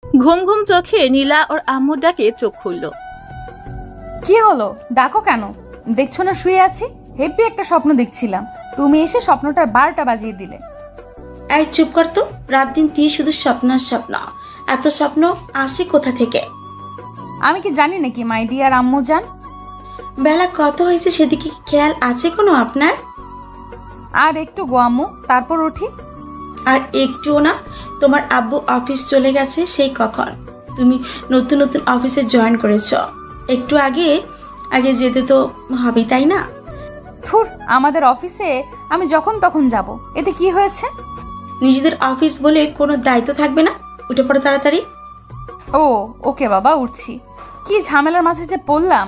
ঘুম ঘুম চোখে নীলা ওর আম্মুর ডাকে চোখ খুলল। কি হলো, ডাকো কেন? দেখছো না শুয়ে আছি? হেপি একটা স্বপ্ন দেখছিলাম, তুমি এসে স্বপ্নটার 12টা বাজিয়ে দিলে। এই চুপ কর তো, রাত দিন তুই শুধু স্বপ্ন স্বপ্ন। এত স্বপ্ন আসে কোথা থেকে? আমি কি জানি নাকি মাই ডিয়ার আম্মু জান? বেলা কত হয়েছে সেদিকে কি খেয়াল আছে কোনো আপনার? আর একটু গো আম্মু, তারপর উঠি। আর একটুও না। তোমার আব্বু অফিস চলে গেছে সেই কখন। তুমি নতুন নতুন অফিসে জয়েন করেছ, একটু আগে আগে যেতে তো হবেই, তাই না? থুর, আমাদের অফিসে আমি যখন তখন যাব, এতে কি হয়েছে? নিজেদের অফিস বলে কোনো দায়িত্ব থাকবে না? উঠে পড়ো তাড়াতাড়ি। ও ওকে বাবা, উঠছি। কি ঝামেলার মাঝে যে পড়লাম।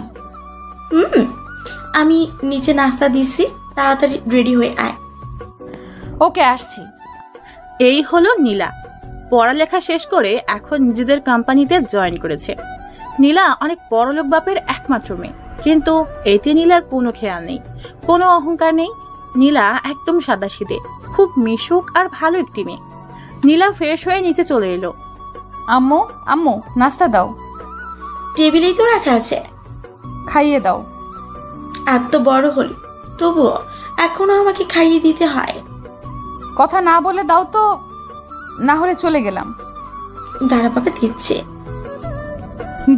আমি নিচে নাস্তা দিছি, তাড়াতাড়ি রেডি হয়ে আয়। ওকে, আসছি। এই হলো নীলা। পড়ালেখা শেষ করে এখন নিজেদের কোম্পানিতে জয়েন করেছে। নীলা অনেক বড়লোক বাপের একমাত্র মেয়ে, কিন্তু এতে নীলার কোনো খেয়াল নেই, কোনো অহংকার নেই। নীলা একদম সাদাসিধে, খুব মিশুক আর ভালো একটি মেয়ে। নীলা ফ্রেশ হয়ে নিচে চলে এলো। আম্মু আম্মু, নাস্তা দাও। টেবিলেই তো রাখা আছে। খাইয়ে দাও। এত বড় হল তবুও এখনো আমাকে খাইয়ে দিতে হয়? কথা না বলে দাও তো, না হলে চলে গেলাম। দাঁড়া বাবা, দিচ্ছে।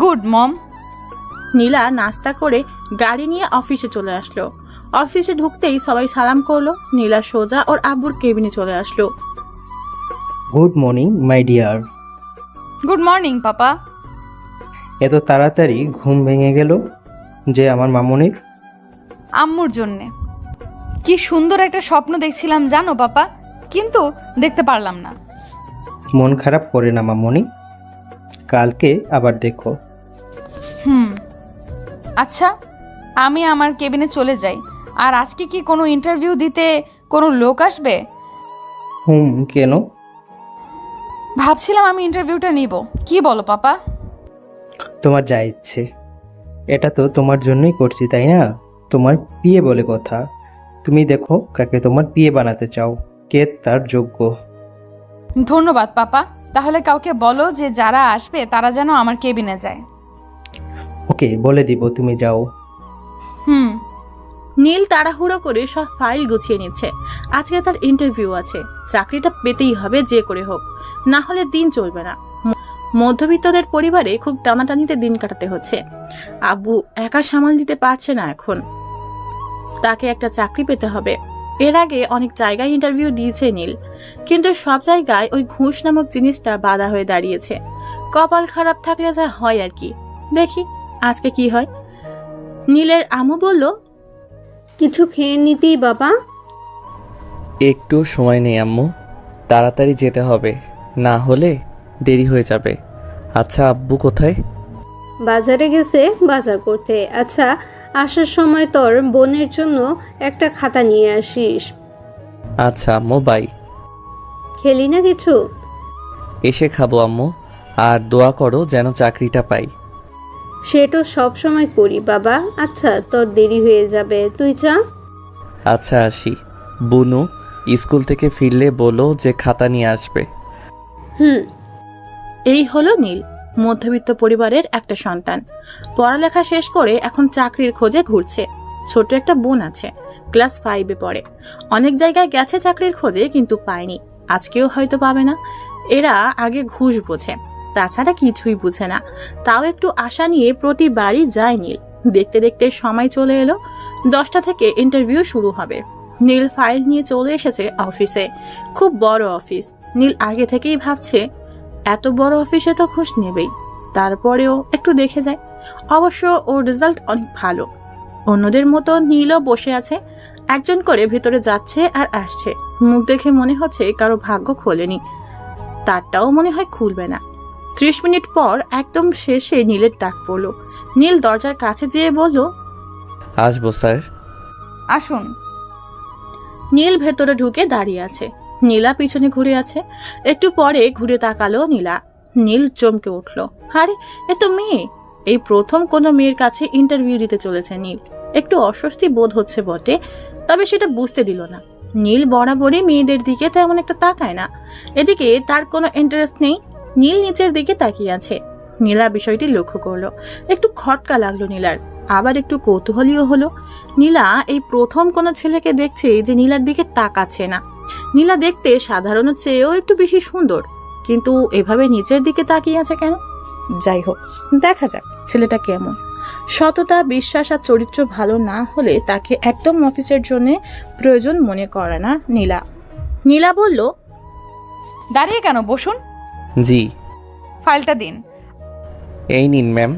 গুড মম। নীলা নাস্তা করে গাড়ি নিয়ে অফিসে চলে আসলো। অফিসে ঢুকতেই সবাই সালাম করলো। নীলা সোজা ওর আব্বুর কেবিনে চলে আসলো। Good morning my dear. Good morning papa. এত তাড়াতাড়ি ঘুম ভেঙে গেল যে আমার মামুনির? আম্মুর জন্যে। কি সুন্দর একটা স্বপ্ন দেখছিলাম জানো পাপা, কিন্তু দেখতে পারলাম না। মন খারাপ করে না মামুনি, কালকে আবার দেখো। আচ্ছা, আমি আমার কেবিনে চলে যাই। আর আজকে কি কোনো ইন্টারভিউ দিতে কোনো লোক আসবে? কেন? ভাবছিলাম আমি ইন্টারভিউটা নিব। কি বলো পাপা? তোমার যা ইচ্ছে, এটা তো তোমার জন্যই করছি তাই না? তোমার বিয়ে বলে কথা, তুমি দেখো কাকে তোমার বিয়ে বানাতে চাও, কে তার যোগ্য। ধন্যবাদ পাপা। তাহলে কাউকে বলো যে যারা আসবে তারা যেন আমার কেবিনে যায়। ওকে, বলে দিব, তুমি যাও। নীল তাড়াহুড়ো করে সব ফাইল গুছিয়ে নিচ্ছে। আজকে তার ইন্টারভিউ আছে, চাকরিটা পেতেই হবে যে করে হোক, না হলে দিন চলবে না। মধ্যবিত্তদের পরিবারে খুব টানাটানিতে দিন কাটাতে হচ্ছে। আব্বু একা সামাল দিতে পারছে না এখন, তাকে একটা চাকরি পেতে হবে। এর আগে অনেক জায়গায় ইন্টারভিউ দিয়েছে নীল, কিন্তু সব জায়গায় ওই ঘুষ নামক জিনিসটা বাধা হয়ে দাঁড়িয়েছে। কপাল খারাপ থাকলে যা হয় আর কি, দেখি আজকে কি হয়। নীলের আম্মু বলল, কিছু খেয়ে নিতেই বাবা। একটু সময় নেই আম্মু, তাড়াতাড়ি যেতে হবে, না হলে দেরি হয়ে যাবে। আচ্ছা আব্বু কোথায়? বাজারে গেছে বাজার করতে। আচ্ছা, আসার সময় তোর বোনের জন্য একটা খাতা নিয়ে আসিস। আচ্ছা আম্মু, বাই। খেলি না কিছু? এসে খাবো আম্মু, আর দোয়া করো যেন চাকরিটা পাই। সেটা সব সময় করি বাবা। আচ্ছা, তোর দেরি হয়ে যাবে, তুই যা। আচ্ছা আসি। বুনু স্কুল থেকে ফিরলে বলো যে খাতা নিয়ে আসবে। এই হলো নীল, মধ্যবিত্ত পরিবারের একটা সন্তান। পড়ালেখা শেষ করে এখন চাকরির খোঁজে ঘুরছে। ছোট একটা বোন আছে, ক্লাস 5-এ পড়ে। অনেক জায়গায় গেছে চাকরির খোঁজে, কিন্তু পায়নি। আজকেও হয়তো পাবে না। এরা আগে ঘুষ বোঝে, তাছাড়া কিছুই বুঝে না। তাও একটু আশা নিয়ে প্রতিবারই যায় নীল। দেখতে দেখতে সময় চলে এলো, 10টা থেকে ইন্টারভিউ শুরু হবে। নীল ফাইল নিয়ে চলে এসেছে অফিসে। খুব বড় অফিস। নীল আগে থেকেই ভাবছে এত বড় অফিসে তো ঘুষ নেবেই, তারপরেও একটু দেখে যায়। অবশ্য ওর রেজাল্ট অনেক ভালো। অন্যদের মতো নীলও বসে আছে, একজন করে ভেতরে যাচ্ছে আর আসছে। মুখ দেখে মনে হচ্ছে কারো ভাগ্য খোলেনি, তারটাও মনে হয় খুলবে না। 30 মিনিট পর একদম শেষে নীলের ডাক পড়লো। নীল দরজার কাছে যেয়ে বলল, আসবো স্যার। আসুন। নীল ভেতরে ঢুকে দাঁড়িয়ে আছে। নীলা পিছনে ঘুরে আছে। একটু পরে ঘুরে তাকালো নীলা। নীল চমকে উঠল, আরে এ তো মেয়ে। এই প্রথম কোনো মেয়ের কাছে ইন্টারভিউ দিতে চলেছে নীল। একটু অস্বস্তি বোধ হচ্ছে বটে, তবে সেটা বুঝতে দিল না। নীল বরাবরই মেয়েদের দিকে তেমন একটা তাকায় না, এদিকে তার কোনো ইন্টারেস্ট নেই। নীল নিচের দিকে তাকিয়ে আছে। নীলা বিষয়টি লক্ষ্য করলো। একটু খটকা লাগলো নীলার, আবার একটু কৌতূহলীও হলো। নীলা এই প্রথম কোনো ছেলেকে দেখছে যে নীলার দিকে তাকাচ্ছে না। নীলা দেখতে সাধারণের চেয়েও একটু বেশি সুন্দর, কিন্তু এভাবে নিচের দিকে তাকিয়ে আছে কেন? যাই হোক, দেখা যাক ছেলেটা কেমন। সততা, বিশ্বাস আর চরিত্র ভালো না হলে তাকে একদম অফিসের জন্য প্রয়োজন মনে করে না নীলা। নীলা বলল, দাঁড়িয়ে কেন, বসুন। জি। ফাইলটা দিন। এই নিন ম্যাম।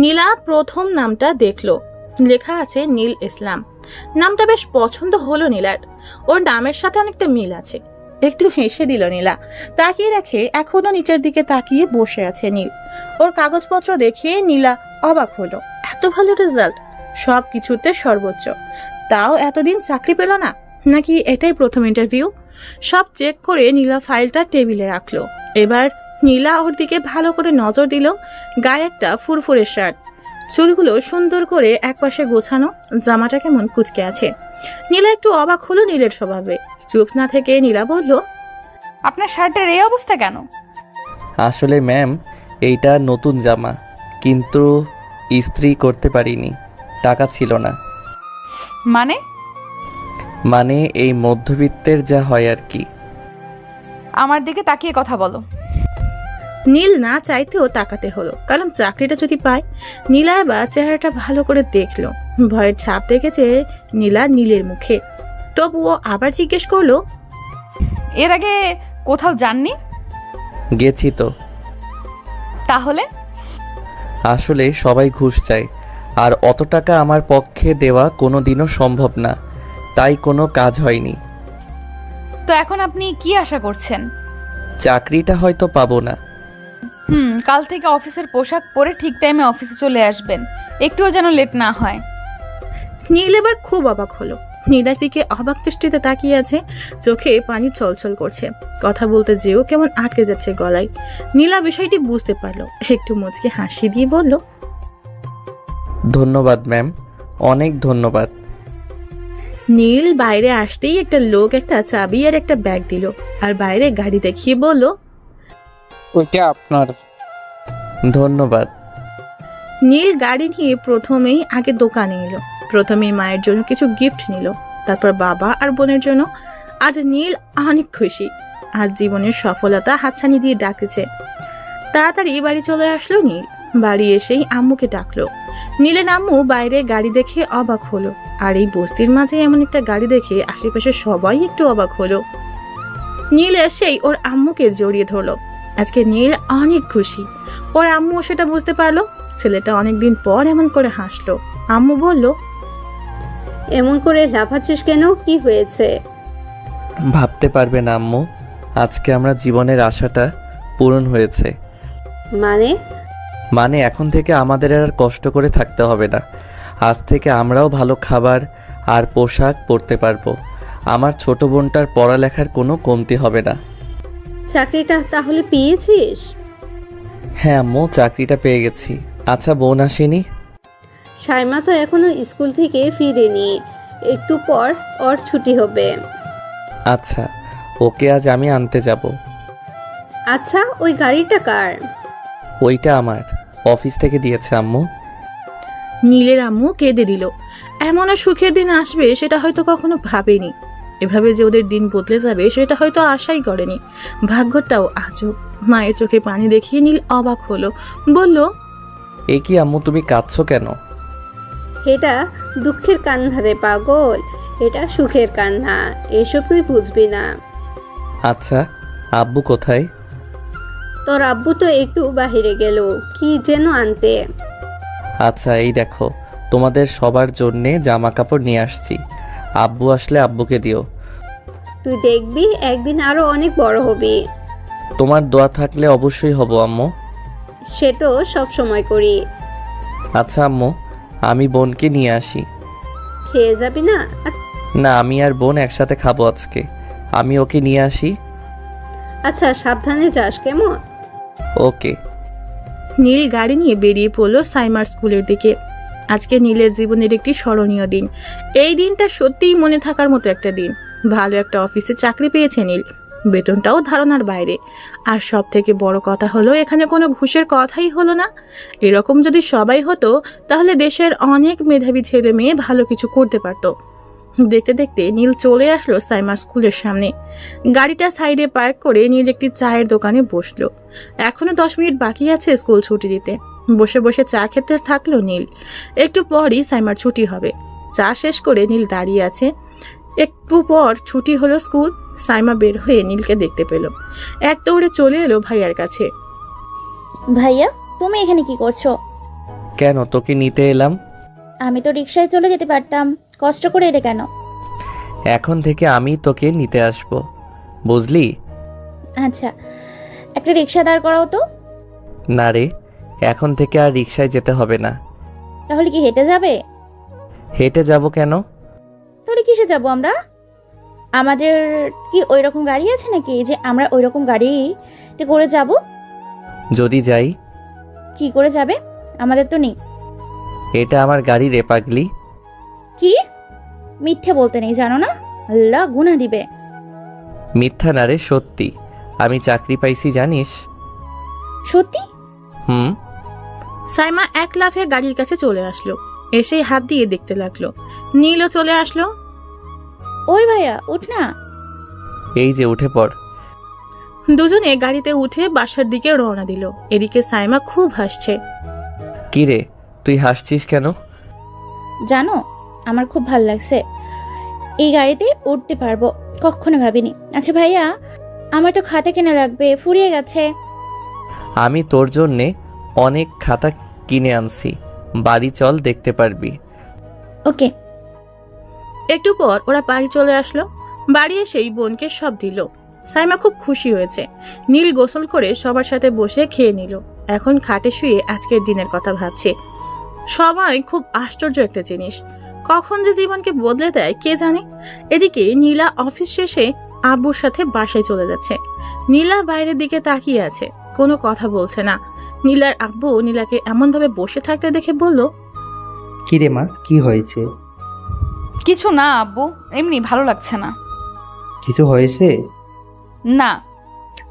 নীলা প্রথম নামটা দেখলো, লেখা আছে নীল ইসলাম। নামটা বেশ পছন্দ হলো নীলার, ওর নামের সাথে অনেকটা মিল আছে। একটু হেসে দিল নীলা। তাকিয়ে দেখে এখনো নিচের দিকে তাকিয়ে বসে আছে নীল। ওর কাগজপত্র দেখে নীলা অবাক হলো। এত ভালো রেজাল্ট, সব কিছুতে সর্বোচ্চ, তাও এতদিন চাকরি পেল না, নাকি এটাই প্রথম ইন্টারভিউ? সব চেক করে নীলা ফাইলটা টেবিলে রাখলো। এবার নীলা ওর দিকে ভালো করে নজর দিল। গায়ে একটা ফুরফুরে শার্ট, চুলগুলো সুন্দর করে একপাশে গোছানো, জামাটা কেমন কুচকে আছে। নীলা একটু অবাক হলো নীলের স্বভাবে। চুপ না থেকে নীলা বলল, আপনার শার্টের এই অবস্থা কেন? আসলে ম্যাম, এইটা নতুন জামা, কিন্তু ইস্ত্রি করতে পারিনি, টাকা ছিল না। মানে এই মধ্যবিত্তের যা হয় আর কি। আমার দিকে তাকিয়ে কথা বলো। নীল না চাইতেও তাকাতে হলো, কারণ চাকরিটা যদি পায়। নীলা এবার চেহারাটা ভালো করে দেখলো। ভয়ের ছাপ দেখেছে নীলা নীলের মুখে, তবুও আবার জিজ্ঞেস করলো, এর আগে কোথাও যাননি? গেছি তো। তাহলে? আসলে সবাই ঘুষ চায়, আর অত টাকা আমার পক্ষে দেওয়া কোনো দিনও সম্ভব না, তাই কোনো কাজ হয়নি। তো এখন আপনি কি আশা করছেন? চাকরিটা হয়তো পাবো না। কাল থেকে অফিসের পোশাক পরে ঠিক টাইমে অফিসে চলে আসবেন, একটুও যেন লেট না হয়। নীল এবার খুব অবাক হলো। নীলার দিকে অবাক দৃষ্টিতে তাকিয়ে আছে, চোখে পানি ছলছল করছে। কথা বলতে যেও কেমন আটকে যাচ্ছে গলায়। নীলা বিষয়টি বুঝতে পারলো, একটু মুচকে হাসি দিয়ে বলল, ধন্যবাদ ম্যাম, অনেক ধন্যবাদ। নীল বাইরে আসতেই একটা লোক একটা চাবি আর একটা ব্যাগ দিল, আর বাইরে গাড়ি দেখিয়ে বলল, ওইটা আপনার। ধন্যবাদ। নীল গাড়ি নিয়ে প্রথমেই আগে দোকানে এলো। প্রথমেই মায়ের জন্য কিছু গিফট নিল, তারপর বাবা আর বোনের জন্য। আজ নীল অনেক খুশি, আজ জীবনের সফলতা হাতছানি দিয়ে ডাকছে। তাড়াতাড়ি বাড়ি চলে আসলো নীল। বাড়ি এসেই আম্মুকে ডাকলো। নীলের আম্মু বাইরে গাড়ি দেখে অবাক হলো, আর এই বস্তির মাঝে এমন একটা গাড়ি দেখে আশেপাশে সবাই একটু অবাক হলো। নীল এসেই ওর আম্মুকে জড়িয়ে ধরলো। আজকে নীল অনেক খুশি, ওর আম্মু সেটা বুঝতে পারলো। ছেলেটা অনেকদিন পর এমন করে হাসলো। আম্মু বলল, এমন করে লাফাচ্ছিস কেন, কি হয়েছে? ভাবতে পারবে না আম্মু, আজকে আমরা জীবনের আশাটা পূরণ হয়েছে। মানে এখন থেকে আমাদের আর কষ্ট করে থাকতে হবে না। আজ থেকে আমরাও ভালো খাবার আর পোশাক পরতে পারবো। আমার ছোট বোনটার পড়ালেখার কোনো কমতি হবে না। চাকরিটা তাহলে পেয়েছিস? হ্যাঁ আম্মু, চাকরিটা পেয়ে গেছি। আচ্ছা, বোন আসেনি? সাইমা তো এখনো স্কুল থেকে ফিরেনি, একটু পর ওর ছুটি হবে। আচ্ছা, ওকে আজ আমি আনতে যাব। আচ্ছা, ওই গাড়িটা কার? ওইটা আমার, অফিস থেকে দিয়েছে আম্মু। নীলের আম্মু কেঁদে দিল। এমনও সুখের দিন আসবে সেটা হয়তো কখনো ভাবেনি। এভাবে যে ওদের দিন বদলে যাবে সেটা হয়তো আশাই করেনি। ভাগ্যটাও আজব। মায়ের চোখে পানি দেখিয়ে নীল অবাক হলো, বলল, এ কি আম্মু, তুমি কাঁদছো কেন? এটা দুঃখের কান্না রে পাগল, এটা সুখের কান্না, এসব তুই বুঝবি না। আচ্ছা, আব্বু কোথায়? তোর আব্বু তো একটু বাহিরে গেল, কি যেন আনতে। আচ্ছা, এই দেখো, তোমাদের সবার জন্যে জামা কাপড় নিয়ে আসছি। আব্বু আসলে আব্বুকে দিও। তুই দেখবি একদিন আরো অনেক বড় হবি। তোমার দোয়া থাকলে অবশ্যই হব আম্মু। সেটাও সব সময় করি। আচ্ছা আম্মু, আমি বোনকে নিয়ে আসি। খেয়ে যাবি না? না, আমি আর বোন একসাথে খাবো আজকে। আমি ওকে নিয়ে আসি। আচ্ছা, সাবধানে যাস কেমন? ওকে। নীল গাড়ি নিয়ে বেরিয়ে পড়লো সাইমার স্কুলের দিকে। আজকে নীলের জীবনের একটি স্মরণীয় দিন। এই দিনটা সত্যিই মনে থাকার মতো একটা দিন। ভালো একটা অফিসে চাকরি পেয়েছে নীল। বেতনটাও ধারণার বাইরে। আর সব থেকে বড় কথা হলো এখানে কোনো ঘুষের কথাই হলো না। এরকম যদি সবাই হতো তাহলে দেশের অনেক মেধাবী ছেলে মেয়ে ভালো কিছু করতে পারতো। দেখতে দেখতে নীল চলে আসলো সাইমার স্কুলের সামনে। গাড়িটা সাইডে পার্ক করে নীল একটি চায়ের দোকানে বসলো। এখনো 10 মিনিট বাকি আছে স্কুল ছুটি দিতে। বসে বসে চা খেতে থাকলো নীল। একটু পরই সাইমার ছুটি হবে। চা শেষ করে নীল দাঁড়িয়ে আছে। একটু পর ছুটি হলো স্কুল। সাইমা বের হয়ে নীলকে দেখতে পেল। এক দৌড়ে চলে এলো ভাইয়ার কাছে। ভাইয়া, তুমি এখানে কি করছো? কেন, তোকে নিতে এলাম। আমি তো রিকশায় চলে যেতে পারতাম, কষ্ট করে এলে কেন? এখন থেকে আমি তোকে নিতে আসব, বুঝলি? আচ্ছা, একটা রিকশা দাঁড় করাও তো। না রে, এখন থেকে আর রিকশায় যেতে হবে না। তাহলে কি হেঁটে যাবে? হেঁটে যাব কেন? তাহলে কিসে যাব আমরা? আমাদের কি ওই রকম গাড়ি আছে নাকি যে আমরা ওই রকম গাড়িতে করে যাব? যদি যাই? কি করে যাবে? আমাদের তো নেই। এটা আমার গাড়ি রে পাগলি। কি? মিথ্যে বলতে নেই, জানো না? আল্লাহ গুনাহ দিবে। মিথ্যা না রে, সত্যি। আমি চাকরি পাইছি, জানিস? সত্যি? হুম। সাইমা এক লাফে গাড়ির কাছে চলে আসলো। এসেই হাত দিয়ে দেখতে লাগলো। নীলও চলে আসলো। ওই ভাইয়া, উঠ না। এই যে, উঠে পড়। দুজনে গাড়িতে উঠে বাসার দিকে রওনা দিল। এদিকে সাইমা খুব হাসছে। কি রে, তুই হাসছিস কেন? জানো, আমার খুব ভালো লাগছে। এই গাড়িতে উঠতে পারবো, কখনো ভাবিনি। আচ্ছা ভাইয়া, আমার তো খাতা কেনা লাগবে, ফুরিয়ে গেছে। আমি তোর জন্যে অনেক খাতা কিনে আনছি, বাড়ি চল, দেখতে পারবি। ওকে। একটু পর ওরা বাড়ি চলে আসলো। বাড়ি এসেই বোনকে সব দিল। সাইমা খুব খুশি হয়েছে। নীল গোসল করে সবার সাথে বসে খেয়ে নিল। এখন খাটে শুয়ে আজকের দিনের কথা ভাবছে। সবাই খুব আশ্চর্য একটা জিনিস, কখন যে জীবনকে বদলে দেয় কে জানে। এদিকে নীলা অফিস শেষে আব্বুর সাথে বাসায় চলে যাচ্ছে। নীলা বাইরের দিকে তাকিয়ে আছে, কোনো কথা বলছে না। নীলার আব্বু নীলাকে এমনভাবে বসে থাকতে দেখে বলল, কি রে মা, কি হয়েছে? কিছু না আব্বু, এমনি ভালো লাগছে না। কিছু হয়েছে? না।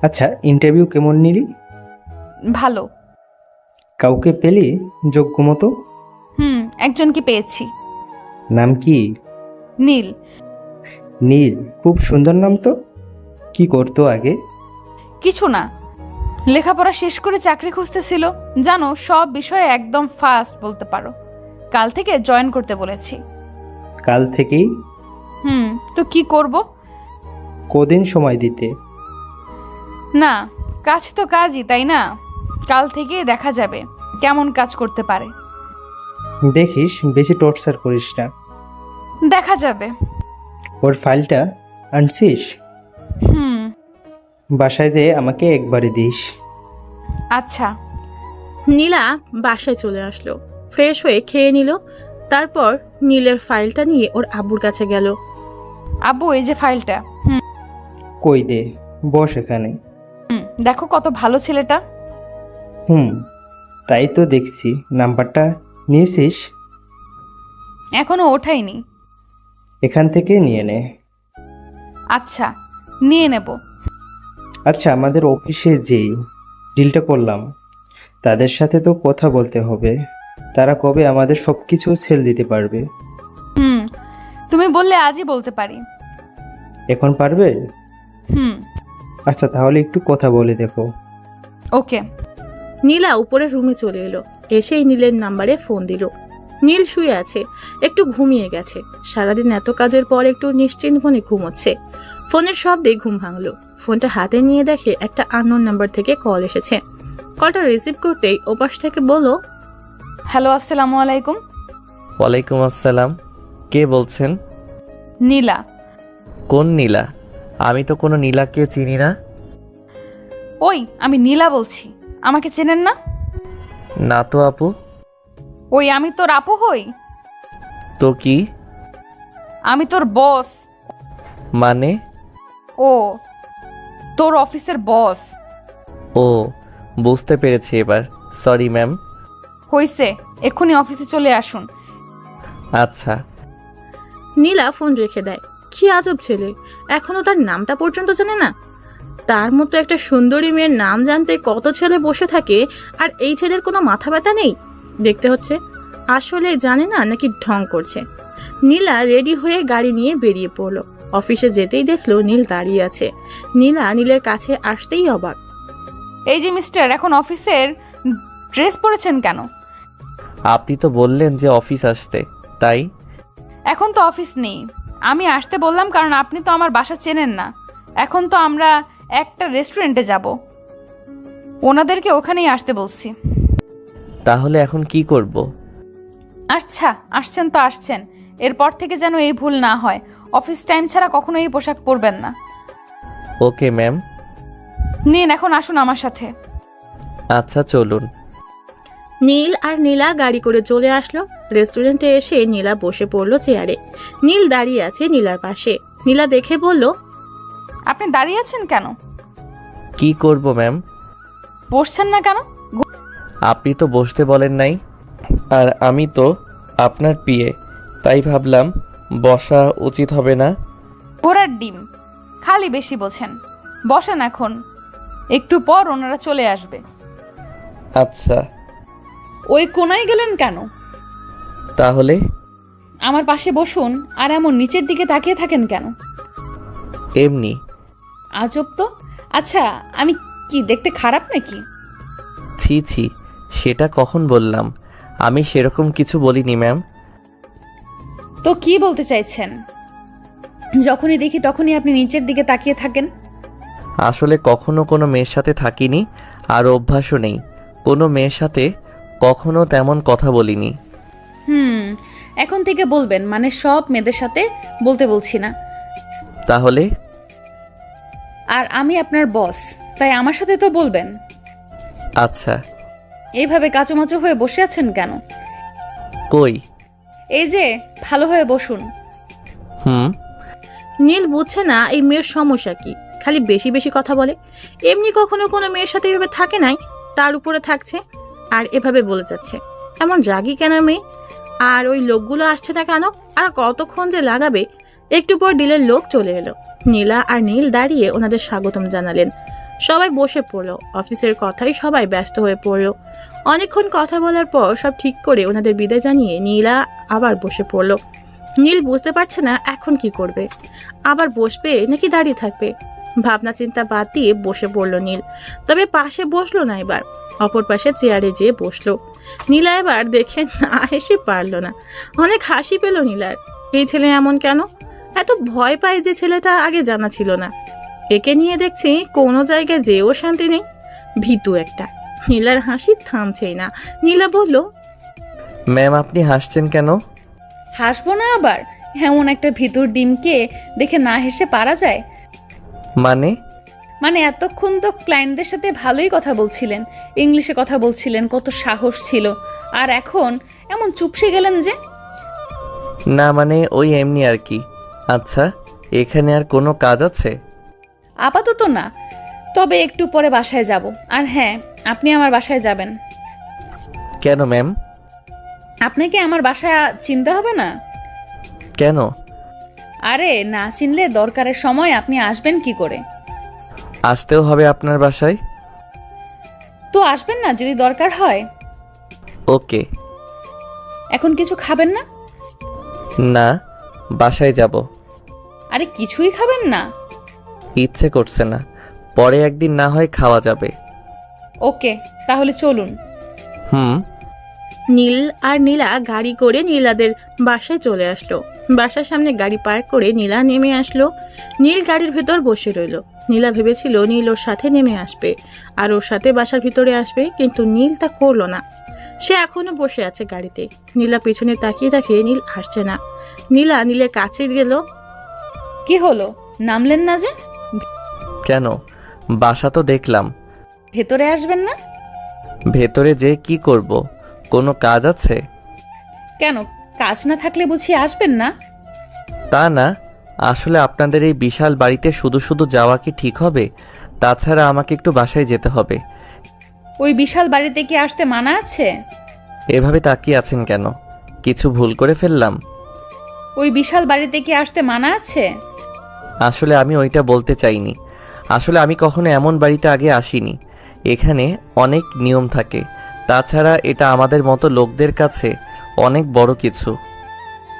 আচ্ছা, ইন্টারভিউ কেমন নিলি? ভালো। কাউকে পেলি যোগ্য মতো? একজনকে পেয়েছি। নাম কি? নীল। নীল, খুব সুন্দর নাম তো। কি করতো আগে? কিছু না, লেখাপড়া শেষ করে চাকরি খুঁজতেছিল। জানো, সব বিষয়ে একদম ফাস্ট বলতে পারো। কাল থেকে জয়েন করতে বলেছি। কাল থেকেই? তো কি করব? কদিন সময় দিতে? না, কাজ তো কাজই, তাই না? কাল থেকে দেখা যাবে কেমন কাজ করতে পারে। দেখিস, বেশি টর্চার করিস না। দেখা যাবে। ওর ফাইলটা আনছিস? বাসায় যেয়ে আমাকে একবারে দিস। আচ্ছা। নীলা বাসায় চলে আসলো। ফ্রেশ হয়ে খেয়ে নিল। তারপর নীলের ফাইলটা নিয়ে ওর আব্বুর কাছে গেল। আব্বু, এই যে ফাইলটা। কই দে, বস এখানে। দেখো কত ভালো ছেলেটা। তাই তো দেখছি। নাম্বারটা নিয়েছিস? এখনো ওঠাইনি। এখান থেকে নিয়ে নে। আচ্ছা, নিয়ে নেব। আচ্ছা, আমাদের অফিসে যেই ডিলটা করলাম তাদের সাথে তো কথা বলতে হবে। তারা কবে আমাদের সব কিছু সেল দিতে পারবে? তুমি বললে আজই বলতে পারি। এখন পারবে? আচ্ছা, তাহলে একটু কথা বলে দেখো। ওকে। নীলা উপরের রুমে চলে এলো। এসেই নীলের নাম্বারে ফোন দিল। নীল শুয়ে আছে, একটু ঘুমিয়ে গেছে। সারাদিন এত কাজের পর একটু নিশ্চিন্ত মনে ঘুমোচ্ছে। ফোনের শব্দে ঘুম ভাঙলো। ফোনটা হাতে নিয়ে দেখে একটা আননোন নাম্বার থেকে কল এসেছে। কলটা রিসিভ করতেই ওপাশ থেকে বলল, হ্যালো, আসসালামু আলাইকুম। ওয়ালাইকুম আসসালাম। কে বলছেন? নীলা। কোন নীলা? আমি তো কোনো নীলাকে চিনি না। ওই, আমি নীলা বলছি। আমাকে চেনেন না? না তো আপু। ওই, আমি তোর আপু হই। তো কি? আমি তোর বস। মানে? ও, তোর অফিসের বস। ও, বুঝতে পেরেছি এবার। Sorry ma'am. হইছে, এক্ষুনি অফিসে চলে আসুন। আচ্ছা। নীলা ফোন রেখে দেয়। কি আজব ছেলে, এখনো তার নামটা পর্যন্ত জানে না। তার মতো একটা সুন্দরী মেয়ের নাম জানতে কত ছেলে বসে থাকে, আর এই ছেলের কোনো মাথা ব্যথা নেই। দেখতে হচ্ছে আসলে জানে না নাকি ঢং করছে। নীলা রেডি হয়ে গাড়ি নিয়ে বেরিয়ে পড়লো। অফিসে যেতেই দেখলো নীল দাঁড়িয়ে আছে। নীলা নীলের কাছে আসতেই অবাক। এই যে মিস্টার, এখন অফিসের ড্রেস পরেছেন কেন? আপনি তো বললেন যে অফিস আসতে, তাই। এখন তো অফিস নেই। আমি আসতে বললাম কারণ আপনি তো আমার বাসা চেনেন না। এখন তো আমরা একটা রেস্টুরেন্টে যাব, ওনাদেরকে ওখানেই আসতে বলছি। তাহলে এখন কি করব? আচ্ছা, আসছেন তো আসছেন, এরপর থেকে যেন এই ভুল না হয়। অফিস টাইম ছাড়া কখনো এই পোশাক পরবেন না। Okay ma'am. নিন, এখন আসুন আমার সাথে। আচ্ছা চলুন। নীল আর নীলা গাড়ি করে চলে আসলো। রেস্টুরেন্টে এসে নীলা বসে পড়লো চেয়ারে। নীল দাঁড়িয়ে আছে নীলার পাশে। নীলা দেখে বলল, আপনি দাঁড়িয়ে আছেন কেন? কি করব ম্যাম? বসছেন না কেন? আপনি তো বসতে বলেন নাই, আর আমি তো আপনার পিয়ে, তাই ভাবলাম বসা উচিত হবে না। ঘোড়ার ডিম, খালি বেশি বোঝেন। বসেন এখন, একটু পর ওনারা চলে আসবে। আচ্ছা। ওই কোনায় গেলেন কেন? তাহলে আমার পাশে বসুন। আর এমন নিচের দিকে তাকিয়ে থাকেন কেন? এমনি। আজব তো। আচ্ছা, আমি কি দেখতে খারাপ নাকি? ছি ছি, সেটা কখন বললাম? আমি সেরকম কিছু বলিনি ম্যাম। তো কি বলতে চাইছেন? যখনই দেখি তখনই আপনি নিচের দিকে তাকিয়ে থাকেন। আসলে কখনো কোনো মেয়ের সাথে থাকিনি, আর অভ্যাসও নেই। কোনো মেয়ের সাথে কখনো তেমন কথা বলিনি। এখন থেকে বলবেন, মানে সব মেয়েদের সাথে বলতে বলছি না। তাহলে? আর আমি আপনার বস, তাই আমার সাথে তো বলবেন। আচ্ছা। এইভাবে কাচুমাচু হয়ে বসে আছেন কেন? কই? এই যে, ভালো হয়ে বসুন। নীল বুঝছে না এই মেয়ের সমস্যা কি। খালি বেশি বেশি কথা বলে। এমনি কখনো কোনো মেয়ের সাথে এভাবে থাকে নাই, তার উপরে থাকছে আর এভাবে বলে যাচ্ছে। এমন রাগী কেন মেয়ে? আর ওই লোকগুলো আসছে না কেন? আর কতক্ষণ যে লাগাবে? একটু পর ডিলের লোক চলে এলো। নীলা আর নীল দাঁড়িয়ে ওনাদের স্বাগতম জানালেন। সবাই বসে পড়লো। অফিসের কথাই সবাই ব্যস্ত হয়ে পড়লো। অনেকক্ষণ কথা বলার পর সব ঠিক করে ওনাদের বিদায় জানিয়ে নীলা আবার বসে পড়লো। নীল বুঝতে পারছে না এখন কি করবে। আবার বসবে নাকি দাঁড়িয়ে থাকবে? ভাবনা চিন্তা বাদ দিয়ে বসে পড়লো নীল। তবে পাশে বসলো না, এবার অপর পাশে চেয়ারে যেয়ে বসলো। নীলা এবার দেখে না হেসে পারলো না। অনেক হাসি পেল নীলার। এই ছেলে এমন কেন? এত ভয় পায় যে ছেলেটা আগে জানা ছিল না। একে নিয়ে দেখছি কোনো জায়গায় যেও শান্তি নেই। ভীতু একটা। নীলার হাসি থামছেই না। নীলা বলল, ম্যাম আপনি হাসছেন কেন? হাসবো না আবার? এমন একটা ভিতর ডিমকে দেখে না হেসে পারা যায়? মানে এতক্ষণ তো ক্লায়েন্টদের সাথে ভালোই কথা বলছিলেন, ইংলিশে কথা বলছিলেন, কত সাহস ছিল। আর এখন এমন চুপসে গেলেন যে? না মানে ওই এমনি আর কি। আচ্ছা, এখানে আর কোনো কাজ আছে? আপাতত না, তবে একটু পরে বাসায় যাব। আর হ্যাঁ, আপনি আমার বাসায় যাবেন। কেন ম্যাম? আপনাকে আমার বাসায় চিনতে হবে না? কেন? আরে না চিনলে দরকারের সময় আপনি আসবেন কি করে? আসতেও হবে আপনার বাসায়? তো আসবেন না যদি দরকার হয়। ওকে। এখন কিছু খাবেন না? না, বাসায় যাব। আরে কিছুই খাবেন না? ইচ্ছে করছে না, পরে একদিন না হয় খাওয়া যাবে। ওকে, তাহলে চলুন। নীল আর নীলা গাড়ি করে নীলাদের বাসায় চলে আসলো। বাসার সামনে গাড়ি পার্ক করে নীলা নেমে আসলো। নীল গাড়ির ভেতর বসে রইল। নীলা ভেবেছিল নীল ওর সাথে নেমে আসবে আর ওর সাথে বাসার ভিতরে আসবে, কিন্তু নীল তা করলো না। সে এখনো বসে আছে গাড়িতে। নীলা পেছনে তাকিয়ে দেখে নীল আসছে না। নীলা নীলের কাছে গেল। কি হলো, নামলেন না যে? কেন? বাসা তো দেখলাম। ভেতরে আসবেন না? ভেতরে যে কি করব? কোনো কাজ আছে? কেন, কাজ না থাকলে বুঝি আসবেন না? তা না, আসলে আপনাদের এই বিশাল বাড়িতে শুধু শুধু যাওয়া কি ঠিক হবে? তাছাড়া আমাকে একটু বাসায় যেতে হবে। ওই বিশাল বাড়িতে কি আসতে মানা আছে? এভাবে তাকিয়ে আছেন কেন? কিছু ভুল করে ফেললাম? ওই বিশাল বাড়িতে কি আসতে মানা আছে? আসলে আমি ওইটা বলতে চাইনি। আসলে আমি কখনো এমন বাড়িতে আগে আসিনি। এখানে অনেক নিয়ম থাকে, তাছাড়া এটা আমাদের মতো লোকদের কাছে অনেক বড় কিছু।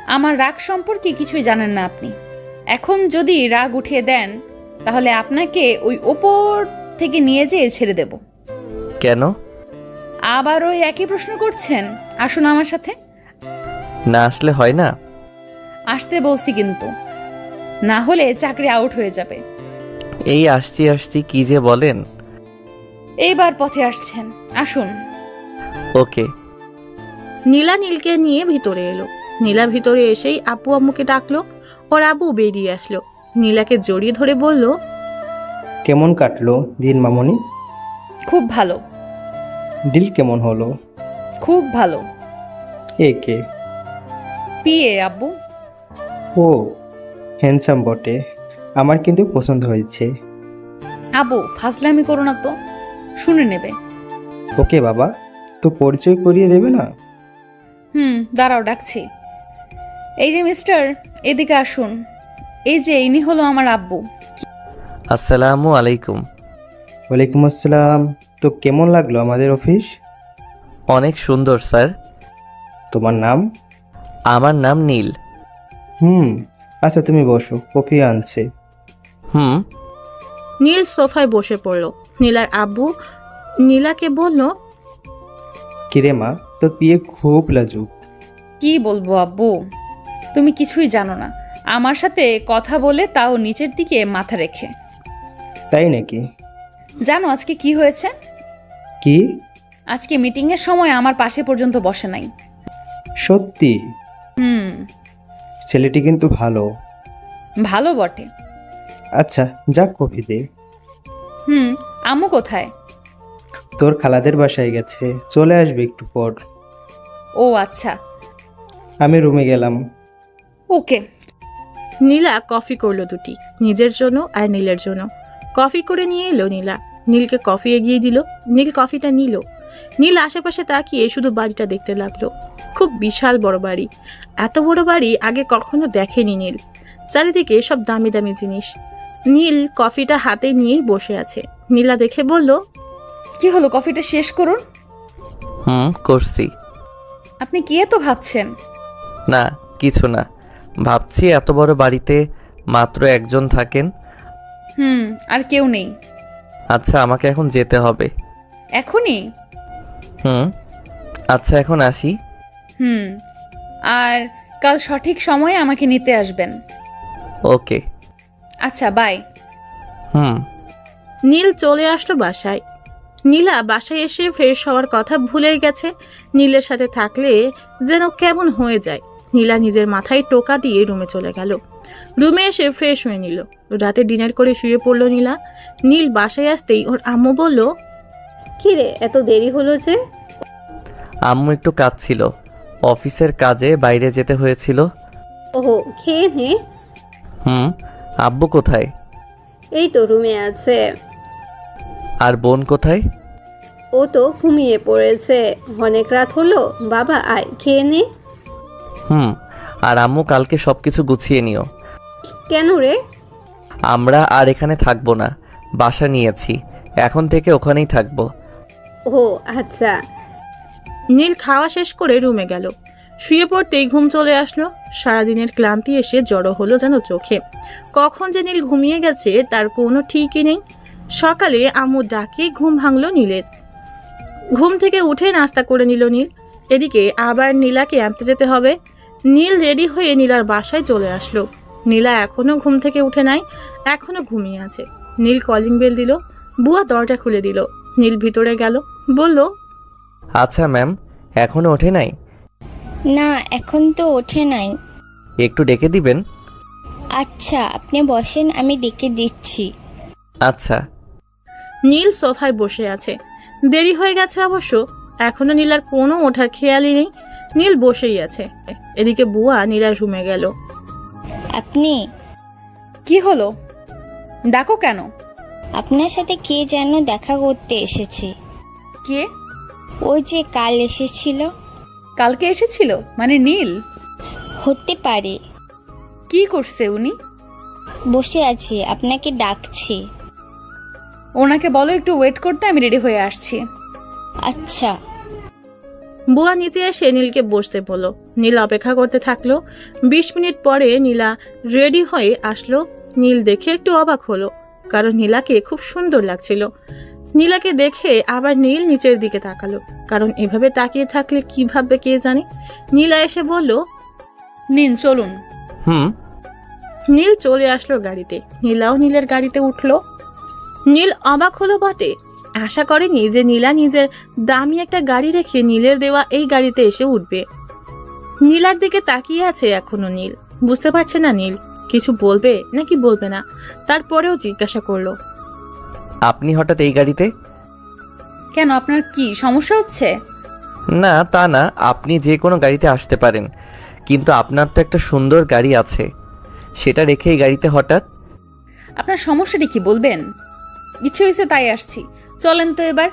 আমার রাগ সম্পর্কে কিছুই জানেন না আপনি। এখন যদি রাগ উঠিয়ে দেন তাহলে আপনাকে ওই ওপর থেকে নিয়ে যেয়ে ছেড়ে দেব। কেন? আবার ওই একই প্রশ্ন করছেন? আসুন আমার সাথে। না আসলে হয় না? আসতে বলছি কিন্তু, না হলে চাকরি আউট হয়ে যাবে। এই আসছি আসছি কি যে বলেন। এইবার পথে আসছেন, আসুন। ওকে। নীলা নীলকে নিয়ে ভিতরে এলো। নীলা ভিতরে এসেই আপু আম্মুকে ডাকলো। ওর আব্বু বেরিয়ে আসলো, নীলাকে জড়িয়ে ধরে বলল, কেমন কাটলো দিন মামনি? খুব ভালো। ডিল কেমন হলো? খুব ভালো। কে? পিয়ে আব্বু। ও হ্যান্ডসাম বটে, আমার কিন্তু পছন্দ হয়েছে। আব্বু ফাজলামি করো না তো, শুনে নেবে। ওকে বাবা, তো পরিচয় করিয়ে দেবে না? দাঁড়াও ডাকছি। এই যে মিস্টার, এদিকে আসুন। এই যে ইনি হলো আমার আব্বু। আসসালামু আলাইকুম। ওয়ালাইকুম আসসালাম। তো কেমন লাগলো আমাদের অফিস? অনেক সুন্দর স্যার। তোমার নাম? আমার নাম নীল। আচ্ছা তুমি বসো, কফি আনছে। নীল সোফায় বসে পড়ল। নীলার আব্বু নীলাকে বলল, কিরে মা, তোর বিয়ে খুব লাজুক। কি বলবো আব্বু, তুমি কিছুই জানো না। আমার সাথে কথা বলে তাও নিচের দিকে মাথা রেখে। তাই নাকি? জানো আজকে কি হয়েছে? কি? আজকে মিটিংয়ের সময় আমার পাশে পর্যন্ত বসে নাই। সত্যি? হুম। ছেলেটি কিন্তু ভালো। ভালো বটে। আচ্ছা যাক, কফি দে। আম্মু কোথায়? তোর খালাদের বাসায় গেছে, চলে আসবে একটু পর। ও আচ্ছা। আমি রুমে গেলাম। ওকে। নীলা কফি করলো দুটি, নিজের জন্য আর নীলের জন্য। কফি করে নিয়ে এলো নীলা, নীলকে কফি এগিয়ে দিল। নীল কফিটা নিল। নীল আশেপাশে তাকিয়ে শুধু বাড়িটা দেখতে লাগলো। খুব বিশাল বড় বাড়ি। এত বড় বাড়ি আগে কখনো দেখেনি নীল। চারিদিকে সব দামি দামি জিনিস। নীল কফিটা হাতে নিয়েই বসে আছে। নীলা দেখে বলল, কি হলো, কফিটা শেষ করুন। করছি। আপনি কি এত ভাবছেন? না কিছু না, ভাবছি এত বড় বাড়িতে মাত্র একজন থাকেন। আর কেউ নেই। আচ্ছা আমাকে এখন যেতে হবে। এখনই? আচ্ছা এখন আসি। আর কাল সঠিক সময়ে আমাকে নিতে আসবেন। ওকে। আচ্ছা বাই। নীল চলে আসলো বাসায়। নীলা বাসায় এসে ফ্রেশ হওয়ার কথা ভুলেই গেছে। নীলের সাথে থাকলে যেন কেমন হয়ে যায়। নীলা নিজের মাথায় টোকা দিয়ে রুমে চলে গেল। রুমে এসে ফ্রেশ হয়ে নিল। রাতে ডিনার করে শুয়ে পড়ল নীলা। নীল বাসায় আসতেই ওর আম্মু বলল, কিরে এত দেরি হলো যে? আম্মু একটু কাজ ছিল, অফিসের কাজে বাইরে যেতে হয়েছিল। ওহো, খেয়ে নে। আব্বু কোথায়? এই তো রুমে আছে। আর বোন কোথায়? ও তো ঘুমিয়ে পড়েছে, অনেক রাত হলো। বাবা আয়, খেয়ে নে। আর আম্মু কালকে সবকিছু গুছিয়ে নিও। কেন রে? আমরা আর এখানে থাকবো না, বাসা নিয়েছি, এখন থেকে ওখানেই থাকবো। ও আচ্ছা। নীল খাওয়া শেষ করে রুমে গেল। শুয়ে পড়তেই ঘুম চলে আসলো। সারাদিনের ক্লান্তি এসে জড়ো হলো যেন চোখে। কখন যে নীল ঘুমিয়ে গেছে তার কোনো ঠিকই নেই। সকালে আম্মু ডাকে ঘুম ভাঙল নীলের। ঘুম থেকে উঠে নাস্তা করে নিল নীল। এদিকে আবার নীলাকে আনতে যেতে হবে। নীল রেডি হয়ে নীলার বাসায় চলে আসলো। নীলা এখনো ঘুম থেকে উঠে নাই, এখনো ঘুমিয়ে আছে। নীল কলিং বেল দিল। বুয়া দরজা খুলে দিল। নীল ভিতরে গেল, বলল, আচ্ছা ম্যাম, এখনো ওঠে নাই? না এখন তো ওঠে নাই। একটু ডেকে দিবেন? আচ্ছা আপনি বসেন, আমি ডেকে দিচ্ছি। আচ্ছা। নীল সোফায় বসে আছে। দেরি হয়ে গেছে অবশ্য। এখনো নীলার কোনো ওঠার খেয়ালই নেই। নীল বসেই আছে। এদিকে বুয়া নীলার রুমে গেল। আপনি? কি হলো, ডাকো কেন? আপনার সাথে কে যেন দেখা করতে এসেছে। কে? ওই যে কাল এসেছিল। কালকে এসেছিল মানে নীল? হতে পারে। কি করছে উনি? বসে আছে, আপনাকে ডাকছে। ওনাকে বলো একটু ওয়েট করতে, আমি রেডি হয়ে আসছি। আচ্ছা। বুয়া নিচে এসে নীলকে বসতে বলল। নীল অপেক্ষা করতে থাকলো। 20 মিনিট পরে নীলা রেডি হয়ে আসলো। নীল দেখে একটু অবাক হলো, কারণ নীলাকে খুব সুন্দর লাগছিল। নীলাকে দেখে আবার নীল নিচের দিকে তাকালো, কারণ এভাবে তাকিয়ে থাকলে কি ভাববে কে জানে। নীলা এসে বলল, নিন চলুন। হুম। নীল চলে আসলো গাড়িতে। নীলাও নীলের গাড়িতে উঠলো। নীল অবাক হলো বটে, আশা করেনি যে নীলা নিজের দামি একটা গাড়ি রেখে নীলের দেওয়া এই গাড়িতে এসে উঠবে। নীলার দিকে তাকিয়ে আছে এখনো নীল। বুঝতে পারছে না নীল কিছু বলবে নাকি বলবে না। তারপরেও জিজ্ঞাসা করলো, আপনি হঠাৎ এই গাড়িতে? কেন, আপনার কি সমস্যা হচ্ছে? না তা না, আপনি যে কোনো গাড়িতে আসতে পারেন, কিন্তু আপনার তো একটা সুন্দর গাড়ি আছে, সেটা রেখে এই গাড়িতে হঠাৎ? আপনার সমস্যাটা কি বলবেন? ইচ্ছে হয়েছে তাই আসছি, চলেন তো এবার,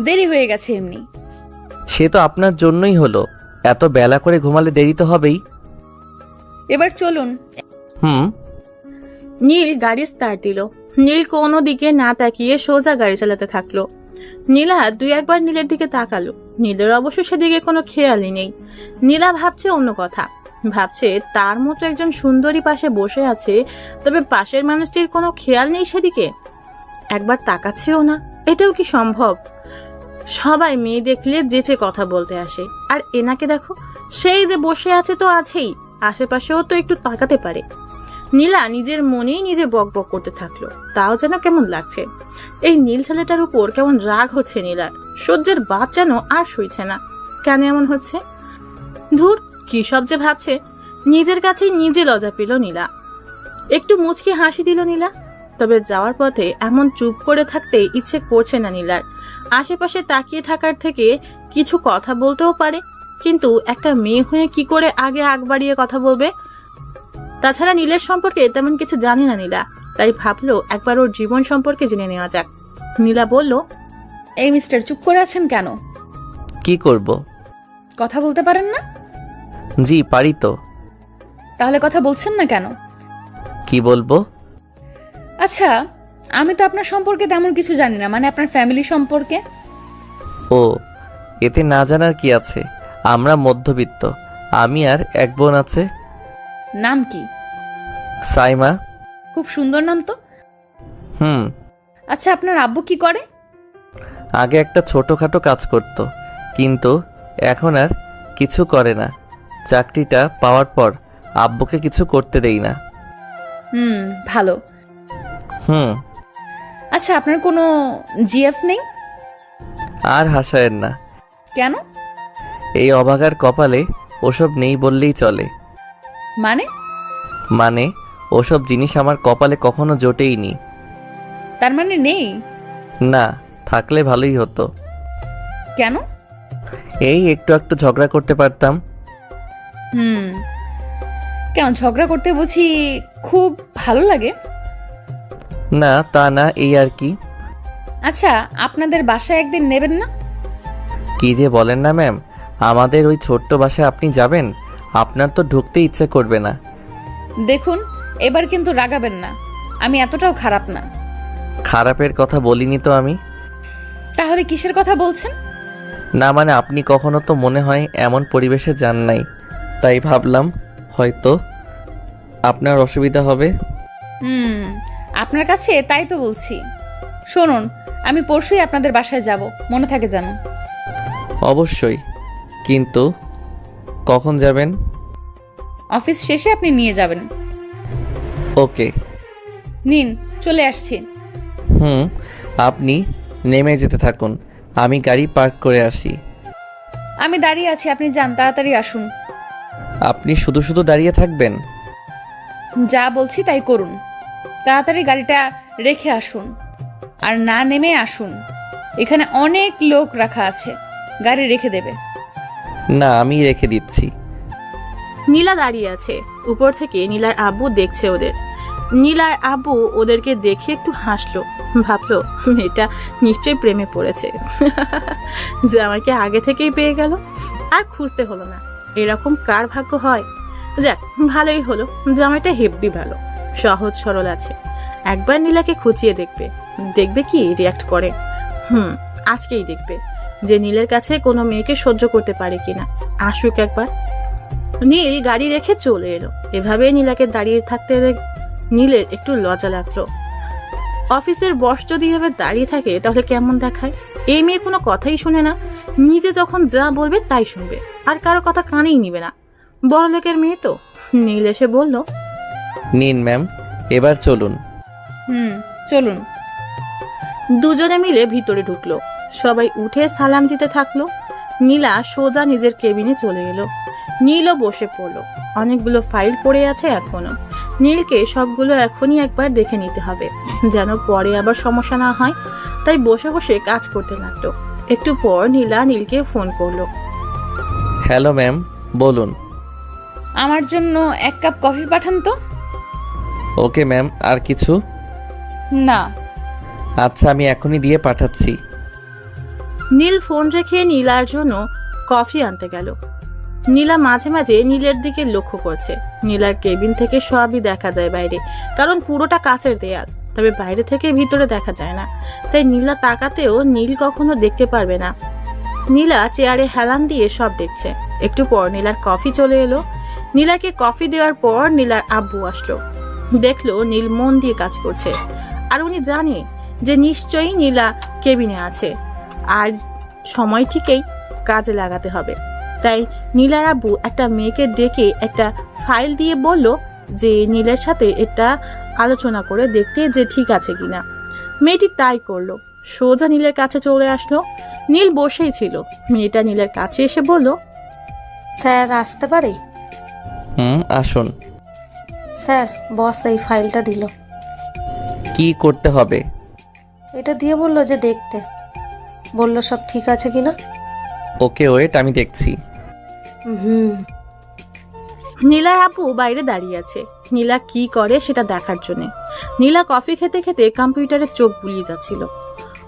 দেরি হয়ে গেছে এমনি। সে তো আপনার জন্যই হলো, এত বেলা করে ঘুমালে দেরি তো হবেই। এবার চলুন। হুম। নীল গাড়ি স্টার্ট দিল। নীল কোনো দিকে না তাকিয়ে সোজা গাড়ি চালাতে থাকলো। নীলা 2-1 নীলের দিকে তাকালো। নীলের অবশ্য সেদিকে কোনো খেয়ালই নেই। নীলা ভাবছে অন্য কথা, ভাবছে তার মতো একজন সুন্দরী পাশে বসে আছে, তবে পাশের মানুষটির কোনো খেয়াল নেই সেদিকে, একবার তাকাচ্ছেও না। এটাও কি সম্ভব? সবাই মেয়ে দেখলে যেচে কথা বলতে আসে, আর এনাকে দেখো, সেই যে বসে আছে তো আছেই, আশেপাশেও তো একটু তাকাতে পারে। নীলা নিজের মনেই নিজে বক বক করতে থাকলো। তাও যেন কেমন লাগছে। এই নীল ছেলেটার উপর কেমন রাগ হচ্ছে নীলার। সহ্যের বাদ যেন আর সইছে না। কেন এমন হচ্ছে? ধুর, কি সব যে ভাবছে। নিজের কাছেই নিজে লজ্জা পেল নীলা। একটু মুচকি হাসি দিল নীলা। তবে যাওয়ার পথে এমন চুপ করে থাকতে ইচ্ছে করছে না নীলার। আশেপাশে তাকিয়ে থাকার থেকে কিছু কথা বলতেও পারে, কিন্তু একটা মেয়ে হয়ে কি করে আগে আগ বাড়িয়ে কথা বলবে? তাছাড়া নীলের সম্পর্কে তেমন কিছু জানে না নীলা, তাই ভাবলো একবার ওর জীবন সম্পর্কে জেনে নেওয়া যাক। নীলা বলল, এই মিস্টার, চুপ করে আছেন কেন? কি করব? কথা বলতে পারেন না? জি পারি তো। তাহলে কথা বলছেন না কেন? কি বলবো? আচ্ছা, আমি তো আপনার সম্পর্কে তেমন কিছু জানি না, মানে আপনার ফ্যামিলি সম্পর্কে। ও, এতে না জানার কি আছে? আমরা মধ্যবিত্ত, আমি আর এক বোন আছে। নাম কি? সাইমা। খুব সুন্দর নাম তো। হুম। আচ্ছা, আপনার আব্বু কি করে? আগে একটা ছোটখাটো কাজ করত, কিন্তু এখন আর কিছু করে না। চাকরিটা পাওয়ার পর আব্বুকে কিছু করতে দেই না। ভালো। হুম। আচ্ছা, আপনার কোনো জিএফ নেই? আর হাসায়েন না। কেন? এই অভাগার কপালে ওসব নেই বললেই চলে। মানে ওসব জিনিস আমার কপালে কখনো জোটেইনি। তার মানে নেই? না, থাকলে ভালোই হতো। কেন? এই একটু একটু ঝগড়া করতে পারতাম। কেন, ঝগড়া করতে বুঝি খুব ভালো লাগে? না তা না, এই আর কি। আচ্ছা, আপনাদের বাসায় একদিন নেবেন না? কি যে বলেন না ম্যাম, আমাদের ওই ছোট্ট বাসায় আপনি যাবেন? আপনার তো ঢুকতে ইচ্ছে করবে না। দেখুন, এবার কিন্তু রাগাবেন না, আমি এতটাও খারাপ না। খারাপের কথা বলিনি তো আমি। তাহলে কিসের কথা বলছেন? না মানে আপনি কখনো তো মনে হয় এমন পরিবেশে যান নাই, তাই ভাবলাম হয়তো আপনার অসুবিধা হবে। আপনার কাছে তাই তো বলছি। শুনুন, আমি পরশুই আপনাদের বাসায় যাব, মনে থাকে যেন। অবশ্যই, কিন্তু কখন যাবেন? অফিস শেষে আপনি নিয়ে যাবেন। ওকে। নিন, চলে আসছি। আপনি নেমে যেতে থাকুন, আমি গাড়ি পার্ক করে আসি। আমি দাঁড়িয়ে আছি, আপনি যান, তাড়াতাড়ি আসুন। আপনি শুধু শুধু দাঁড়িয়ে থাকবেন? যা বলছি তাই করুন। তাড়াতাড়ি গাড়িটা রেখে আসুন, আর না নেমে আসুন। এখানে অনেক লোক রাখা আছে, গাড়ি রেখে দেবে। না, আমি রেখে দিচ্ছি। নীলা দাঁড়িয়ে আছে। উপর থেকে নীলার আব্বু দেখছে ওদের। নীলার আব্বু ওদেরকে দেখে একটু হাসলো, ভাবলো এটা নিশ্চয়ই প্রেমে পড়েছে, যে আমাকে আগে থেকেই পেয়ে গেল, আর খুঁজতে হলো না। এরকম কার ভাগ্য হয়? যাক, ভালোই হলো, জামাইটা হেব্বি ভালো, সহজ সরল আছে। একবার নীলাকে খুঁচিয়ে দেখবে, দেখবে কি রিয়াক্ট করে। আজকেই দেখবে যে নীলের কাছে কোনো মেয়েকে সহ্য করতে পারে কিনা। আসুক একবার। নীল গাড়ি রেখে চলে এলো। এভাবে নীলাকে দাঁড়িয়ে থাকতে নীলের একটু লজ্জা লাগলো। অফিসের বস যদি এভাবে দাঁড়িয়ে থাকে তাহলে কেমন দেখায়? এই মেয়ে কোনো কথাই শুনে না, নিজে যখন যা বলবে তাই শুনবে, আর কারো কথা কানেই নিবে না। বড় লোকের মেয়ে তো। নীল এসে বলল, নিন ম্যাম, এবার চলুন। চলুন। দুজনে মিলে ভিতরে ঢুকলো। সবাই উঠে সালাম দিতে থাকলো। নীলা সোজা নিজের কেবিনে চলে এলো। নীলও বসে পড়লো। অনেকগুলো ফাইল পড়ে আছে এখনো। নীলকে সবগুলো এখনই একবার দেখে নিতে হবে, যেন পরে আবার সমস্যা না হয়। তাই বসে বসে কাজ করতে লাগলো। একটু পর নীলা নীলকে ফোন করলো। হ্যালো ম্যাম, বলুন। আমার জন্য 1 কাপ কফি পাঠান তো। ওকে ম্যাম, আর কিছু? না। আচ্ছা, আমি এখনই দিয়ে পাঠাচ্ছি। নীল ফোন রেখে নীলার জন্য কফি আনতে গেল। নীলা মাঝে মাঝে নীলের দিকে লক্ষ্য করছে। নীলার কেবিন থেকে সবই দেখা যায় বাইরে, কারণ পুরোটা কাচের দেয়াল। তবে বাইরে থেকে ভিতরে দেখা যায় না, তাই নীলা তাকাতেও নীল কখনো দেখতে পারবে না। নীলা চেয়ারে হেলান দিয়ে সব দেখছে। একটু পর নীলার কফি চলে এলো। নীলাকে কফি দেওয়ার পর নীলার আব্বু আসলো। দেখলো নীল মন দিয়ে কাজ করছে, আর উনি জানে যে নিশ্চয়ই নীলা কেবিনে আছে, আর সময় ঠিকই কাজে লাগাতে হবে। তাই নীলার আব্বু একটা মেয়েকে ডেকে একটা ফাইল দিয়ে বলল যে নীলের সাথে এটা আলোচনা করে দেখতে যে ঠিক আছে কিনা। মেয়েটি তাই করলো। সোজা নীলের কাছে চলে আসলো। নীল বসেই ছিল। মেয়েটা নীলের কাছে এসে বলল, স্যার আসতে পারি? আসুন। স্যার, বস এই ফাইলটা দিল। কি করতে হবে? এটা দিয়ে বললো যে দেখতে, বললো সব ঠিক আছে কিনা। ওকে ওয়েট, আমি দেখছি। নীলার আপু বাইরে দাঁড়িয়ে আছে নীলা কি করে সেটা দেখার জন্য। নীলা কফি খেতে খেতে কম্পিউটারে চোখ বুলিয়ে যাচ্ছিল।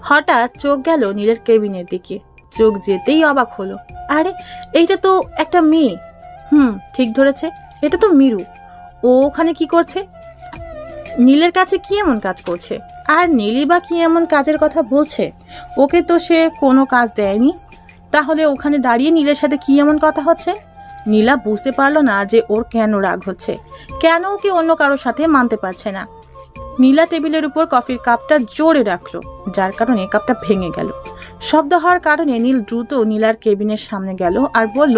হঠাৎ চোখ গেল নীলের কেবিনের দিকে। চোখ যেতেই অবাক হলো, আরে এইটা তো একটা মেয়ে। ঠিক ধরেছে, এটা তো মিরু। ও ওখানে কি করছে? নীলের কাছে কি এমন কাজ করছে? আর নীলই বা কি এমন কাজের কথা বলছে? ওকে তো সে কোনো কাজ দেয়নি। তাহলে ওখানে দাঁড়িয়ে নীলের সাথে কি এমন কথা হচ্ছে? নীলা বুঝতে পারলো না যে ওর কেন রাগ হচ্ছে, কেন ওকে অন্য কারোর সাথে মানতে পারছে না। নীলা টেবিলের উপর কফির কাপটা জোরে রাখলো, যার কারণে কাপটা ভেঙে গেল। শব্দ হওয়ার কারণে নীল দ্রুত নীলার কেবিনের সামনে গেল আর বলল,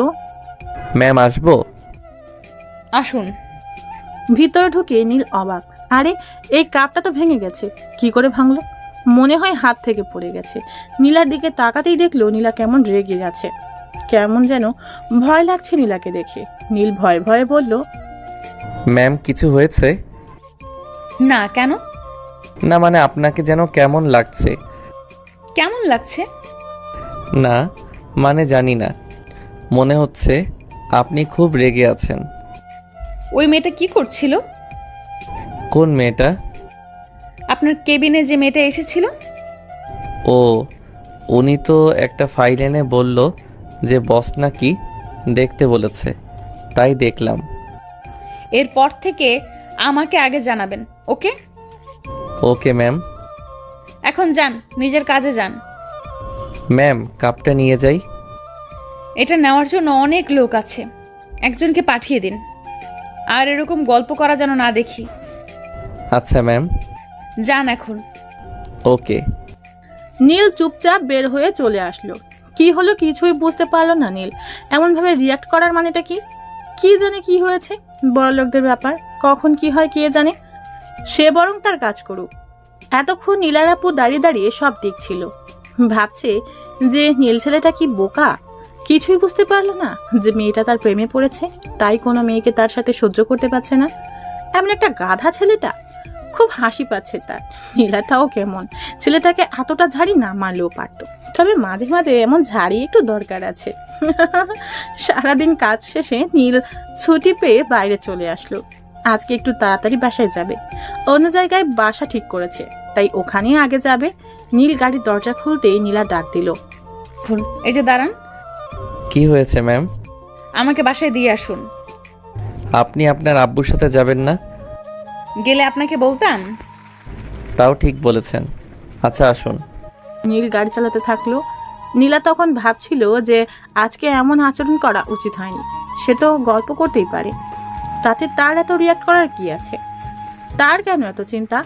ম্যাম আসবো? আসুন। ভিতরে ঢুকে নীল অবাক, আরে এই কাপটা তো ভেঙে গেছে। কি করে ভাঙলো? মনে হয় হাত থেকে পড়ে গেছে। নীলার দিকে তাকাতেই দেখলো নীলা কেমন রেগে গেছে, কেমন যেন ভয় লাগছে নীলাকে দেখে। নীল ভয়ে ভয়ে বলল, ম্যাম কিছু হয়েছে? না, কেন? না মানে আপনাকে যেন কেমন লাগছে। কেমন লাগছে? না মানে জানি না, মনে হচ্ছে আপনি খুব রেগে আছেন। ওই মেয়েটা কি করছিল? কোন মেয়েটা? আপনার কেবিনে যে মেয়েটা এসেছিল। ও, উনি তো একটা ফাইল এনে বলল যে বস নাকি দেখতে বলেছে, তাই দেখলাম। এরপর থেকে আমাকে আগে জানাবেন, ওকে? Okay ma'am. এখন যান, নিজের কাজে যান। ম্যাম কাপটা নিয়ে যাই। এটা নেওয়ার জন্য অনেক লোক আছে, একজনকে পাঠিয়ে দিন। আর এরকম গল্প করা যেন না দেখি। আচ্ছা ম্যাম। যান এখন। ওকে। নীল চুপচাপ বের হয়ে চলে আসলো। কি হলো কিছুই বুঝতে পারলো না নীল। এমনভাবে রিয়াক্ট করার মানেটা কি? কি জানে কি হয়েছে? বড় লোকদের ব্যাপার, কখন কি হয় কে জানে। সে বরং তার কাজ করুক। এতক্ষণ নীলার আপু দাঁড়িয়ে দাঁড়িয়ে সব দেখছিল, ভাবছে যে নীল ছেলেটা কি বোকা, কিছুই বুঝতে পারলো না যে মেয়েটা তার প্রেমে পড়েছে, তাই কোনো মেয়েকে তার সাথে সহ্য করতে পারছে না। এমন একটা গাধা ছেলেটা। খুব হাসি পাচ্ছে তার। নীলাটাও কেমন, ছেলেটাকে এতটা ঝাড়ি না মারলেও পারতো, তবে মাঝে মাঝে এমন ঝাড়ি একটু দরকার আছে। সারাদিন কাজ শেষে নীল ছুটি পেয়ে বাইরে চলে আসলো। আজকে একটু তাড়াতাড়ি বাসায় যাবে, অন্য জায়গায় বাসা ঠিক করেছে, তাই ওখানেই আগে যাবে। নীল গাড়ির দরজা খুলতেই নীলা ডাক দিল, এই যে দাঁড়ান। কি হয়েছে ম্যাম? আমাকে বাসায় দিয়ে আসুন। আপনি আপনার আব্বুর সাথে যাবেন না? গেলে আপনাকে বলতাম। তাও ঠিক বলেছেন, আচ্ছা আসুন। নীল গাড়ি চালাতে থাকলো। নীলা তখন ভাবছিল যে আজকে এমন আচরণ করা উচিত হয়নি। সে তো গল্প করতেই পারে, তাতে তার এত রিয়াক্ট করার কি আছে? তার কেন এত চিন্তা?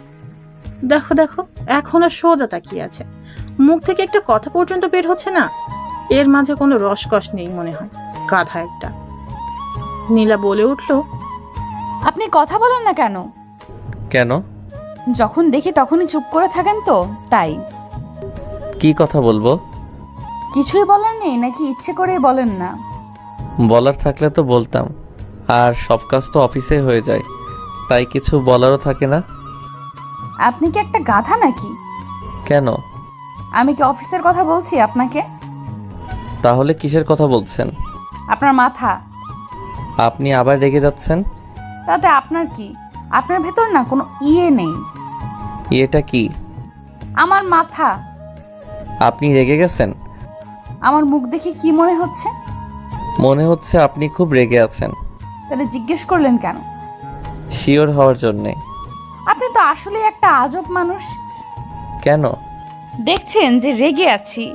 দেখো দেখো, এখনো সোজা তাকিয়ে আছে, মুখ থেকে একটা কথা পর্যন্ত বের হচ্ছে না। এর মাঝে কোনো রসকস নেই মনে হয়, গাধা একটা। নীলা বলে উঠল, আপনি কথা বলেন না কেন? কেন? যখন দেখি তখনই চুপ করে থাকেন তো, তাই। কি কথা বলবো? কিছুই বলার নেই নাকি ইচ্ছে করেই বলেন না? বলার থাকলে তো বলতাম, আর সব কাজ তো অফিসে হয়ে যায়, তাই কিছু বলারও থাকে না। আপনি কি একটা গাধা নাকি? কেন? আমি কি অফিসের কথা বলছি আপনাকে? তাহলে কিসের কথা বলছেন? আপনার মাথা। আপনি আবার রেগে যাচ্ছেন? তাতে আপনার কি? আপনার ভেতর না কোনো ইয়ে নেই। এটা কি? আমার মাথা। আপনি রেগে গেছেন? আমার মুখ দেখে কি মনে হচ্ছে? মনে হচ্ছে আপনি খুব রেগে আছেন। তাহলে জিজ্ঞেস করলেন কেন? শিওর হওয়ার জন্যে। আপনি তো আসলে একটা আজব মানুষ। কেন? দেখছেন যে রেগে আছি,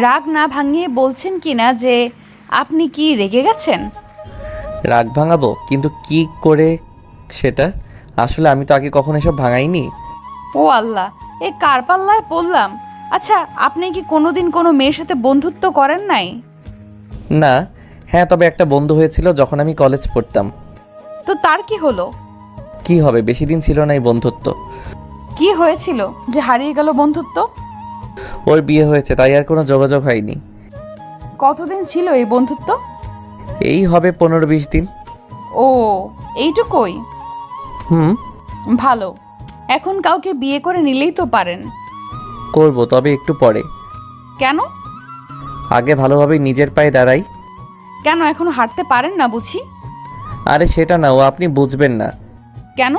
রাগ না ভাঙিয়ে বলছেন কিনা যে আপনি কি রেগে গেছেন? রাগ ভাঙাবো, কিন্তু কি করে সেটা? আসলে আমি তো আগে কখনো এসব ভাঙাইনি। ও আল্লাহ, এ কার পাল্লায় পড়লাম। আচ্ছা, আপনি কি কোনোদিন কোনো মেয়ের সাথে বন্ধুত্ব করেন নাই? না। হ্যাঁ, তবে একটা বন্ধু হয়েছিল যখন আমি কলেজ পড়তাম। তো তার কি হলো? কি হবে, বেশি দিন ছিল না এই বন্ধুত্ব। কি হয়েছিল যে হারিয়ে গেল বন্ধুত্ব? ওর বিয়ে হয়েছে, তাই আর কোনো যোগাযোগ হয়নি। কতদিন ছিল এই বন্ধুত্ব? এই হবে 15-20 দিন। ও, এইটুকুই? হুম। ভালো। এখন কাউকে বিয়ে করে নিলেই তো পারেন। করব, তবে একটু পরে। কেন? আগে ভালোভাবে নিজের পায়ে দাঁড়াই। কেন, এখনো হাঁটতে পারেন না বুঝি? আরে সেটা না, ও আপনি বুঝবেন না। কেন?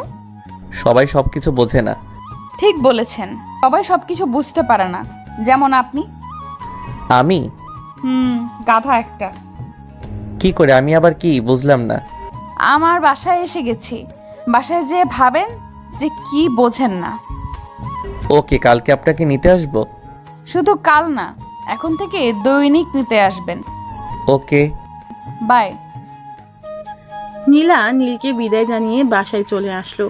সবাই সবকিছু বোঝে না। ঠিক বলেছেন, সবাই সবকিছু বুঝতে পারে না, যেমন আপনি। আমি? গাধা একটা। কি করে? আমি আবার কি বুঝলাম না। আমার বাসায় এসে গেছি, বাসায় যেয়ে ভাবেন যে কি বোঝেন না। ওকে, কালকে আপনাকে নিতে আসবো। শুধু কাল না, এখন থেকে দৈনিক নিতে আসবেন। Okay bye. নীলা নীলকে বিদায় জানিয়ে বাসায় চলে আসলো।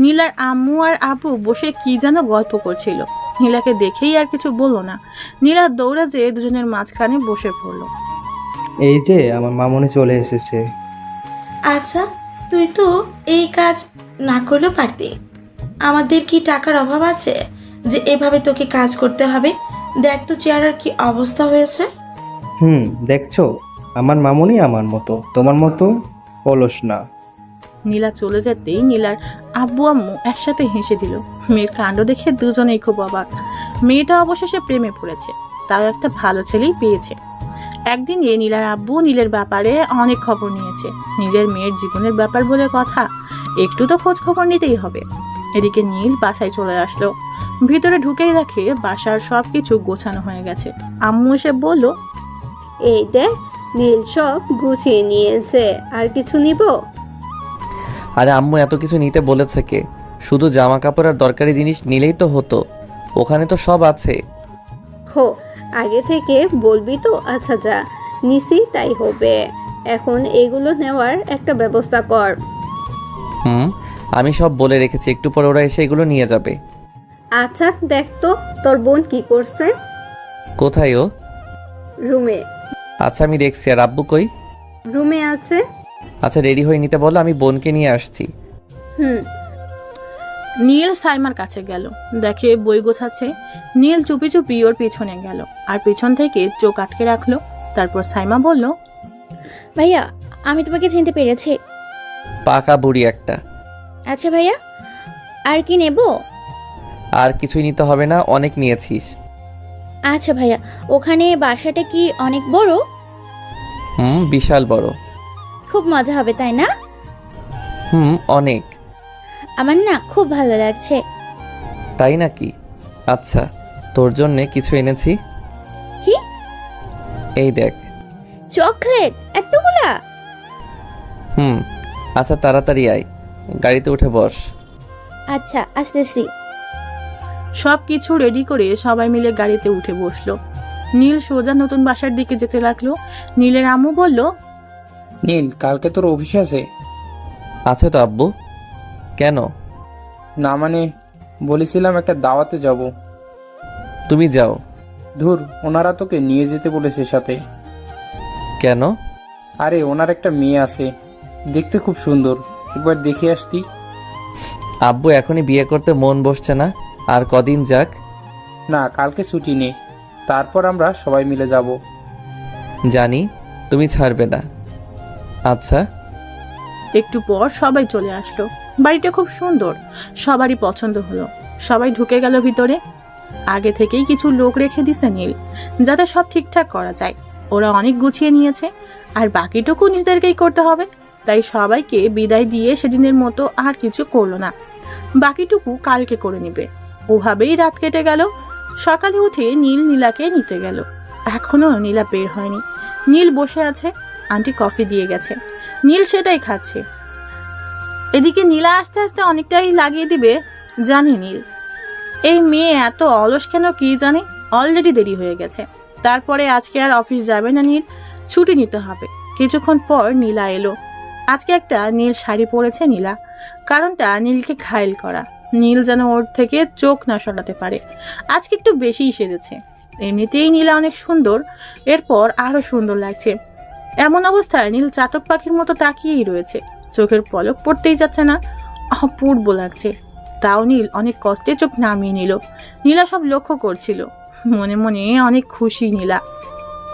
নীলার আম্মু আর আপু বসে কি যেন গল্প করছিল। নীলাকে দেখেই আর কিছু বললো না। নীলা দৌড়ে যেয়ে দুজনের মাঝখানে বসে পড়লো। এই যে আমার মামুনি চলে এসেছে। আচ্ছা, তুই তো এই কাজ না করলেও পারতি। আমাদের কি টাকার অভাব আছে যে এভাবে তোকে কাজ করতে হবে? দেখ তো চেয়ারের কি অবস্থা হয়েছে। দেখছো, আমার মামুনি আমার মতো, তোমার মতো অলস না। নীলা চলে যেতেই নীলার আব্বু আম্মু একসাথে হেসে দিল। মেয়ের কাণ্ড দেখে দুজনেই খুব অবাক। মেয়েটা অবশেষে প্রেমে পড়েছে, তাও একটা ভালো ছেলেই পেয়েছে। একদিন নীলার আব্বু নীলের ব্যাপারে অনেক খবর নিয়েছে। নিজের মেয়ের জীবনের ব্যাপার বলে কথা, একটু তো খোঁজ খবর নিতেই হবে। এদিকে নীল বাসায় চলে আসলো। ভিতরে ঢুকেই দেখে বাসার সবকিছু গোছানো হয়ে গেছে। আম্মু এসে বলল, এই দেখ, নীল সব গুছিয়ে নিয়েছে, আর কিছু নিব? আরে আম্মু এত কিছু নিতে বলেছে কে? শুধু জামা কাপড় আর দরকারি জিনিস নিলেই তো হতো, ওখানে তো সব আছে। হো, আগে থেকে বলবি তো? আচ্ছা যা, নিছি তাই হবে। এখন এগুলো নেওয়ার একটা ব্যবস্থা কর। আমি সব বলে রেখেছি, একটু পরে ওরা এসে এগুলো নিয়ে যাবে। আচ্ছা দেখ তো, তোর বোন কি করছে? কোথায় ও? রুমে। আচ্ছা আমি দেখছি। আর আব্বু কই? রুমে আছে। আচ্ছা রেডি হয়ে নিতে বলো, আমি বোনকে নিয়ে আসছি। নীল সাইমার কাছে গেল, দেখে বই গোছাচ্ছে। নীল চুপি চুপি ওর পিছনে গেল আর পিছন থেকে চোখ আটকে রাখলো। তারপর সাইমা বলল, ভাইয়া, আমি তোমাকে চিনতে পেরেছি। পাকা বুড়ি একটা। আচ্ছা ভাইয়া, আর কি নেব? আর কিছুই নিতে হবে না, অনেক নিয়েছিস। আচ্ছা ভাইয়া, ওখানে বাসাটা কি অনেক বড়? বিশাল বড়। খুব মজা হবে তাই না? অনেক। আমার না খুব ভালো লাগছে। তাই নাকি? আচ্ছা, তোর জন্যে কিছু এনেছি। কি? এই দেখ। চকলেট এতগুলা? আচ্ছা তাড়াতাড়ি আয়, গাড়িতে উঠে বস। আচ্ছা আসতেছি। সব কিছু রেডি করে সবাই মিলে গাড়িতে উঠে বসলো। নীল সোজা নতুন বাসার দিকে যেতে লাগলো। নীলের আম্মু বলল, নীল, কালকে তোর অফিস আছে? আছে তো আব্বু। কেন? না মানে, বলেছিলাম একটা দাওয়াতে যাব। তুমি যাও। ধুর, ওনারা তোকে নিয়ে যেতে বলেছে সাথে। কেন? আরে ওনার একটা মেয়ে আছে, দেখতে খুব সুন্দর, একবার দেখে আসতি। আব্বু এখনই বিয়ে করতে মন বসছে না, আর কদিন যাক। না, কালকে ছুটি নেই, তারপর আমরা সবাই মিলে যাব। জানি তুমি ছাড়বে না। আচ্ছা। একটু পর সবাই চলে আসলো। বাড়িটা খুব সুন্দর, সবারই পছন্দ হলো। সবাই ঢুকে গেল ভিতরে। আগে থেকেই কিছু লোক রেখে দিছে নীল, যাতে সব ঠিকঠাক করা যায়। ওরা অনেক গুছিয়ে নিয়েছে, আর বাকিটুকু নিজেদেরকেই করতে হবে। তাই সবাইকে বিদায় দিয়ে সেদিনের মতো আর কিছু করলো না, বাকিটুকু কালকে করে নিবে। ওভাবেই রাত কেটে গেল। সকালে উঠে নীল নীলাকে নিতে গেল। এখনো নীলা বের হয়নি। নীল বসে আছে, আন্টি কফি দিয়ে গেছে, নীল সেটাই খাচ্ছে। এদিকে নীলা আস্তে আস্তে অনেকটাই লাগিয়ে দিবে জানে নীল। এই মেয়ে এত অলস কেন কি জানে। অলরেডি দেরি হয়ে গেছে। তারপরে আজকে আর অফিস যাবে না নীল, ছুটি নিতে হবে। কিছুক্ষণ পর নীলা এলো। আজকে একটা নীল শাড়ি পরেছে নীলা। কারণটা নীলকে ঘায়েল করা। নীল যেন ওর থেকে চোখ না সরাতে পারে। আজকে একটু বেশিই সেজেছে। এমনিতেই নীলা অনেক সুন্দর, এরপর আরো সুন্দর লাগছে। এমন অবস্থায় নীল চাতক পাখির মতো তাকিয়েই রয়েছে। চোখের পলক পড়তেই যাচ্ছে না, অপূর্ব লাগছে। তাও নীল অনেক কষ্টে চোখ নামিয়ে নিল। নীলা সব লক্ষ্য করছিল, মনে মনে অনেক খুশি নীলা।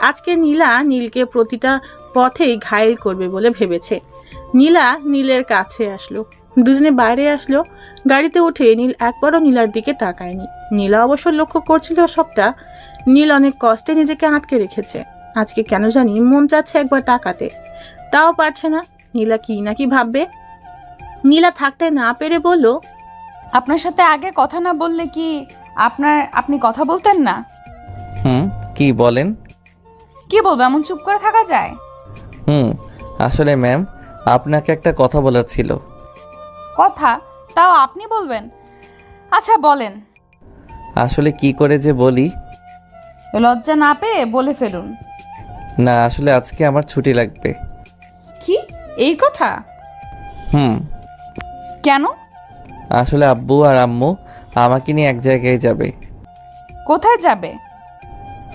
আজকে নীলা নীলকে প্রতিটা পথেই ঘায়েল করবে বলে ভেবেছে। নীলা নীলের কাছে আসলো, দুজনে বাইরে আসলো। গাড়িতে উঠে নীল একবারও নীলার দিকে তাকায়নি। নীলা অবশ্য লক্ষ্য করছিল সবটা। নীল অনেক কষ্টে নিজেকে আটকে রেখেছে। আজকে কেন জানি মন চাচ্ছে একবার তাকাতে, তাও পারছে না। নীলা কি নাকি ভাববে। নীলা থাকতে না পেরে বলল, আপনার সাথে আগে কথা না বললে কি আপনি কথা বলতেন না? কি বলেন? কি বলবো, এমন চুপ করে থাকা যায়? আসলে ম্যাম, আপনাকে একটা কথা বলার ছিল। কথা? তাও আপনি বলবেন? আচ্ছা বলেন। আসলে কি করে যে বলি। লজ্জা না পেয়ে বলে ফেলুন। না, আসলে আজকে আমার ছুটি লাগবে। কি, এই কথা? কেন? আসলে আব্বু আর আম্মু আমাকে নিয়ে এক জায়গায় যাবে। কোথায় যাবে?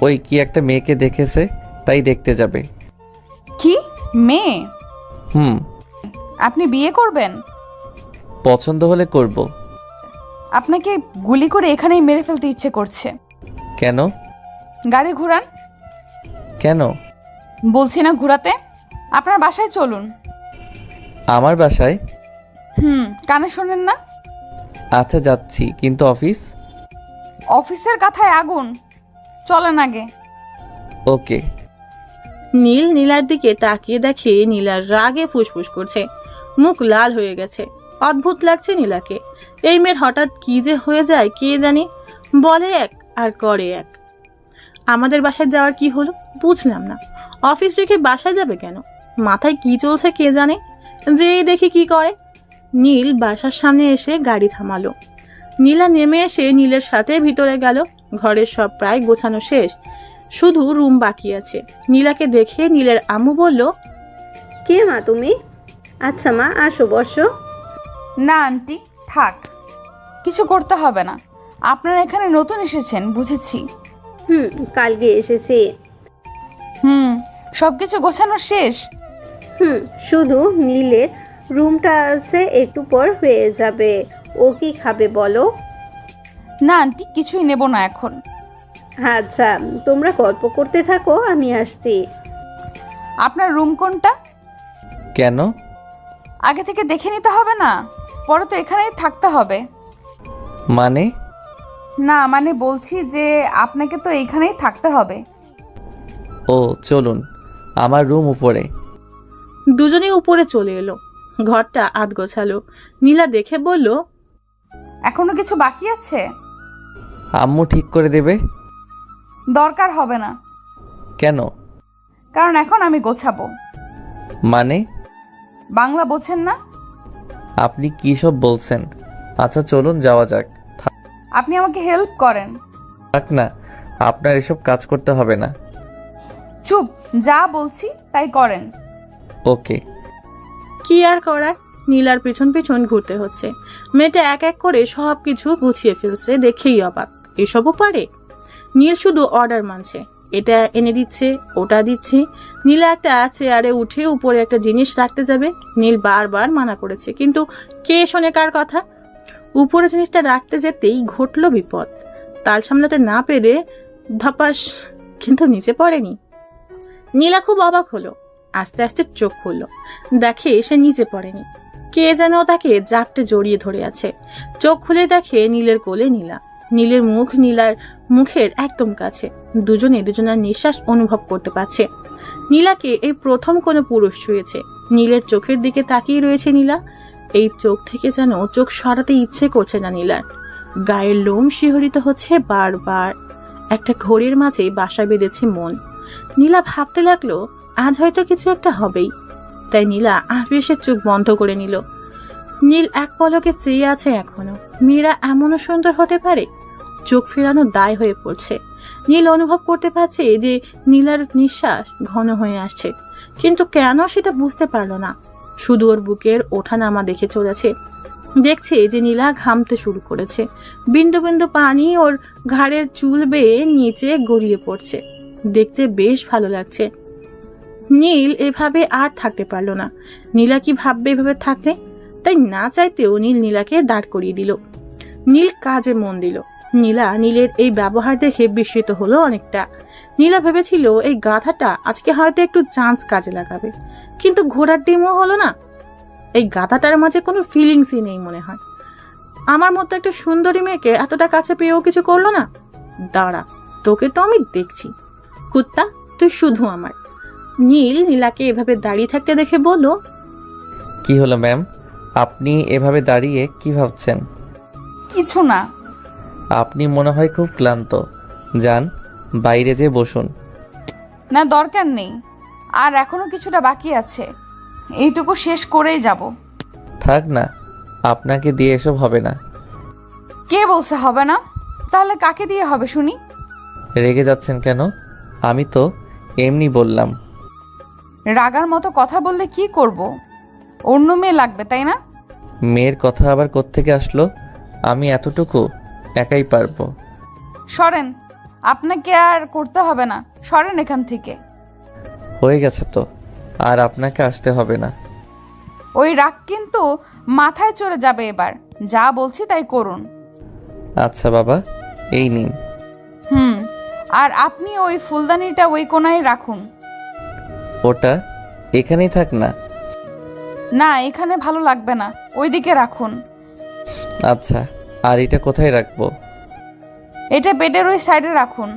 ওই কি একটা মেয়েকে দেখেছে, তাই দেখতে যাবে। কি মেয়ে? হুম। আপনি বিয়ে করবেন? পছন্দ হলে করব। আপনাকে গুলি করে এখানেই মেরে ফেলতে ইচ্ছে করছে। কেন? গাড়ি ঘুরান। কেন? বলছি না ঘুরাতে। আপনার বাসায় চলুন। আমার বাসায়? কানে শোনেন না? আচ্ছা যাচ্ছি, কিন্তু অফিস? অফিসের কথায় আগুন। চলেন আগে। ওকে। নীল নীলার দিকে তাকিয়ে দেখে নীলার রাগে ফুসফুস করছে, মুখ লাল হয়ে গেছে। অদ্ভুত লাগছে নীলাকে। এই মেয়ের হঠাৎ কি যে হয়ে যায় কে জানে। বলে এক আর করে এক। আমাদের বাসায় যাওয়ার কি হলো বুঝলাম না। অফিস রেখে বাসায় যাবে কেন? মাথায় কি চলছে কে জানে। যেই দেখি কি করে। নীল বাসার সামনে এসে গাড়ি থামালো। নীলা নেমে এসে নীলের সাথে ভিতরে গেল। ঘরের সব প্রায় গোছানো শেষ, শুধু রুম বাকি আছে। নীলাকে দেখে নীলের আম্মু বলল, কে মা তুমি? আচ্ছা মা, আসো বসো। না আন্টি, থাক, কিছু করতে হবে না। আপনারা এখানে নতুন এসেছেন বুঝেছি। কালকে এসেছি। সব কিছু গোছানো শেষ? শুধু নীলের রুমটা আছে, একটু পর হয়ে যাবে। ও কি খাবে বলো? না আন্টি, কিছুই নেব না এখন। আচ্ছা, তোমরা গল্প করতে থাকো, আমি আসছি। আপনার রুম কোনটা? কেন? আগে থেকে দেখে নিতে হবে না? পরে তো এখানেই থাকতে হবে। মানে? না মানে বলছি যে আপনাকে তো এইখানেই থাকতে হবে। ও চলুন, আমার রুম উপরে। দুজনেই উপরে চলে এলো। ঘরটা আধ গোছালো। নীলা দেখে বলল, এখনো কিছু বাকি আছে? আম্মু ঠিক করে দেবে। দরকার হবে না। কেন? কারণ এখন আমি গোছাবো। মানে? বাংলা বোঝেন না? আপনি কি সব বলছেন? আচ্ছা চলুন যাওয়া যাক। আপনি আমাকে হেল্প করেন। থাক না, আপনার এসব কাজ করতে হবে না। চুপ, যা বলছি তাই করেন। ওকে। কি আর করার, নীলার পেছন পেছন ঘুরতে হচ্ছে। মেয়েটা এক এক করে সব কিছু গুছিয়ে ফেলছে, দেখেই অবাক। এসবও পারে? নীল শুধু অর্ডার মানছে, এটা এনে দিচ্ছে, ওটা দিচ্ছে। নীলা একটা চেয়ারে উঠে উপরে একটা জিনিস রাখতে যাবে, নীল বারবার মানা করেছে, কিন্তু কে শোনে কার কথা। উপরে জিনিসটা রাখতে যেতেই ঘটল বিপদ। তাল সামলাতে না পেরে ধপাস, কিন্তু নিচে পড়েনি। নীলা খুব অবাক হলো, আস্তে আস্তে চোখ খুলল, দেখে সে নিচে পড়েনি। কে যেন তাকে জাপটে জড়িয়ে ধরে আছে। চোখ খুলে দেখে নীলের কোলে নীলা, নীলের মুখ নীলার মুখের একদম কাছে। দুজনে দুজনের নিঃশ্বাস অনুভব করতে পারছে। নীলাকে এই প্রথম কোনো পুরুষ ছুঁয়েছে। নীলের চোখের দিকে তাকিয়ে রয়েছে নীলা। এই চোখ থেকে যেন চোখ সরাতে ইচ্ছে করছে না নীলার। গায়ের লোম শিহরিত হচ্ছে বারবার। একটা ঘড়ির মাঝে বাসা বেঁধেছে মন। নীলা ভাবতে লাগলো আজ হয়তো কিছু একটা হবেই। তাই নীলা আবেশে চোখ বন্ধ করে নিল। নীল এক পলকে চেয়ে আছে এখনো। মেয়েরা এমনও সুন্দর হতে পারে? চোখ ফেরানো দায় হয়ে পড়ছে। নীল অনুভব করতে পারছে যে নীলার নিঃশ্বাস ঘন হয়ে আসছে, কিন্তু কেন সেটা বুঝতে পারল না। শুধু ওর বুকের ওঠানামা দেখে চলেছে। দেখছে যে নীলা ঘামতে শুরু করেছে। বিন্দু বিন্দু পানি ওর ঘাড়ের চুল বেয়ে নিচে গড়িয়ে পড়ছে। দেখতে বেশ ভালো লাগছে। নীল এভাবে আর থাকতে পারলো না। নীলা কি ভাববে এভাবে থাকতে? তাই না চাইতেও নীল নীলাকে দাঁড় করিয়ে দিল। নীল কাজে মন দিল। নীলা নীলের এই ব্যবহার দেখে বিস্মিত হলো অনেকটা। নীলা ভেবেছিল এই গাধাটা আজকে হয়তো একটু চান্স কাজে লাগাবে, কিন্তু ঘোড়ার ডিমও হলো না। এই গাধাটার মাঝে কোনো ফিলিংসই নেই মনে হয়। আমার মতো একটা সুন্দরী মেয়েকে এতটা কাছে পেয়েও কিছু করলো না। দাঁড়া, তোকে তো আমি দেখছি। কুত্তা, তুই শুধু আমার। নীল নীলাকে এভাবে দাঁড়িয়ে থাকতে দেখে বলল, কি হলো ম্যাম, আপনি এভাবে দাঁড়িয়ে কি ভাবছেন? কিছু না। আপনি মনে হয় খুব ক্লান্ত, যান বাইরে যেয়ে বসুন। না, দরকার নেই, আর এখনো কিছুটা বাকি আছে, এইটুকু শেষ করেই যাব। থাক না, আপনাকে দিয়ে এসব হবে না। কে বলছে হবে না? তাহলে কাকে দিয়ে হবে শুনি? রেগে যাচ্ছেন কেন? আমি তো এমনি বললাম। রাগার মতো কথা বললে কি করব? অন্য মেয়ে লাগবে তাই না? মেয়ের কথা আবার কোত্থেকে আসলো? আমি এতটুকু একাই পারবো। সরেন, আপনাকে আর করতে হবে না, সরেন এখান থেকে। হয়ে গেছে তো, আর আপনাকে আসতে হবে না। ওই রাগ কিন্তু মাথায় চড়ে যাবে এবার। যা বলছি তাই করুন। আচ্ছা বাবা, এই নিন। আর আপনি ওই ফুলদানিটা ওই কোনায় রাখুন। ওটা এখানেই থাক না। না, এখানে ভালো লাগবে না, ওইদিকে রাখুন। আচ্ছা, আর এটা কোথায় রাখবো? এটা বেডের ওই সাইডে রাখুন।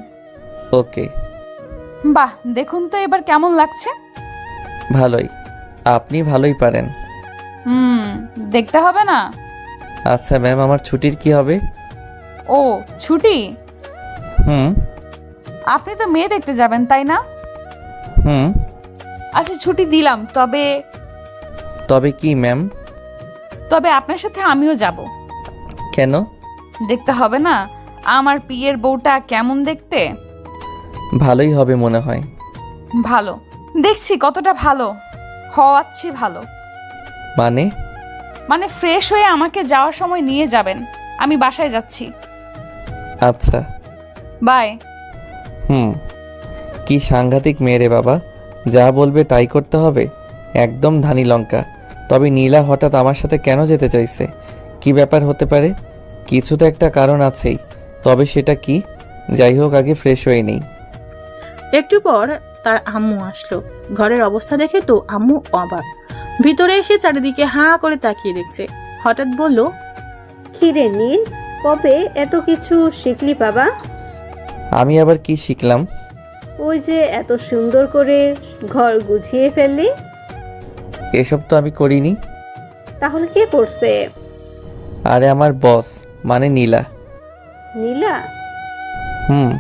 ওকে। বাহ, দেখুন তো এবার কেমন লাগছে? ভালোই, আপনি ভালোই পারেন। দেখতে হবে না? আচ্ছা ম্যাম, আমার ছুটির কি হবে? ও, ছুটি? হুম। আপনি তো মেয়ে দেখতে যাবেন তাই না? হুম। আচ্ছা, ছুটি দিলাম, তবে তবে কি ম্যাম? তবে আপনার সাথে আমিও যাব। কেন? দেখতে হবে না আমার পিয়ের বউটা কেমন দেখতে? ভালোই হবে মনে হয়। ভালো দেখছি, কতটা ভালো হওয়াচ্ছি ভালো। মানে ফ্রেশ হয়ে আমাকে যাওয়ার সময় নিয়ে যাবেন। আমি বাসায় যাচ্ছি। আচ্ছা, বাই। কি সাংঘাতিক মেয়ে বাবা, যা বলবে তাই করতে হবে, একদম ধানি লঙ্কা। তবে নীলা হঠাৎ আমার সাথে কেন যেতে চাইছে? কি ব্যাপার হতে পারে? কিছু তো একটা কারণ আছেই, তবে সেটা কি? যাই হোক, আগে ফ্রেশ হয়ে নেই। একটু পর তার আম্মু আসলো। ঘরের অবস্থা দেখে তো আম্মু অবাক। ভিতরে এসে চারিদিকে হাঁ করে তাকিয়ে দেখছে। হঠাৎ বলল, কিরে নীল, কবে এত কিছু শিখলি বাবা? আমি আবার কি শিখলাম? ওই যে এত সুন্দর করে ঘর গুছিয়ে ফেললি। এসব তো আমি করিনি। তাহলে কে করছে? আরে আমার বস, মানে নীলা। নীলা? হুম।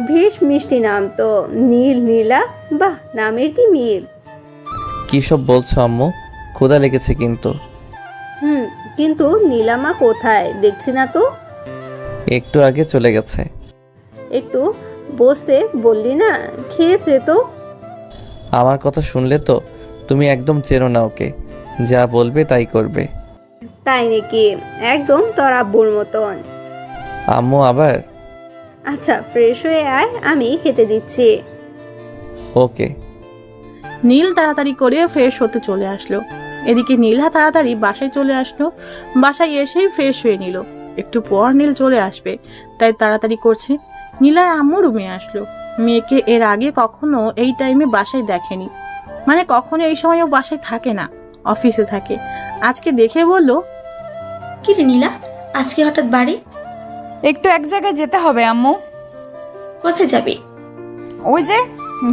বেশ মিষ্টি নাম তো, নীল নীলা, বাহ, নামের কি মিল। কি সব বলছো আম্মু? ক্ষুধা লেগেছে কিন্তু। কিন্তু নীলামা কোথায়, দেখছি না তো। একটু আগে চলে গেছে। একটু বসতে বললি না, খেয়েছে তো। আমার কথা শুনলে তো তুমি একদম চেনো না ওকে, যা বলবে তাই করবে। তাই নাকি? একদম তোর আব্বুর মতন। আম্মু আবার? আচ্ছা ফ্রেশ হয়ে আয়, আমি খেতে দিচ্ছি। ওকে। নীল তাড়াতাড়ি করে ফ্রেশ হতে চলে আসলো। এদিকে নীলা তাড়াতাড়ি বাসায় চলে আসলো। বাসায় এসেই ফ্রেশ হয়ে নিল। একটু পর নীল চলে আসবে, তাই তাড়াতাড়ি করছে। নীলার আম্মু রুমে আসলো। মেয়েকে এর আগে কখনো এই টাইমে বাসায় দেখেনি, মানে কখনো এই সময়ও বাসায় থাকে না, অফিসে থাকে। আজকে দেখে বলল, কি রে নীলা, আজকে হঠাৎ বাড়ি? একটু এক জায়গায় যেতে হবে আম্মু। কোথায় যাবি? ওই যে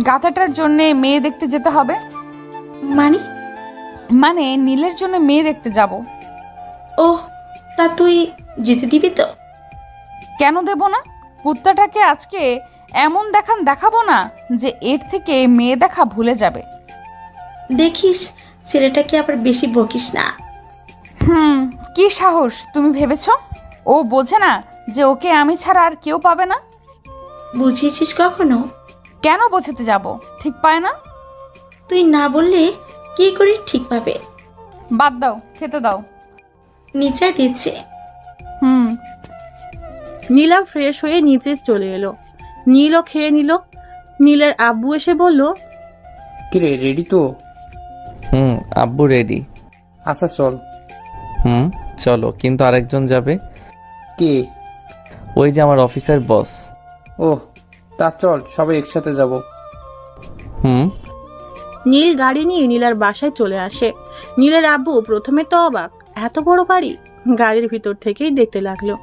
গাথাটার জন্য মেয়ে দেখতে যেতে হবে। মানে? মানে নীলের জন্য মেয়ে দেখতে যাব। ও, তা তুই যেতে দিবি তো? কেন দেব না? কুত্তাটাকে আজকে এমন দেখাবো না যে এর থেকে মেয়ে দেখা ভুলে যাবে। দেখিস ছেলেটাকে আবার বেশি বকিস না। কি সাহস তুমি ভেবেছো? ও বোঝে না যে ওকে আমি ছাড়া আর কেউ পাবে না? বুঝিয়েছিস কখনো? কেন বোঝাতে যাব? ঠিক পায় না? তুই না বললে কি করে ঠিক পাবে? বাদ দাও, খেতে দাও। নিচে দিচ্ছে। নীলা ফ্রেশ হয়ে নিচে চলে এলো। নীলও খেয়ে নিল। নীলের আব্বু এসে বলল, কিরে রেডি তো? আব্বু রেডি। আচ্ছা চল। চলো, কিন্তু আরেকজন যাবে। কে? ওই যে আমার অফিসের বস। ও, তা চল সবাই একসাথে যাব। নীল গাড়ি নিয়ে নীলার বাসায় চলে আসে। নীলের আব্বু প্রথমে তো অবাক, এত বড় বাড়ি। গাড়ির ভিতর থেকেই দেখতে লাগলো।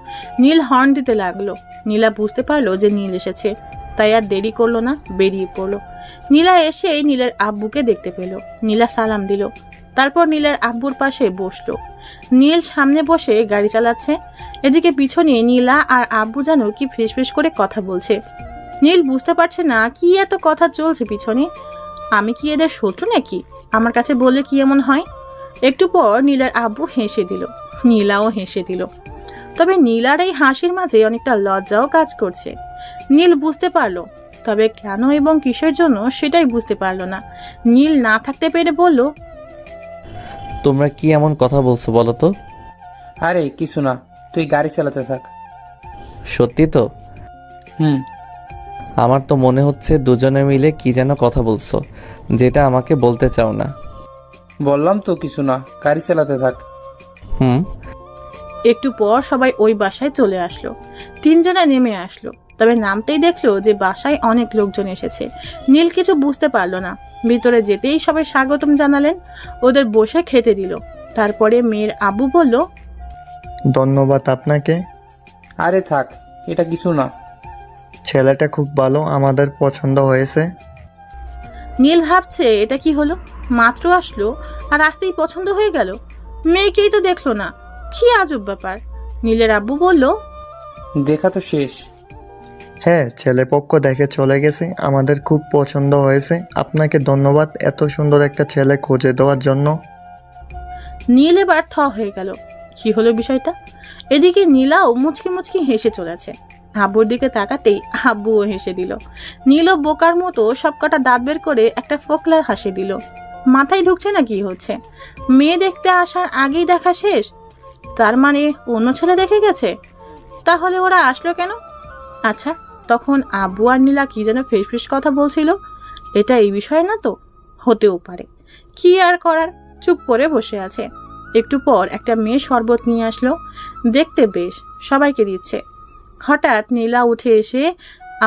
নীল হর্ন দিতে লাগলো। নীলা বুঝতে পারলো যে নীল এসেছে, তাই আর দেরি করলো না, বেরিয়ে পড়লো। নীলা এসে নীলের আব্বুকে দেখতে পেল। নীলা সালাম দিল, তারপর নীলের আব্বুর পাশে বসলো। নীল সামনে বসে গাড়ি চালাচ্ছে। এদিকে পিছনে নীলা আর আব্বু যেন কি ফিসফিস করে কথা বলছে। নীল বুঝতে পারছে না কি এত কথা চলছে পিছনে। আমি কি এদের শত্রু নাকি? আমার কাছে বললে কি এমন হয়? একটু পর নীলার আব্বু হেসে দিল। নীলাও হেসে দিল। তবে নীলার এই হাসির মাঝে অনেকটা লজ্জাও কাজ করছে। নীল বুঝতে পারলো, তবে কেন এবং কিসের জন্য সেটাই বুঝতে পারলো না। নীল না থাকতে পেরে বলল, তোমরা কি এমন কথা বলছো বলো তো? আরে কিছু না, তুই গাড়ি চালাতে থাক। সত্যি তো? হুম। আমার তো মনে হচ্ছে দুজনে মিলে কি যেন কথা বলছো, যেটা আমাকে বলতে চাও না। বললাম তো কিছু না, গাড়ি চালাতে থাক। একটু পর সবাই ওই বাসায় চলে আসলো। তিনজনে নেমে আসলো, তবে নামতেই দেখলো যে বাসায় অনেক লোকজন এসেছে। নীল কিছু বুঝতে পারলো না। ভিতরে যেতেই সবাই স্বাগতম জানালেন, ওদের বসে খেতে দিল। তারপরে মেয়ের আব্বু বলল, ধন্যবাদ আপনাকে। আরে থাক, এটা কিছু না। ছেলেটা খুব ভালো, আমাদের পছন্দ হয়েছে। নীল ভাবছে এটা কি হলো, মাত্র আসলো আর আসতেই পছন্দ হয়ে গেল। মেয়েকেই তো দেখলো না, কি আজব ব্যাপার। নীলের আব্বু বলল, দেখা তো শেষ। হ্যাঁ, ছেলেপক্ষ দেখে চলে গেছে, আমাদের খুব পছন্দ হয়েছে। আপনাকে ধন্যবাদ এত সুন্দর একটা ছেলে খুঁজে দেওয়ার জন্য। নীল এবার থ হয়ে গেল, কি হলো বিষয়টা। এদিকে নীলাও মুচকি মুচকি হেসে চলেছে। আব্বুর দিকে তাকাতেই আব্বুও হেসে দিল। নীলও বোকার মতো সবকটা দাঁত বের করে একটা ফোকলা হাসি দিল। মাথায় ঢুকছে না কি হচ্ছে। মেয়ে দেখতে আসার আগেই দেখা শেষ, তার মানে অন্য ছেলে দেখে গেছে। তাহলে ওরা আসলো কেন? আচ্ছা, তখন আব্বু আর নীলা কি যেন ফিসফিস কথা বলছিল, এটা এই বিষয়ে না তো? হতেও পারে, কি আর করার, চুপ করে বসে আছে। একটু পর একটা মেয়ে শরবত নিয়ে আসলো, দেখতে বেশ, সবাইকে দিচ্ছে। হঠাৎ নীলা উঠে এসে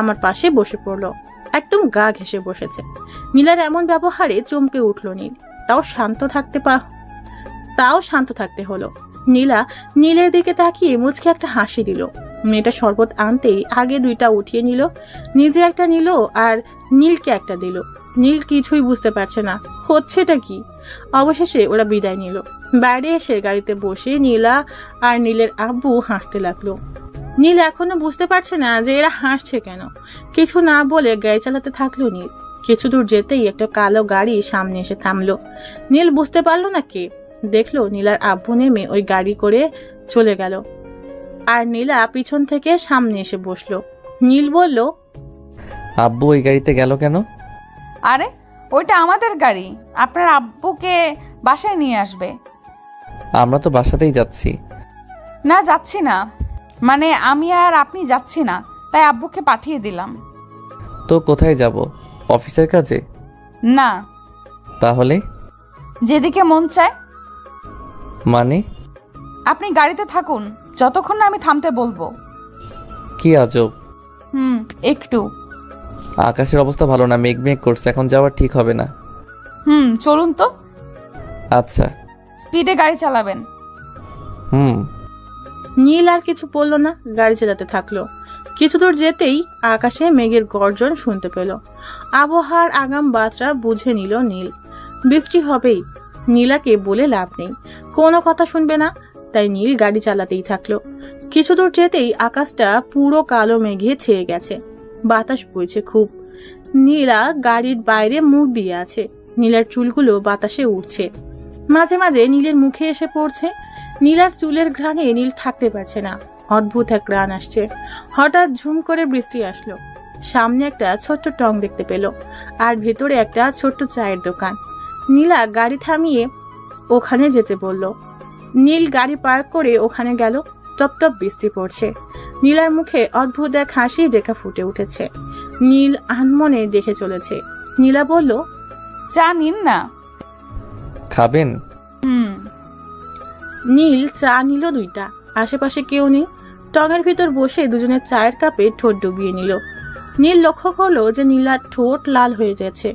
আমার পাশে বসে পড়লো, একদম গা ঘেঁষে বসেছে। নীলার এমন ব্যবহারে চমকে উঠলো নীল। তাও শান্ত থাকতে হলো। নীলা নীলের দিকে তাকিয়ে মুচকে একটা হাসি দিল। মেয়েটা শরবত আনতেই আগে দুইটা উঠিয়ে নিল, নিজে একটা নিল আর নীলকে একটা দিল। নীল কিছুই বুঝতে পারছে না হচ্ছেটা কি। অবশেষে ওরা বিদায় নিল। বাইরে এসে গাড়িতে বসে নীলা আর নীলের আব্বু হাসতে লাগলো। নীল এখনো বুঝতে পারছে না যে এরা হাসছে কেন। কিছু না বলে গাড়ি চালাতে থাকলো নীল। কিছু দূর যেতেই একটা কালো গাড়ি সামনে এসে থামলো। নীল বুঝতে পারলো না কে। দেখলো নীলার আব্বু নেমে ওই গাড়ি করে চলে গেল। আর নীলা পিছন থেকে সামনে এসে বসলো। নীল বলল, আব্বু ওই গাড়িতে গেল কেন? আরে ওইটা আমাদের গাড়ি, আপনার আব্বুকে বাসায় নিয়ে আসবে। আমরা তো বাসাতেই যাচ্ছি। না যাচ্ছি না, মানে আমি আর আপনি যাচ্ছি না, তাই আব্বুকে পাঠিয়ে দিলাম। তো কোথায় যাব? অফিসের কাজে? না, তাহলে? যেদিকে মন চায়। মানে? আপনি গাড়িতে থাকুন যতক্ষণ না আমি থামতে বলবো। কি আজব। একটু। আকাশের অবস্থা ভালো না, মেঘ মেঘ করছে, এখন যাওয়া ঠিক হবে না। চলুন তো। আচ্ছা। স্পিডে গাড়ি চালাবেন। নীল আর কিছু বলল না, গাড়ি চালাতে থাকলো। কিছু দূর যেতেই আকাশে মেঘের গর্জন শুনতে পেল। আবহাওয়ার আগাম বার্তা বুঝে নিল নীল, বৃষ্টি হবেই। নীলাকে বলে লাভ নেই, কোনো কথা শুনবে না, তাই নীল গাড়ি চালাতেই থাকলো। কিছু দূর যেতেই আকাশটা পুরো কালো মেঘে ছেয়ে গেছে, বাতাস বইছে খুব। নীলা গাড়ির বাইরে মুখ দিয়ে আছে, নীলার চুলগুলো বাতাসে উঠছে, মাঝে মাঝে নীলের মুখে এসে পড়ছে। নীলার চুলের ঘ্রাণে নীল থাকতে পারছে না, অদ্ভুত এক ঘ্রাণ আসছে। হঠাৎ ঝুম করে বৃষ্টি আসলো। সামনে একটা ছোট্ট টং দেখতে পেল, আর ভেতরে একটা ছোট্ট চায়ের দোকান। নীলা গাড়ি থামিয়ে ওখানে যেতে বলল। নীল গাড়ি পার্ক করে ওখানে গেল। টপ টপ বৃষ্টি পড়ছে। নীলার মুখে অদ্ভুত এক হাসি রেখা ফুটে উঠেছে। নীল আনমনে দেখে চলেছে। নীলা বলল, চা নিন না। খাবেন? নীল চা নিল 2টা। আশেপাশে কেউ নেই। টঙের ভিতর বসে দুজনের চায়ের কাপে ঠোঁট ডুবিয়ে নিল। নীল লক্ষ্য করলো যে নীলার ঠোঁট লাল হয়ে যাচ্ছে।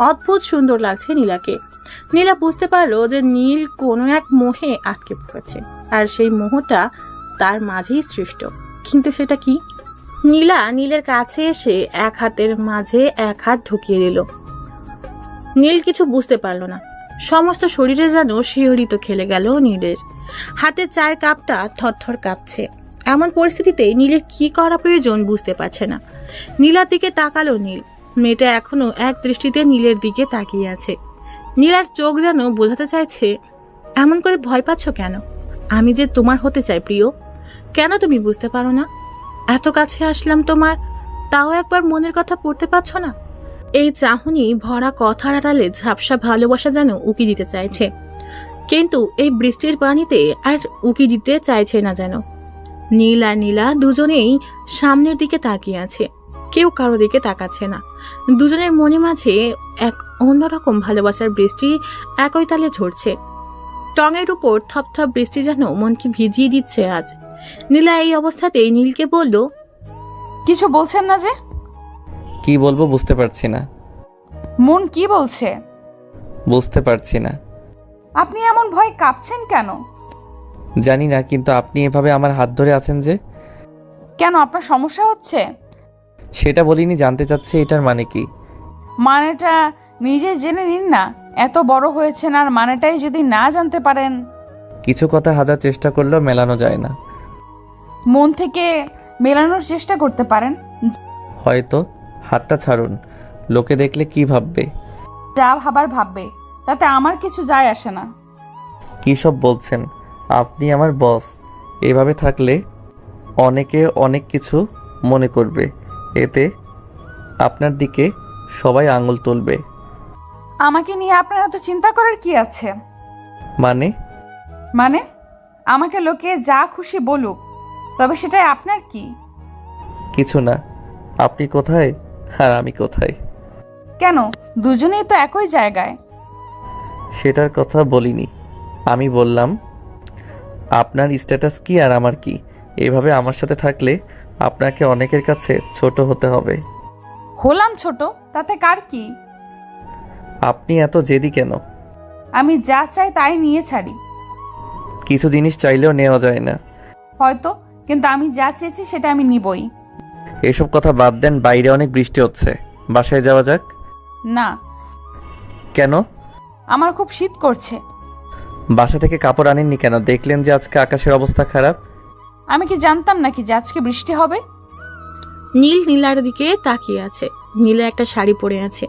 অদ্ভুত সুন্দর লাগছে নীলাকে। নীলা বুঝতে পারলো যে নীল কোনো এক মোহে আটকে পড়েছে, আর সেই মোহটা তার মাঝেই সৃষ্ট। কিন্তু সেটা কি? নীলা নীলের কাছে এসে এক হাতের মাঝে এক হাত ঢুকিয়ে দিল। নীল কিছু বুঝতে পারল না, সমস্ত শরীরে যেন শিহরিত খেলে গেল নীলের। হাতের চায়ের কাপটা থরথর কাঁপছে। এমন পরিস্থিতিতে নীলের কি করা প্রয়োজন বুঝতে পারছে না। নীলার দিকে তাকালো নীল। মেয়েটা এখনো এক দৃষ্টিতে নীলের দিকে তাকিয়ে আছে। নীলার চোখ যেন বোঝাতে চাইছে, এমন করে ভয় পাচ্ছ কেন? আমি যে তোমার হতে চাই প্রিয়, কেন তুমি বুঝতে পারো না? এত কাছে আসলাম তোমার, তাও একবার মনের কথা পড়তে পারছো না? এই চাহনি ভরা কথার আড়ালে ঝাপসা ভালোবাসা যেন উকি দিতে চাইছে, কিন্তু এই বৃষ্টির পানিতে আর উকি দিতে চাইছে না যেন। নীল আর নীলা দুজনেই সামনের দিকে তাকিয়ে আছে, কেউ কারো দিকে তাকাচ্ছে না। দুজনের মনে মাঝে এক অন্যরকম ভালোবাসার বৃষ্টি একই তালে ঝরছে। টঙের উপর থপথপ বৃষ্টি যেন মনকে ভিজিয়ে দিচ্ছে আজ। নীলা এই অবস্থাতেই নীলকে বলল, কিছু বলছেন না যে? কি বলবো বুঝতে পারছি না। মন কি বলছে? বুঝতে পারছি না। আপনি এমন ভয় কাঁপছেন কেন? জানি না, কিন্তু আপনি এভাবে আমার হাত ধরে আছেন যে। কেন, আপনার সমস্যা হচ্ছে? সেটা বলিনি, জানতে চাচ্ছি এটার মানে কি। মানেটা নিজে জেনে নিন না, এত বড় হয়েছেন আর মানেটাই যদি না জানতে পারেন। কিছু কথা হাজার চেষ্টা করলেও মেলানো যায় না। মন থেকে মেলানোর চেষ্টা করতে পারেন। হয়তো। হাতটা ছাড়ুন, লোকে দেখলে কি ভাববে? যা ভাবার ভাববে, তাতে আমার কিছু যায় আসে না। কী সব বলছেন? আপনি আমার বস। এভাবে থাকলে অনেকে অনেক কিছু মনে করবে, এতে আপনার দিকে সবাই আঙুল তুলবে। আমাকে নিয়ে আপনার এত চিন্তা করার কি আছে? মানে আমাকে লোকে যা খুশি বলুক, তবে সেটাই আপনার কি? কিছু না। আপনি কোথায় আর আমি কোথায়? কেন, দুজনেই তো একই জায়গায়। সেটার কথা বলিনি, আমি বললাম আপনার স্ট্যাটাস কি আর আমার কি। এভাবে আমার সাথে থাকলে আপনাকে অনেকের কাছে ছোট হতে হবে। হলাম ছোট, তাতে কার কি? আপনি এত জেদি কেন? আমি যা চাই তাই নিয়ে ছাড়ি। কিছু জিনিস চাইলেও নেওয়া যায় না। হয়তো, কিন্তু আমি যা চেয়েছি সেটা আমি নিবই। এসব কথা বাদ দেন, বাইরে অনেক বৃষ্টি হচ্ছে, বাসায় যাওয়া যাক। না। কেন? আমার খুব শীত করছে। বাসা থেকে কাপড় আনেননি কেন? দেখলেন যে আজকে আকাশের অবস্থা খারাপ। আমি কি জানতাম নাকি যে আজকে বৃষ্টি হবে? নীল নীলার দিকে তাকিয়ে আছে। নীলা একটা শাড়ি পরে আছে।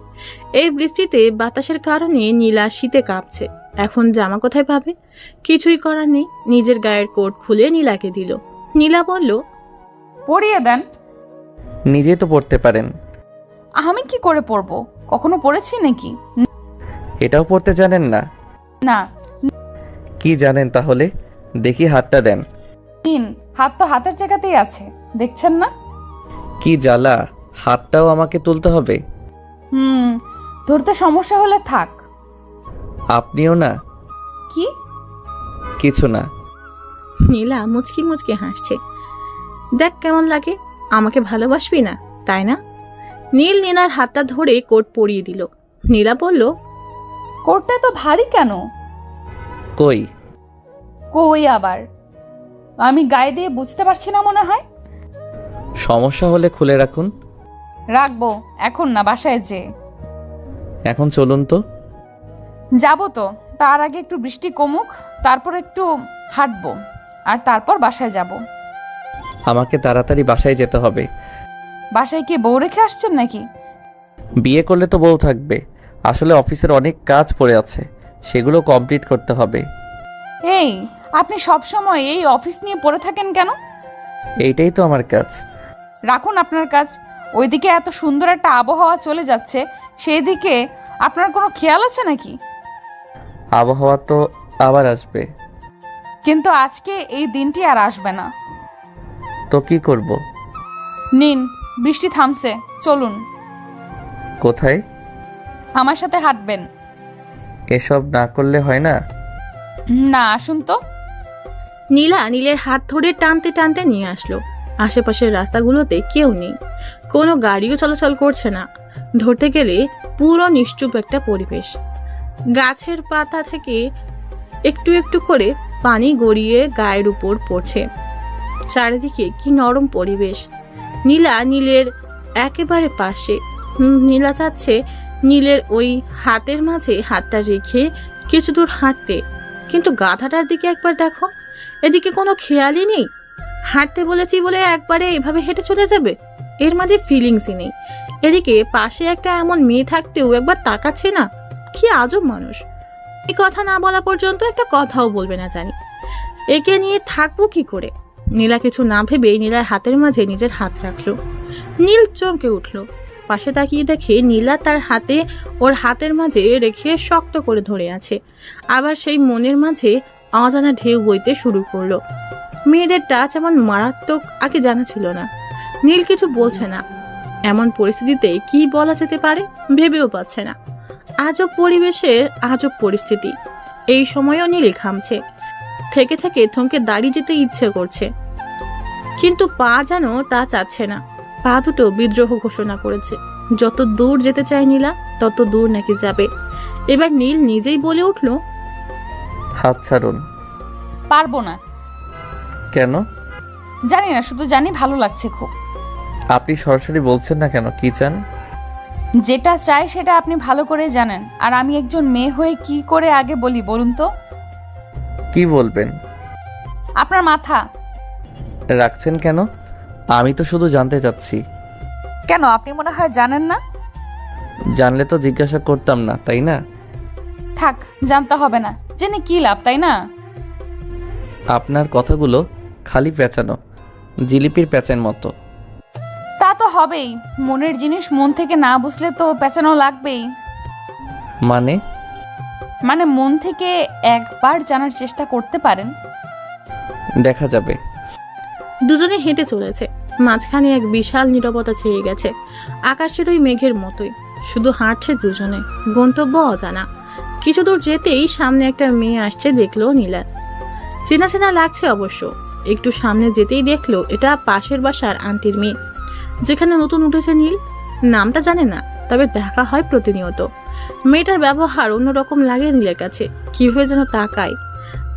এই বৃষ্টিতে বাতাসের কারণে নীলা শীতে কাঁপছে। এখন জামা কোথায় পাবে? কিছুই করার নেই। নিজের গায়ের কোট খুলে নীলাকে দিল। নীলা বলল, পরিয়ে দেন। নিজেই তো পড়তে পারেন। আমি কি করে পরবো? কখনো পড়েছি নাকি? এটাও পড়তে জানেন না? না। কি জানেন তাহলে? দেখি হাতটা দেন। নিন, হাত তো হাতের জায়গাতেই আছে, দেখছেন না? কি জ্বালা, হাতটাও আমাকে তুলতে হবে? ধরতে সমস্যা হলে থাক। আপনিও না? কি? কিছু না। নীলা মুচকি মুচকি হাসছে। দেখ কেমন লাগে, আমাকে ভালোবাসবি না তাই না? নীল নীলার হাতটা ধরে কোট পরিয়ে দিল। নীলা বলল, কোটটা তো ভারী কেন? কই কই আবার? আমি গায়ে দিয়ে বুঝতে পারছি না মনে হয়। সমস্যা হলে খুলে রাখুন। রাখবো, এখন না, বাসায় যে। এখন চলুন তো। যাবো তো, তার আগে একটু বৃষ্টি কমুক, তারপর একটু হাঁটবো, আর তারপর বাসায় যাব। আমাকে তাড়াতাড়ি বাসায় যেতে হবে। বাসায় কি বউ রেখে আসছেন নাকি? বিয়ে করলে তো বউ থাকবে। আসলে অফিসের অনেক কাজ পড়ে আছে, সেগুলো কমপ্লিট করতে হবে। এই, আপনি সব সময় এই অফিস নিয়ে পড়ে থাকেন কেন? এইটাই তো আমার কাজ। রাখুন আপনার কাজ। ওইদিকে এত সুন্দর একটা আবহাওয়া চলে যাচ্ছে, সেই দিকে আপনার কোনো খেয়াল আছে নাকি? আবহাওয়া তো আবার আসবে। কিন্তু আজকে এই দিনটি আর আসবে না। তো কি করব? নিন, বৃষ্টি থামছে, চলুন। কোথায়? আমার সাথে হাঁটবেন। এসব না করলে হয় না? না, আসুন তো। নীলা নীলের হাত ধরে টানতে টানতে নিয়ে আসলো। আশেপাশের রাস্তাগুলোতে কেউ নেই, কোনো গাড়িও চলাচল করছে না। ধরতে গেলে পুরো নিশ্চুপ একটা পরিবেশ। গাছের পাতা থেকে একটু একটু করে পানি গড়িয়ে গায়ের উপর পড়ছে। চারিদিকে কি নরম পরিবেশ। নীলা নীলের একেবারে পাশে। নীলা চাচ্ছে নীলের ওই হাতের মাঝে হাতটা রেখে কিছু দূর হাঁটতে, কিন্তু গাধাটার দিকে একবার দেখো, এদিকে কোনো খেয়ালই নেই। হাঁটতে বলেছি বলে একবারে এভাবে হেঁটে চলে যাবে, এর মাঝে ফিলিংসই নেই। এদিকে পাশে একটা এমন মেয়ে থাকতেও একবার তাকাচ্ছে না। কি আজব মানুষ, এই কথা না বলা পর্যন্ত একটা কথাও বলবে না জানি। একে নিয়ে থাকবো কি করে? নীলা কিছু না ভেবে নীলার হাতের মাঝে নিজের হাত রাখলো। নীল চমকে উঠল। পাশে তাকিয়ে দেখে নীলা তার হাতে ওর হাতের মাঝে রেখে শক্ত করে ধরে আছে। আবার সেই মনের মাঝে অজানা ঢেউ বইতে শুরু করলো। মেয়েদের টাচ এমন মারাত্মক আগে জানা ছিল না। নীল কিছু বলছে না। এমন পরিস্থিতিতে কি বলা যেতে পারে ভেবেও পাচ্ছে না। আজব পরিবেশে আজব পরিস্থিতি। এই সময়ও নীল ঘামছে। থেকে থেকে থমকে দাঁড়িয়ে যেতে ইচ্ছে করছে, কিন্তু পা যেন তা চাচ্ছে না। পা দুটো বিদ্রোহ ঘোষণা করেছে। যত দূর যেতে চায় নীলা তত দূর নাকি যাবে। এবার নীল নিজেই বলে উঠল, হাত ছাড়ুন। পারবো না। কেন? জানি না, শুধু জানি ভালো লাগছে খুব। আপনি সরাসরি বলছেন না কেন, কি চান? যেটা চাই সেটা আপনি ভালো করে জানেন, আর আমি একজন মেয়ে হয়ে কি করে আগে বলি বলুন তো? কি বলবেন? আপনার মাথা। রাখছেন কেন? আমি তো শুধু জানতে চাচ্ছি। কেন, আপনি মনে হয় জানেন না? জানলে তো জিজ্ঞাসা করতাম না, তাই না? থাক, জানতে হবে না, জেনে কি লাভ, তাই না? আপনার কথাগুলো খালি পেঁচানো, জিলিপির পেঁচার মতো। তা তো হবেই, মনের জিনিস মন থেকে না বুঝলে তো পেঁচানো লাগবেই। মানে মন থেকে একবার জানার চেষ্টা করতে পারেন। দেখা যাবে। দুজনে হেঁটে চলেছে। মাঝখানে এক বিশাল নীরবতা ছেয়ে গেছে, আকাশের ওই মেঘের মতোই। শুধু হাঁটছে দুজনে, গন্তব্য অজানা। কিছু দূর যেতেই সামনে একটা মেয়ে আসছে দেখলো নীলা। চেনা চেনা লাগছে অবশ্য। একটু সামনে যেতেই দেখলো এটা পাশের বাসার আন্টির মেয়ে, যেখানে নতুন উঠেছে নীল। নামটা জানে না, তবে দেখা হয় প্রতিনিয়ত। মেয়েটার ব্যবহার অন্যরকম লাগে নীলের কাছে, কি হয়ে যেন তাকায়।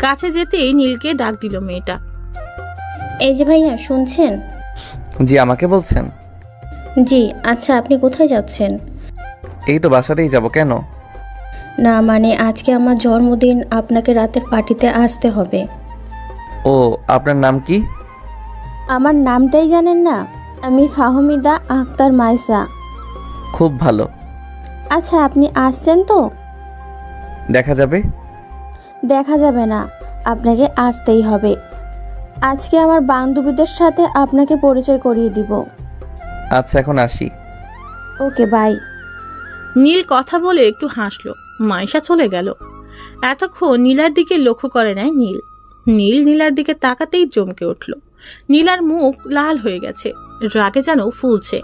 কাছে যেতেই নীলকে ডাক দিল মেয়েটা। এই যে ভাইয়া, শুনছেন? জি, আমাকে বলছেন? জি। আচ্ছা, আপনি কোথায় যাচ্ছেন? এই তো বাসাতেই যাব। কেন? না মানে আজকে আমার জন্মদিন, আপনাকে রাতের পার্টিতে আসতে হবে। ও, আপনার নাম কি? আমার নামটাই জানেন না? আমি ফাহমিদা আক্তার মাইসা। খুব ভালো। আচ্ছা, আপনি আসছেন তো? দেখা যাবে। দেখা যাবে না, আপনাকে আসতেই হবে। আজকে আমার বান্ধবীদের সাথে আপনাকে পরিচয় করিয়ে দিব। আচ্ছা এখন আসি। Okay bye. নীল কথা বলে একটু হাসলো। মাইশা চলে গেল। এতক্ষণ নীলার দিকে লক্ষ্য করে নেয় নীল। নীলার দিকে তাকাতেই চমকে উঠল। নীলার মুখ লাল হয়ে গেছে, রাগে যেন ফুলছে।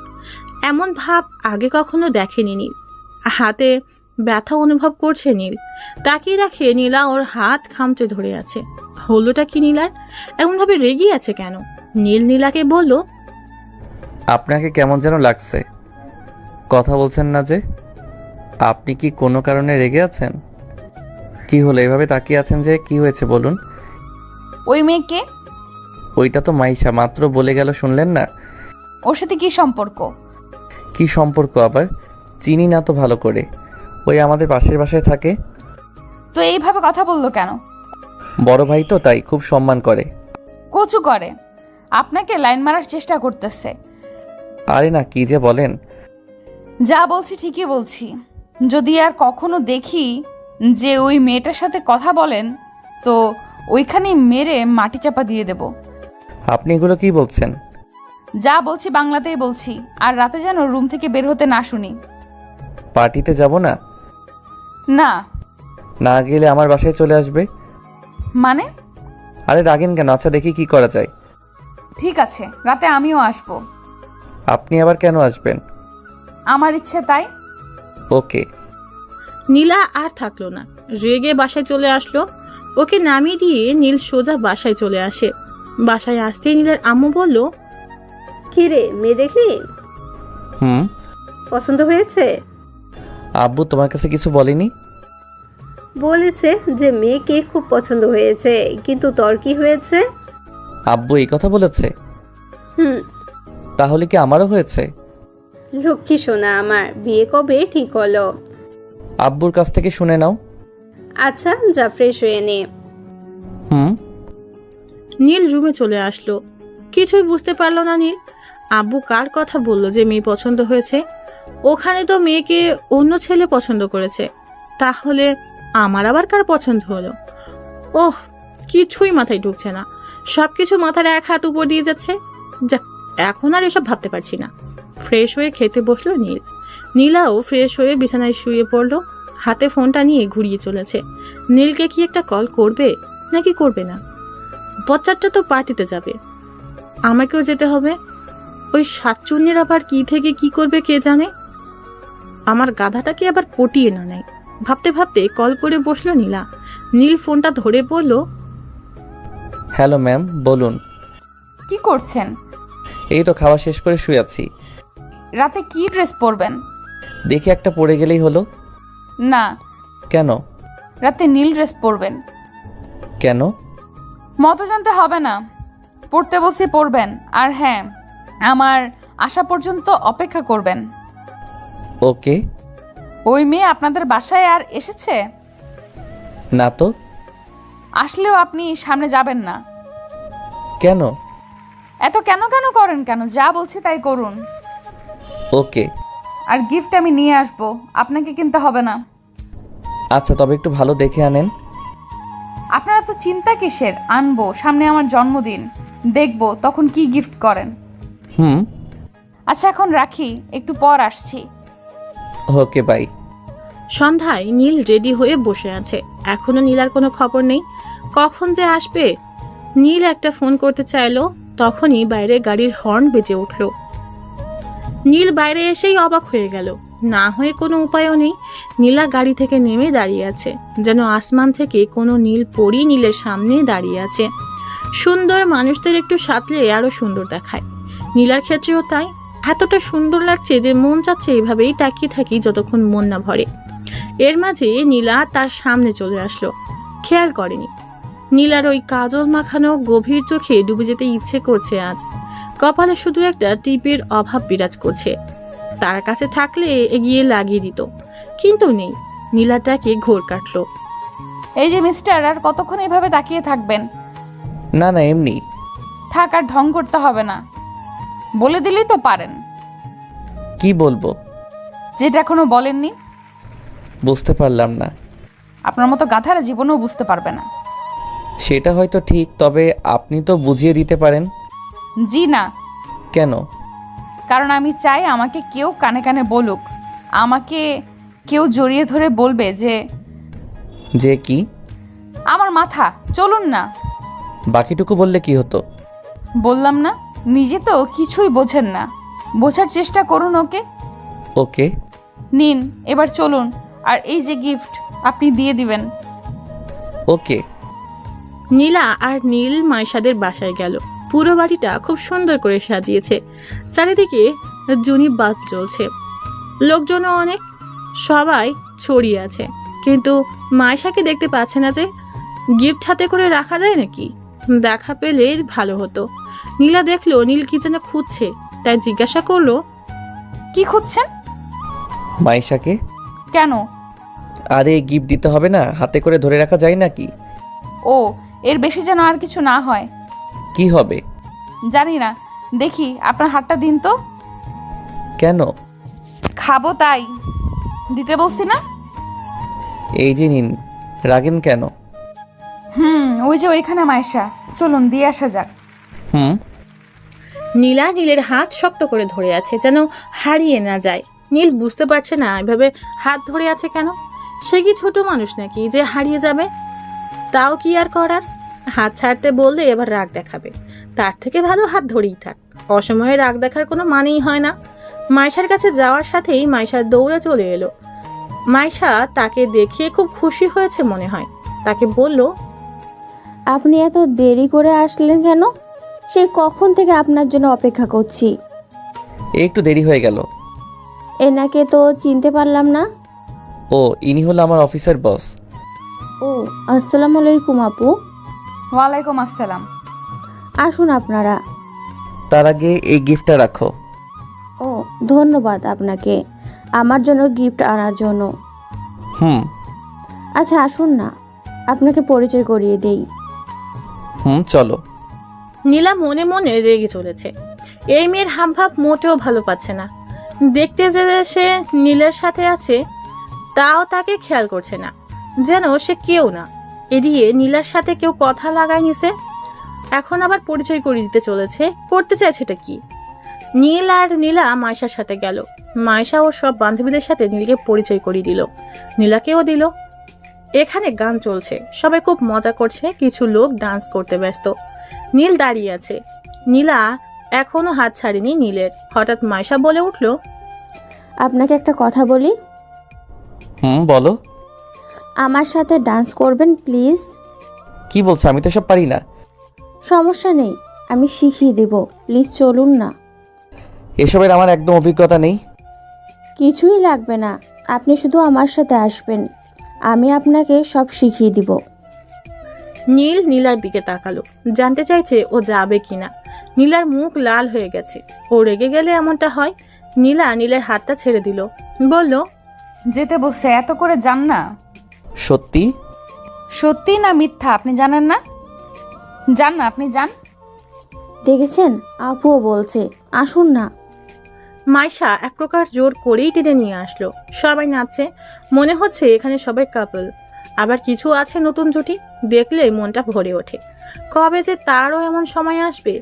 এমন ভাব আগে কখনো দেখেনি নীল। হাতে ব্যথা অনুভব করছে নীল। তাকিয়ে দেখে নীলা ওর হাত খামচে ধরে আছে। হলোটা কি নীলার? এমনভাবে রেগে আছে কেন? নীলাকে বলল, আপনাকে কেমন যেন লাগছে, কথা বলছেন না যে। আপনি কি কোনো কারণে রেগে আছেন? কি হলো এভাবে তাকিয়ে আছেন যে? কি হয়েছে বলুন। ওই মেয়েকে? ওইটা তো মাইশা, মাত্র বলে গেল, শুনলেন না? ওর সাথে কি সম্পর্ক? কি সম্পর্ক আবার? চিনি না তো ভালো করে। ওই আমাদের পাশের বাসায় থাকে। তো এইভাবে কথা বললো কেন? বড় ভাই তো, তাই খুব সম্মান করে। কচু করে আপনাকে লাইন মারার চেষ্টা করতেছে। আরে না, কি যে বলেন। যা বলছি ঠিকই বলছি। যদি আর কখনো দেখি যে ওই মেয়েটার সাথে কথা বলেন, তো ওইখানে মেরে মাটি চাপা দিয়ে দেব। আপনি এগুলো কি বলছেন? যা বলছি বাংলাতেই বলছি। আর রাতে যেন রুম থেকে বের হতে না শুনি। পার্টিতে যাব না? না। না গেলে আমার বাসায় চলে আসবে। মানে? আরে রাগেন কেন? আচ্ছা দেখি কি করা যায়। ঠিক আছে, রাতে আমিও আসবো। আপনি আবার কেন আসবেন? আমার ইচ্ছে তাই। ওকে। নীলা আর থাকলো না, রেগে বাসায় চলে আসলো। ওকে নামিয়ে দিয়ে নীল সোজা বাসায় চলে আসে। বাসায় আসতেই নীলের আম্মু বলল, কি রে, মেয়ে দেখলি? হুম। পছন্দ হয়েছে? আব্বু তোমার কাছে কিছু বলেনি? বলেছে যে মেয়েকে খুব পছন্দ হয়েছে, কিন্তু তোর কি হয়েছে? আব্বু এই কথা বলেছে? হুম। তাহলে কি আমারও হয়েছে? লক্ষ্মী সোনা আমার, বিয়ে কবে ঠিক হলো? আব্বুর কাছ থেকে শুনে নাও। আচ্ছা যা, ফ্রেশ হয়ে নে। হুম। নীল রুমে চলে আসলো। কিছুই বুঝতে পারলো না নীল। আব্বু কার কথা বলল যে মেয়ে পছন্দ হয়েছে? ওখানে তো মেয়েকে অন্য ছেলে পছন্দ করেছে। তাহলে আমার আবার কার পছন্দ হলো? ওহ, কিছুই মাথায় ঢুকছে না। সবকিছু মাথার এক হাত উপর দিয়ে যাচ্ছে। যাক, এখন আর এসব ভাবতে পারছি না। ফ্রেশ হয়ে খেতে বসলো নীল। নীলাও ফ্রেশ হয়ে বিছানায় শুয়ে পড়লো। হাতে ফোনটা নিয়ে ঘুরিয়ে চলেছে। নীলকে কি একটা কল করবে নাকি করবে না? বচ্চাটা তো পার্টিতে যাবে, আমাকেও যেতে হবে। ওই সাতচুন্নির আবার কি থেকে কি করবে কে জানে। আমার গাধাটাকে আবার পটিয়ে না নেয়। ভাবতে ভাবতে কল করে বসলো নীলা। নীল ফোনটা ধরে বলল, হ্যালো ম্যাম, বলুন। কি করছেন? এই তো খাওয়া শেষ করে শুয়ে আছি। রাতে কি ড্রেস পরবেন? দেখি একটা পরে গেলেই হলো। না। কেন? রাতে নীল ড্রেস পরবেন। কেন? মতো জানতে হবে না, পড়তে বলছি পড়বেন। আর হ্যাঁ, আমার আসা পর্যন্ত অপেক্ষা করবেন। ওকে। ওই মেয়ে আপনাদের বাসায় আর এসেছে? না তো। আসলেও আপনি সামনে যাবেন না। কেন? এত কেন কেন করেন কেন? যা বলছি তাই করুন। ওকে। আর গিফট আমি নিয়ে আসবো, আপনাকে কিনতে হবে না। আচ্ছা, তবে একটু ভালো দেখে আনেন। আপনারা তো চিন্তা কিসের? আনবো, সামনে আমার জন্মদিন, দেখবো তখন কি গিফট করেন। হুম। আচ্ছা এখন রাখি, একটু পর আসছি। Okay bye. সন্ধ্যায় নীল রেডি হয়ে বসে আছে। এখনো নীলার কোনো খবর নেই। কখন যে আসবে? নীল একটা ফোন করতে চাইলো, তখনই বাইরে গাড়ির হর্ন বেজে উঠল। নীল বাইরে এসেই অবাক হয়ে গেল। না হয়ে কোনো উপায়ও নেই। নীলা গাড়ি থেকে নেমে দাঁড়িয়ে আছে, যেন আসমান থেকে কোনো নীল পরী নীলের সামনে দাঁড়িয়ে আছে। সুন্দর মানুষদের একটু সাজলে আরো সুন্দর দেখায়। নীলার ক্ষেত্রেও তাই। এতটা সুন্দর লাগছে যে মন চাচ্ছে এভাবেই তাকিয়ে থাকি যতক্ষণ মন না ভরে। এর মাঝে নীলা তার সামনে চলে আসলো। খেয়াল করেনি নীলার ওই কাজল মাখানো গভীর চোখে ডুবে যেতে ইচ্ছে করছে আজ। কপালে শুধু একটা টিপের অভাব বিরাজ করছে। তার কাছে থাকলে এগিয়ে লাগিয়ে দিত, কিন্তু নেই। নীলাটাকে ঘোর কাটলো। এই যে মিস্টার, আর কতক্ষণ এভাবে তাকিয়ে থাকবেন? না না, এমনি। থাক, আর ঢং করতে হবে না। বলে দিলেই তো পারেন। কি বলবো? যেটা এখনো বলেননি। বুঝতে পারলাম না। আপনার মতো গাধারা জীবনেও বুঝতে পারবে না। সেটা হয়তো ঠিক, তবে আপনি তো বুঝিয়ে দিতে পারেন। জি না, কেন? কারণ আমি চাই আমাকে কেউ কানে কানে বলুক, আমাকে কেউ জড়িয়ে ধরে বলবে যে যে কি? আমার মাথা। চলুন না। বাকিটুকু বললে কি হতো? বললাম না, নিজে তো কিছুই বোঝেন না, বোঝার চেষ্টা করুন। ওকে ওকে। নিন, এবার চলুন। আর এই যে গিফট আপনি দিয়ে দিবেন। ওকে। নীলা আর নীল মাইশাদের বাসায় গেল। পুরো বাড়িটা খুব সুন্দর করে সাজিয়েছে, চারিদিকে জুনি বাল্ব জ্বলছে, লোকজনও অনেক, সবাই ছড়িয়ে আছে, কিন্তু মাইশাকে দেখতে পাচ্ছে না। যে গিফট হাতে করে রাখা যায় নাকি? দেখা পেলে ভালো হতো। নীলা দেখলো নীল কি যেন খুঁজছে, তাই জিজ্ঞাসা করলো, কি খুঁজছেন? মাইশাকে। কেন? আরে গিফট দিতে হবে না, হাতে করে ধরে রাখা যায় নাকি? ও, এর বেশি যেন আর কিছু না হয়। কি হবে? জানি না, দেখি আপনার হাতটা দিন তো। কেন? খাবো তাই দিতে বলছি না। এই যে নিন। রাগেন কেন? ওই যে ওইখানে মাইশা, চলুন দিয়ে আসা যাক। নীলা নীলের হাত শক্ত করে ধরে আছে, যেন হারিয়ে না যায়। নীল বুঝতে পারছে না এভাবে হাত ধরে আছে কেন। সে কি ছোট মানুষ নাকি যে হারিয়ে যাবে? তাও কি আর করার? হাত ছাড়তে বললে এবার রাগ দেখাবে, তার থেকে ভালো হাত ধরেই থাক। অসময়ে রাগ দেখার কোনো মানেই হয় না। মাইশার কাছে যাওয়ার সাথেই মাইশা দৌড়ে চলে এলো। মাইশা তাকে দেখিয়ে খুব খুশি হয়েছে মনে হয়। তাকে বলল, আপনি এত দেরি করে আসলেন কেন? সেই কখন থেকে আপনার জন্য অপেক্ষা করছি। একটু দেরি হয়ে গেল। এনাকে তো চিনতে পারলাম না। ও, ইনি হলো আমার অফিসের বস। ও, আসসালামু আলাইকুম আপু। ওয়ালাইকুম আসসালাম। আসুন আপনারা। তার আগে এই গিফটটা রাখো। ও, ধন্যবাদ আপনাকে আমার জন্য গিফট আনার জন্য। আচ্ছা আসুন না, আপনাকে পরিচয় করিয়ে দেই। চলো। নীলা মনে মনে রেগে চলেছে। এই মেয়ের হাবভাব মোটেও ভালো পাচ্ছে না। দেখতে যে সে নীলের সাথে আছে, তাও তাকে খেয়াল করছে না, যেন সে কেউ না। এদিকে নীলার সাথে কেউ কথা লাগায় নিছে, এখন আবার পরিচয় করিয়ে দিতে চলেছে। করতে চাইছে এটা কি? নীল আর নীলা মাইশার সাথে গেল। মাইশা ও সব বান্ধবীদের সাথে নীলকে পরিচয় করিয়ে দিল, নীলাকেও দিল। এখানে গান চলছে, সবাই খুব মজা করছে, কিছু লোক ডান্স করতে ব্যস্ত। নীল দাঁড়িয়ে আছে, নীলা এখনো হাত ছাড়েনি নীলের। হঠাৎ মাইশা বলে উঠল, আপনাকে একটা কথা বলি। বলো। আমার সাথে ডান্স করবেন প্লিজ? কি বলছো? আমি তো সব পারি না। সমস্যা নেই, আমি শিখিয়ে দেব, প্লিজ চলুন না। এসবের আমার একদম অভিজ্ঞতা নেই। কিছুই লাগবে না, আপনি শুধু আমার সাথে আসবেন, আমি আপনাকে সব শিখিয়ে দিব। নীল নীলার দিকে তাকালো, জানতে চাইছে ও যাবে কিনা। নীলার মুখ লাল হয়ে গেছে। ও রেগে গেলে এমনটা হয়। নীলা নীলের হাতটা ছেড়ে দিল, বলল, যেতে বসে এত করে যান না। সত্যি? সত্যি না মিথ্যা আপনি জানেন না? যান না, আপনি যান। দেখেছেন, আপুও বলছে আসুন না। মাইশা এক প্রকার জোর করেই টেনে নিয়ে আসলো। সবাই নাচছে, মনে হচ্ছে এখানে সবাই কাপল। আবার কিছু আছে নতুন জুটি, দেখলে মনটা ভরে ওঠে। কবে যে তারও এমন সময় আসবে।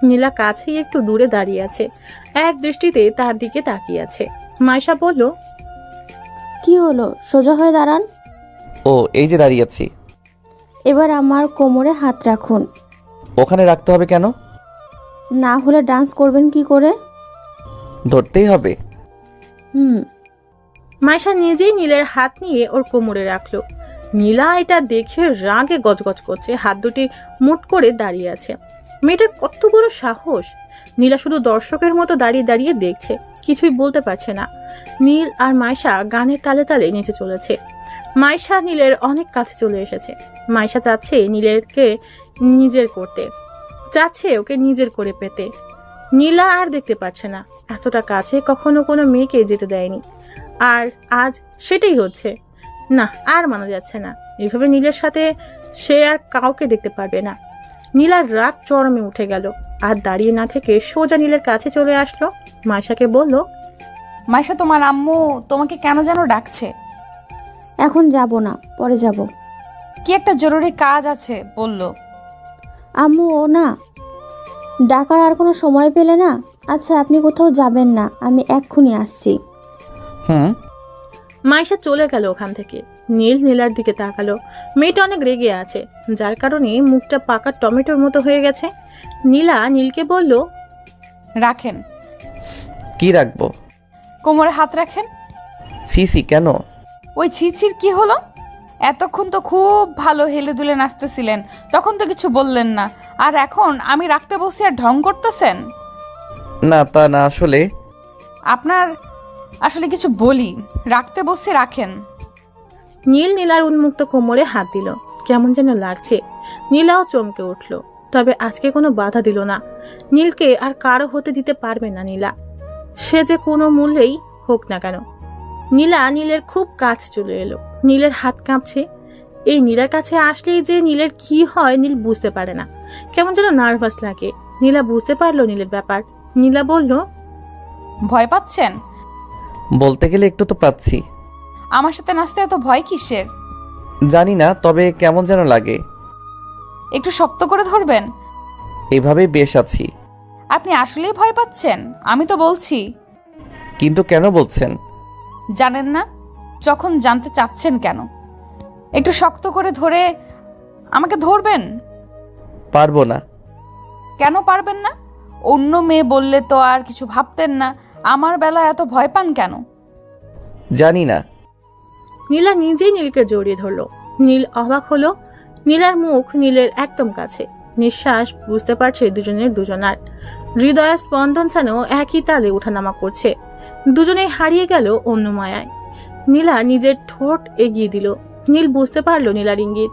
নীলা কাছেই একটু দূরে দাঁড়িয়ে আছে, এক দৃষ্টিতে তার দিকে তাকিয়ে আছে। মাইশা বলল, কি হলো, সোজা হয়ে দাঁড়ান। ও, এই যে দাঁড়িয়ে আছি। এবার আমার কোমরে হাত রাখুন। ওখানে রাখতে হবে কেন? না হলে ডান্স করবেন কি করে? ধরতেই হবে। মাইশা নিজেই নীলের হাত নিয়ে ওর কোমরে রাখলো। নীলা এটা দেখে রাগে গজগজ করছে, হাত দুটি মুট করে দাঁড়িয়ে আছে। মেয়েটার কত বড় সাহস! নীলা শুধু দর্শকের মতো দাঁড়িয়ে দাঁড়িয়ে দেখছে, কিছুই বলতে পারছে না। নীল আর মাইশা গানের তালে তালে নেচে চলেছে। মাইশা নীলের অনেক কাছে চলে এসেছে। মাইশা চাচ্ছে নীলেরকে নিজের করতে, চাচ্ছে ওকে নিজের করে পেতে। নীলা আর দেখতে পাচ্ছে না, এতটা কাছে কখনো কোনো মেয়েকে যেতে দেয়নি, আর আজ সেটাই হচ্ছে। না, আর মানা যাচ্ছে না। এইভাবে নীলের সাথে সে আর কাউকে দেখতে পারবে না। নীলার রাগ চরমে উঠে গেল, আর দাঁড়িয়ে না থেকে সোজা নীলের কাছে চলে আসলো। মাইশাকে বলল, মাইশা, তোমার আম্মু তোমাকে কেন যেন ডাকছে। এখন যাব না, পরে যাব। কি একটা জরুরি কাজ আছে বলল। আম্মু ও না ডাকার আর কোনো সময় পেলে না। আচ্ছা আপনি কোথাও যাবেন না, আমি এক্ষুনি আসছি। হুম। মাইশা চলে গেল ওখান থেকে। নীল নীলার দিকে তাকালো। মেয়েটা অনেক রেগে আছে, যার কারণে মুখটা পাকা টমেটোর মতো হয়ে গেছে। নীলা নীলকে বলল, রাখেন। কি রাখবো? কোমরে হাত রাখেন। সিসি কেন? ওই ছিছির কি হলো? এতক্ষণ তো খুব ভালো হেলে দুলে নাচতেছিলেন, তখন তো কিছু বললেন না, আর এখন আমি রাখতে বসি আর ঢং করতেছেন। না তা না, আসলে আপনার আসলে কিছু বলি, রাখতে বসে রাখেন। নীল নীলার উন্মুক্ত কোমরে হাত দিল। কেমন যেন লাগছে। নীলাও চমকে উঠল, তবে আজকে কোনো বাধা দিল না। নীলকে আর কারো হতে দিতে পারবে না নীলা, সে যে কোনো মূল্যেই হোক না কেন। নীলা নীলের খুব কাছে চলে এলো। নীলের হাত কাঁপছে। এই নীলার কাছে আসলেই যে নীলের কি হয় নীল বুঝতে পারে না। কেমন যেন নার্ভাস লাগে। নীলা বুঝতে পারলো নীলের ব্যাপার। নীলা বলল, ভয় পাচ্ছেন? বলতে গেলে একটু তো পাচ্ছি। আমার সাথে নাচতে এত ভয় কিসের? জানি না, তবে কেমন যেন লাগে। একটু শক্ত করে ধরবেন। এভাবেই বেশ আছি। আপনি আসলেই ভয় পাচ্ছেন? আমি তো বলছি। কিন্তু কেন বলছেন? জানেন না? যখন জানতে চাচ্ছেন কেন? একটু শক্ত করে ধরে আমাকে ধরবেন। পারবো না। কেন পারবেন না? অন্য মেয়ে বললে তো আর কিছু ভাবতেন না, আমার বেলা এত ভয় পান কেন? জানি না। নীলা নিজেই নীলকে জড়িয়ে ধরলো। নীল অবাক হলো। নীলার মুখ নীলের একদম কাছে। নিঃশ্বাস বুঝতে পারছে দুজনের দুজনার। হৃদয়ের স্পন্দন যেন একই তালে ওঠানামা করছে। দুজনেই হারিয়ে গেল অন্য মায়ায়। নীলা নিজের ঠোঁট এগিয়ে দিল। নীল বুঝতে পারলো নীলার ইঙ্গিত।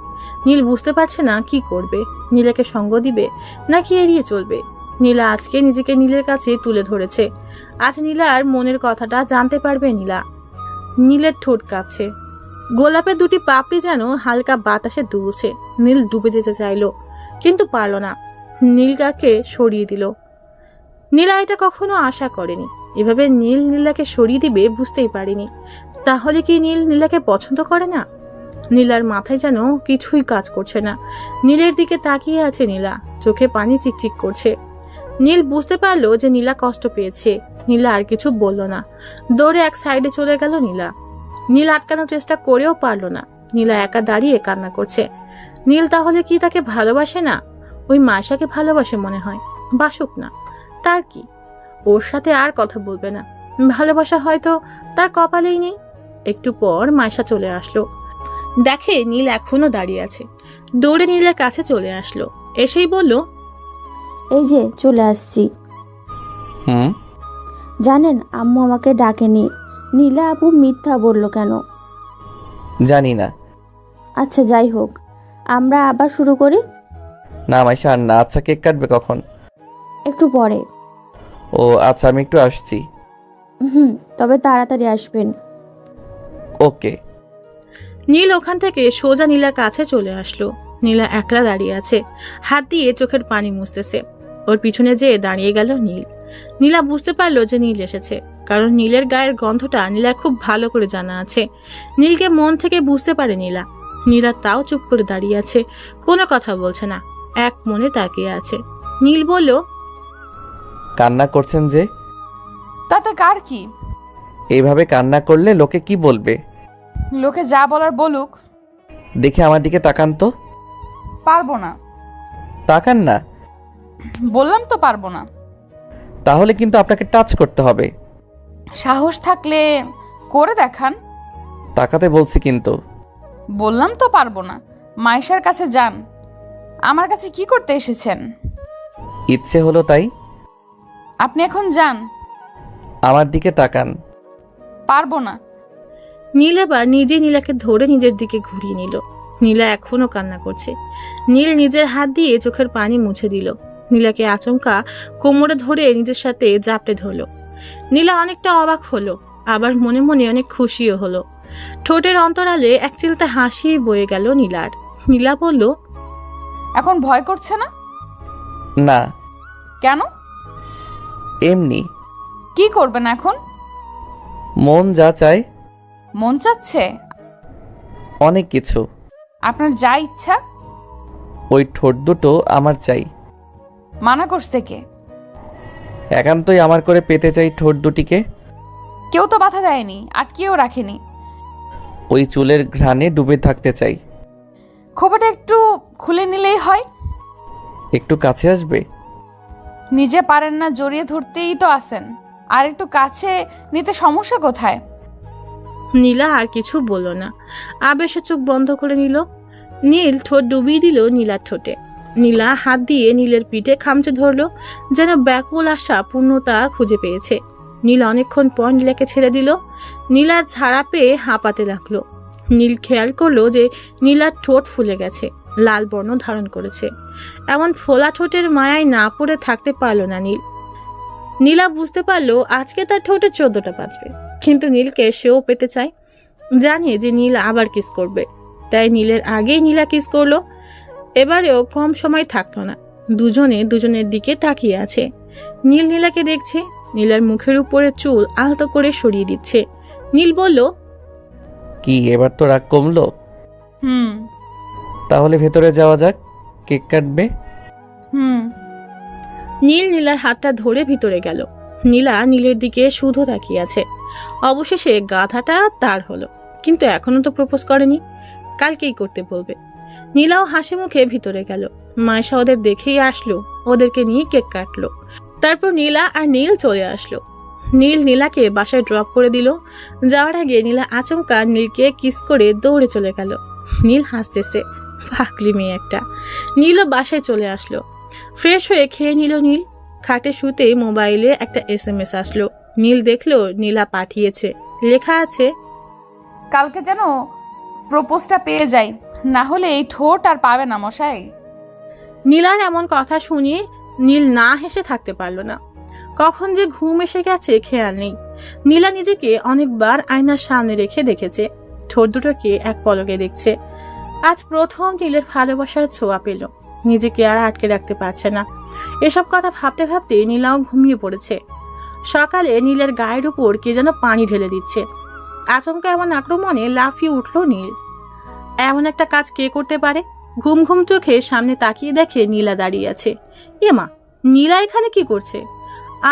নীল বুঝতে পারছে না কি করবে। নীলাকে সঙ্গ দিবে নাকি এড়িয়ে চলবে। নীলা আজকে নিজেকে নীলের কাছে তুলে ধরেছে। আজ নীলার মনের কথাটা জানতে পারবে নীলা। নীলের ঠোঁট কাঁপছে। গোলাপের দুটি পাপড়ি যেন হালকা বাতাসে দুলছে। নীল ডুবে যেতে চাইল, কিন্তু পারল না। নীলকে সরিয়ে দিল। নীলা এটা কখনো আশা করেনি। এভাবে নীল নীলাকে সরিয়ে দিবে বুঝতেই পারেনি। তাহলে কি নীল নীলাকে পছন্দ করে না? নীলার মাথায় যেন কিছুই কাজ করছে না। নীলের দিকে তাকিয়ে আছে নীলা, চোখে পানি চিকচিক করছে। নীল বুঝতে পারলো যে নীলা কষ্ট পেয়েছে। নীলা আর কিছু বলল না। দৌড়ে এক সাইডে চলে গেল নীলা। নীল আটকানোর চেষ্টা করেও পারল না। নীলা একা দাঁড়িয়ে কান্না করছে। নীল তাহলে কি তাকে ভালোবাসে না? ওই মায়াকে ভালোবাসে মনে হয়। বাসুক না, তার কি? ওর সাথে আর কথা বলবে না। ভালোবাসা হয়তো তার কপালেই নেই। একটু পর মাইশা চলে আসলো। দেখে নীল এখনো দাঁড়িয়ে আছে। দৌড়ে নীলের কাছে চলে আসলো। এসেই বলল, এই যে চলে আসছি। হুম। জানেন আম্মু আমাকে ডাকেনি। নীলা আপু মিথ্যা বলল কেন? জানি না। আচ্ছা যাই হোক, আমরা আবার শুরু করি। না মাইশা, আর না। আচ্ছা, কেক কাটবে কখন? একটু পরে। ও আচ্ছা, আমি একটু আসছি। তবে তাড়াতাড়ি আসবেন। ওকে। নীল ওখান থেকে সোজা নীলার কাছে চলে আসলো। নীলা একলা দাঁড়িয়ে আছে, হাত দিয়ে চোখের পানি মুছতেছে। ওর পিছনে যেয়ে দাঁড়িয়ে গেল নীল। নীলা বুঝতে পারলো যে নীল এসেছে, কারণ নীলের গায়ের গন্ধটা নীলার খুব ভালো করে জানা আছে। নীলকে মন থেকে বুঝতে পারে নীলা। নীলা তাও চুপ করে দাঁড়িয়ে আছে, কোনো কথা বলছে না, এক মনে তাকিয়ে আছে। নীল বলল, কান্না করছেন যে? তাতে কার কি? এইভাবে কান্না করলে লোকে কি বলবে? লোকে যা বলার বলুক। দেখে আমার দিকে তাকান তো। পারবো না। তাকান না। বললাম তো পারবো না। তাহলে কিন্তু আপনাকে টাচ করতে হবে। সাহস থাকলে করে দেখান। তাকাতে বলছি কিন্তু। বললাম তো পারবো না। মাইশার কাছে যান। আমার কাছে কি করতে এসেছেন? ইচ্ছে হলো তাই। আপনি এখন যান। আমার দিকে তাকান। পারবো না। নীল এবার নিজেই নীলাকে ধরে নিজের দিকে ঘুরিয়ে নিল। নীলা এখনো কান্না করছে। নীল নিজের হাত দিয়ে চোখের পানি মুছে দিল। নীলাকে আচমকা কোমরে ধরে নিজের সাথে জাপটে ধরলো। নীলা অনেকটা অবাক হলো, আবার মনে মনে অনেক খুশিও হলো। ঠোঁটের অন্তরালে এক চিলতে হাসি বয়ে গেল নীলার। নীলা বলল, এখন ভয় করছে না? না। কেন? এমনি। কি করবেন এখন? মন যা চায়। মন চাচ্ছে? অনেক কিছু। আপনার যা ইচ্ছা। ওই ঠোঁট দুটো আমার চাই। মানা করছে কে? একান্তই আমার করে পেতে চাই ঠোঁট দুটিকে। কেউ তো বাধা দেয়নি, আটকেও রাখেনি। ওই চুলের ঘ্রাণে ডুবে থাকতে চাই। খোপাটা একটু খুলে নিলেই হয়। একটু কাছে আসবে? নিজে পারেন না, জড়িয়ে ধরতেই তো আসেন। আর একটু কাছে নিতে সমস্যা কোথায়? নীলা আর কিছু বলল না, আবেশে চোখ বন্ধ করে নিল। নীল ঠোঁট ডুবিয়ে দিল নীলার ঠোঁটে। নীলা হাত দিয়ে নীলের পিঠে খামচে ধরলো, যেন ব্যাকুল আশা পূর্ণতা খুঁজে পেয়েছে। নীল অনেকক্ষণ পর নীলাকে ছেড়ে দিল। নীলার ঝাড়া পেয়ে হাঁপাতে লাগলো। নীল খেয়াল করলো যে নীলার ঠোঁট ফুলে গেছে, লাল বর্ণ ধারণ করেছে। এমন ফোলা ঠোঁটের মায়ায় না পড়ে থাকতে পারলো না নীল। নীলা বুঝতে পারলো আজকে তার ঠোঁটে 14টা বাজবে, কিন্তু নীলকে সেও পেতে চায়। জানে যে নীল আবার কিস করবে, তাই নীলের আগেই নীলা কিস করলো। এবারেও কম সময় থাকলো না, দুজনে দুজনের দিকে তাকিয়ে আছে। নীল নীলাকে দেখছে, নীলার মুখের উপরে চুল আলতো করে সরিয়ে দিচ্ছে। নীল বলল, কি এবার তো রাগ কমলো? হুম। তাহলে ভেতরে যাওয়া যাক, কেক কাটবে। হুম। নীল নীলার হাতটা ধরে ভিতরে গেল। নীলা নীলের দিকে শুধু তাকিয়ে আছে। অবশেষে গাধাটা তার হলো, কিন্তু এখনো তো প্রপোজ করেনি, কালকেই করতে বলবে। নীলাও হাসি মুখে ভিতরে গেল। মায়েশা ওদের দেখেই আসলো, ওদেরকে নিয়ে কেক কাটলো। তারপর নীলা আর নীল চলে আসলো। নীল নীলাকে বাসায় ড্রপ করে দিল। যাওয়ার আগে নীলা আচমকা নীলকে কিস করে দৌড়ে চলে গেল। নীল হাসতেছে, পাগলি মেয়ে একটা। নীলও বাসায় চলে আসলো। ফ্রেশ হয়ে খেয়ে নিল নীল। খাটে শুতেই মোবাইলে একটা SMS আসলো। নীল দেখলো নীলা পাঠিয়েছে, লেখা আছে, কালকে যেন প্রপোজটা পেয়ে যাই, না হলে এই ঠোঁট আর পাবে না মশাই। নীলার এমন কথা শুনিয়ে নীল না হেসে থাকতে পারলো না। কখন যে ঘুম এসে গেছে খেয়াল নেই। নীলা নিজেকে অনেকবার আয়নার সামনে রেখে দেখেছে, ঠোঁট দুটোকে এক পলকে দেখছে। আজ প্রথম নীলের ভালোবাসার ছোঁয়া পেল। নিজেকে আর আটকে রাখতে পারছে না। এসব কথা ভাবতে ভাবতে নীলাও ঘুমিয়ে পড়েছে। সকালে নীলের গায়ের উপর কে যেন পানি ঢেলে দিচ্ছে। আচমকা এমন আক্রমণে লাফিয়ে উঠল নীল। এমন একটা কাজ কে করতে পারে? ঘুম ঘুম চোখে সামনে তাকিয়ে দেখে নীলা দাঁড়িয়ে আছে। এমা, নীলা এখানে কি করছে?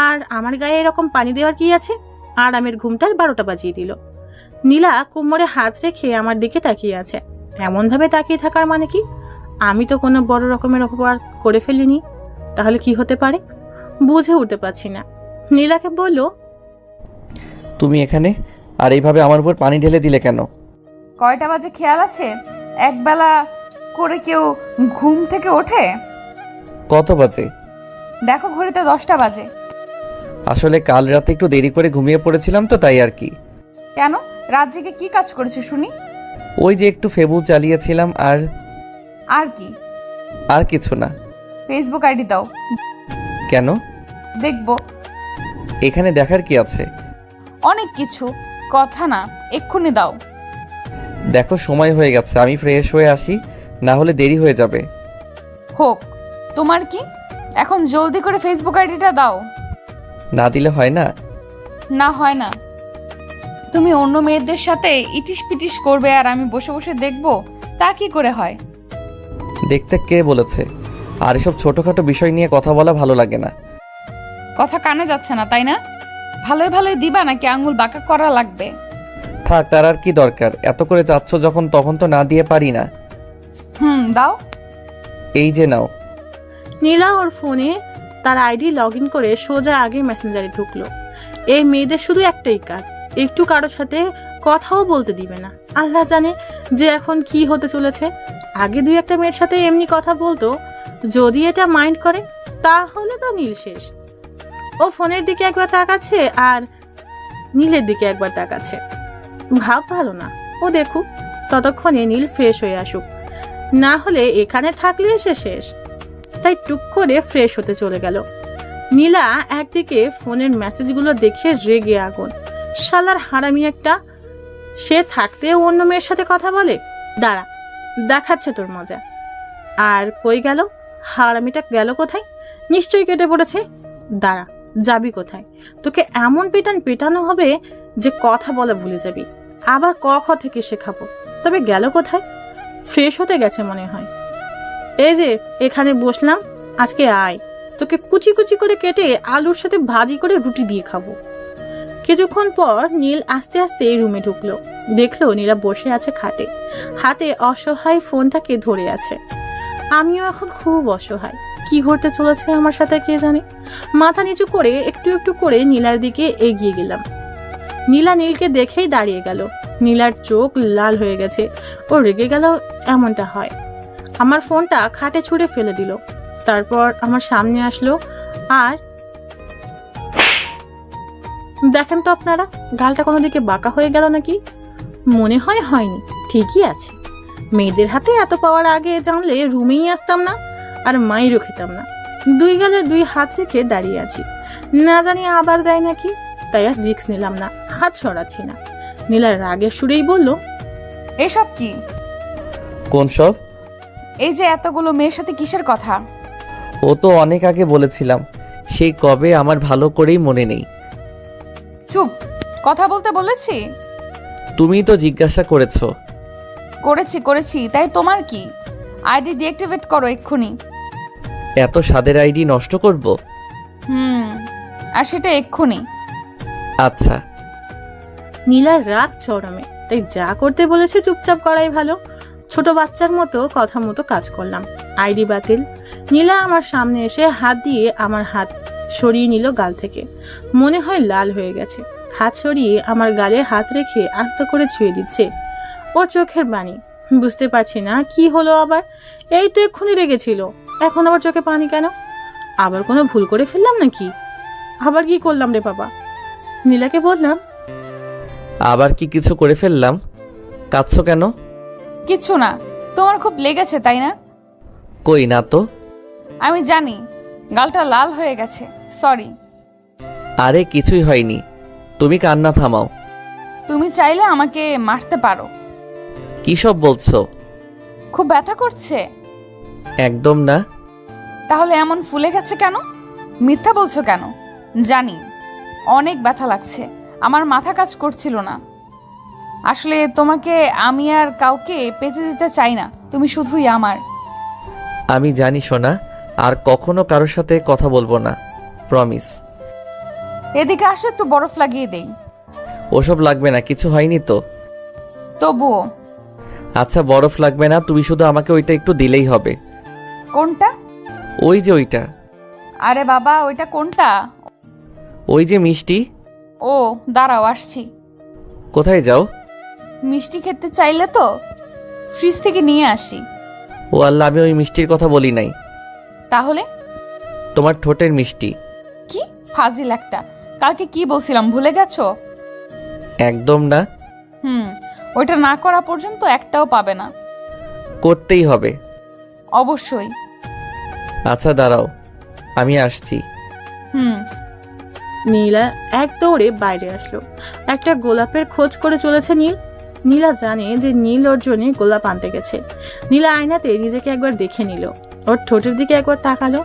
আর আমার গায়ে এরকম পানি দেওয়ার কি আছে? আরামের ঘুমটার 12টা বাজিয়ে দিল। নীলা কোমরে হাত রেখে আমার দিকে তাকিয়ে আছে। এমন ভাবে তাকিয়ে থাকার মানে কি? আমি তো কোনো বড় রকমের অপরাধ করে ফেলিনি, তাহলে কি হতে পারে বুঝে উঠতে পারছি না। নীলাকে বলল, তুমি এখানে আর এইভাবে আমার উপর পানি ঢেলে দিলে কেন? কয়টা বাজে খেয়াল আছে? একবেলা করে কেউ ঘুম থেকে ওঠে? কত বাজে? দেখো ঘড়িতে 10টা বাজে। আসলে কাল রাতে একটু দেরি করে ঘুমিয়ে পড়েছিলাম তো, তাই আর কি। কেন? রাত জেগে কি কাজ করেছো শুনি? ওই যে একটু ফেবু চালিয়েছিলাম। আর কি? আর কিছু না। ফেসবুক আইডি দাও। কেন? দেখবো। এখানে দেখার কি আছে? অনেক কিছু, কথা না, এক্ষুনি দাও। দেখো সময় হয়ে গেছে, আমি ফ্রেশ হয়ে আসি, না হলে দেরি হয়ে যাবে। হোক, তোমার কি? এখন জলদি করে ফেসবুক আইডিটা দাও। না দিলে হয় না? না হয় না। তুমি অন্য মেয়েদের সাথে ইটিস পিটিস করবে আর আমি বসে বসে দেখবো, তা কি করে হয়? দেখতে কে বলেছে? আর এসব ছোটখাটো বিষয় নিয়ে কথা বলা ভালো লাগে না। কথা কানে যাচ্ছে না তাই না? ভালোই ভালোই দিবা নাকি আঙুল বাঁকা করা লাগবে? থাক, তার আর কি দরকার? এত করে চাচ্ছ যখন, তখন তো না দিয়ে পারি না। দাও। এই যে নাও। নীলা ওর ফোনে তার আইডি লগ ইন করে সোজা আগে মেসেঞ্জারে ঢুকলো। এই মেয়েদের শুধু একটাই কাজ, একটু কারোর সাথে কথাও বলতে দিবে না। আল্লাহ জানে যে এখন কি হতে চলেছে। আগে 2-1 মেয়ের সাথে এমনি কথা বলতো, যদি এটা মাইন্ড করে তাহলে তো নীল শেষ। ও ফোনের দিকে একবার তাকাচ্ছে আর নীলের দিকে একবার তাকাচ্ছে। ভাব ভালো না, ও দেখুক, ততক্ষণে নীল ফ্রেশ হয়ে আসুক, না হলে এখানে থাকলে সে শেষ। তাই টুক করে ফ্রেশ হতে চলে গেল। নীলা একদিকে ফোনের মেসেজগুলো দেখে রেগে আগুন। শালার হারামি একটা, সে থাকতেও অন্য মেয়ের সাথে কথা বলে। দাঁড়া, দেখাচ্ছে তোর মজা। আর কই গেল হারামিটা? গেল কোথায়? নিশ্চয়ই কেটে পড়েছে। দাঁড়া, যাবি কোথায়? তোকে এমন পেটানো হবে যে কথা বলা ভুলে যাবি। আবার ক খ থেকে শেখাবো। তবে গেল কোথায়? ফ্রেশ হতে গেছে মনে হয়। এই যে এখানে বসলাম, আজকে আয়, তোকে কুচি কুচি করে কেটে আলুর সাথে ভাজি করে রুটি দিয়ে খাবো। কিছুক্ষণ পর নীল আস্তে আস্তে রুমে ঢুকলো। দেখলো নীলা বসে আছে খাটে, হাতে অসহায় ফোনটাকে ধরে আছে। আমিও এখন খুব অসহায়, কি ঘটতে চলেছে আমার সাথে কে জানে। মাথা নিচু করে একটু একটু করে নীলার দিকে এগিয়ে গেলাম। নীলা নীলকে দেখেই দাঁড়িয়ে গেল। নীলার চোখ লাল হয়ে গেছে, ও রেগে গেল এমনটা হয়। আমার ফোনটা খাটে ছুঁড়ে ফেলে দিল, তারপর আমার সামনে আসলো। আর দেখেন তো আপনারা, গালটা কোনো দিকে বাঁকা হয়ে গেল নাকি? মনে হয় হয়নি, ঠিকই আছে। মেয়েদের হাতে এত পাওয়ার আগে জানলে রুমেই আসতাম না, আর মাইরও খেতাম না। দুই গালে দুই হাত রেখে দাঁড়িয়ে আছি, না জানি আবার দেয় নাকি, তাই আর রিস্ক নিলাম না, হাত সরাচ্ছি না। নীলার রাগের সুরেই বলল, এসব কি? কোন সব? এই যে এতগুলো মেয়ের সাথে কিসের কথা? ও তো অনেক আগে বলেছিলাম, সেই কবে আমার ভালো করেই মনে নেই। চুপ, কথা বলতে বলেছি? তুমিই তো জিজ্ঞাসা করেছো। করেছি, তাই তোমার কি? আইডি ডিঅ্যাক্টিভেট করো এক্ষুনি। এত স্বাদের আইডি নষ্ট করব? আর সেটা এক্ষুনি। আচ্ছা। নীলার রাগ চরমে, তাই যা করতে বলেছে চুপচাপ করাই ভালো। ছোট বাচ্চার মতো কথা মতো কাজ করলাম। আইডি বাতিল। নীলা আমার সামনে এসে হাত দিয়ে আমার হাত সরিয়ে নিল গাল থেকে। মনে হয় লাল হয়ে গেছে। হাত সরিয়ে আমার গালে হাত রেখে আস্তে করে ছুঁয়ে দিচ্ছে। ওর চোখের বাণী, বুঝতে পারছি না কি হলো আবার। এই তো এক্ষুনি রেগেছিল, এখন আবার চোখে পানি কেন? আবার কোনো ভুল করে ফেললাম নাকি? আবার কি করলাম রে বাবা? নীলাকে বললাম, আবার কি কিছু করে ফেললাম? কাঁদছো কেন? কিছু না, তোমার খুব লেগেছে তাই না? কই না তো। আমি জানি, গালটা লাল হয়ে গেছে, সরি। আরে কিছুই হয়নি, তুমি কান্না থামাও। তুমি চাইলে আমাকে মারতে পারো। কি সব বলছো? খুব ব্যথা করছে? একদম না। তাহলে এমন ফুলে গেছে কেন? মিথ্যা বলছো কেন? জানি অনেক ব্যথা লাগছে, আমার মাথা কাজ করছিল না। আসলে তোমাকে আমি আর কাউকে পেতে দিতে চাই না, তুমি শুধুই আমার। আমি জানি সোনা, আর কখনো কারোর সাথে কথা বলবো না, প্রমিস। এদিকে আসো, একটু বরফ লাগিয়ে দেই। ওসব লাগবে না, কিছু হয়নি তো। তবুও। আচ্ছা বরফ লাগবে না, তুমি শুধু আমাকে ওইটা একটু দিলেই হবে। কোনটা? ওই যে ওইটা। আরে বাবা, ওইটা কোনটা? ওই যে মিষ্টি। ও দাঁড়াও, আসছি। কোথায় যাও? মিষ্টি খেতে চাইলে তো ফ্রিজ থেকে নিয়ে আসি। ও আল্লাহ, আমি ওই মিষ্টির কথা বলি নাই। তাহলে? তোমার ঠোঁটের মিষ্টি। কি ফাজিল একটা! কালকে কি বলছিলাম ভুলে গেছো? একদম না। ওইটা না করা পর্যন্ত একটাও পাবে না। করতেই হবে। অবশ্যই। আচ্ছা দাঁড়াও, আমি আসছি। নীলা এক দৌড়ে বাইরে আসলো। একটা গোলাপের খোঁজ করে চলেছে নীল। নীলা জানে যে নীল ওর জন্য গোলাপ আনতে গেছে। নীলা আয়নাতে নিজেকে একবার দেখে নিল, ওর ঠোঁটের দিকে একবার তাকালো।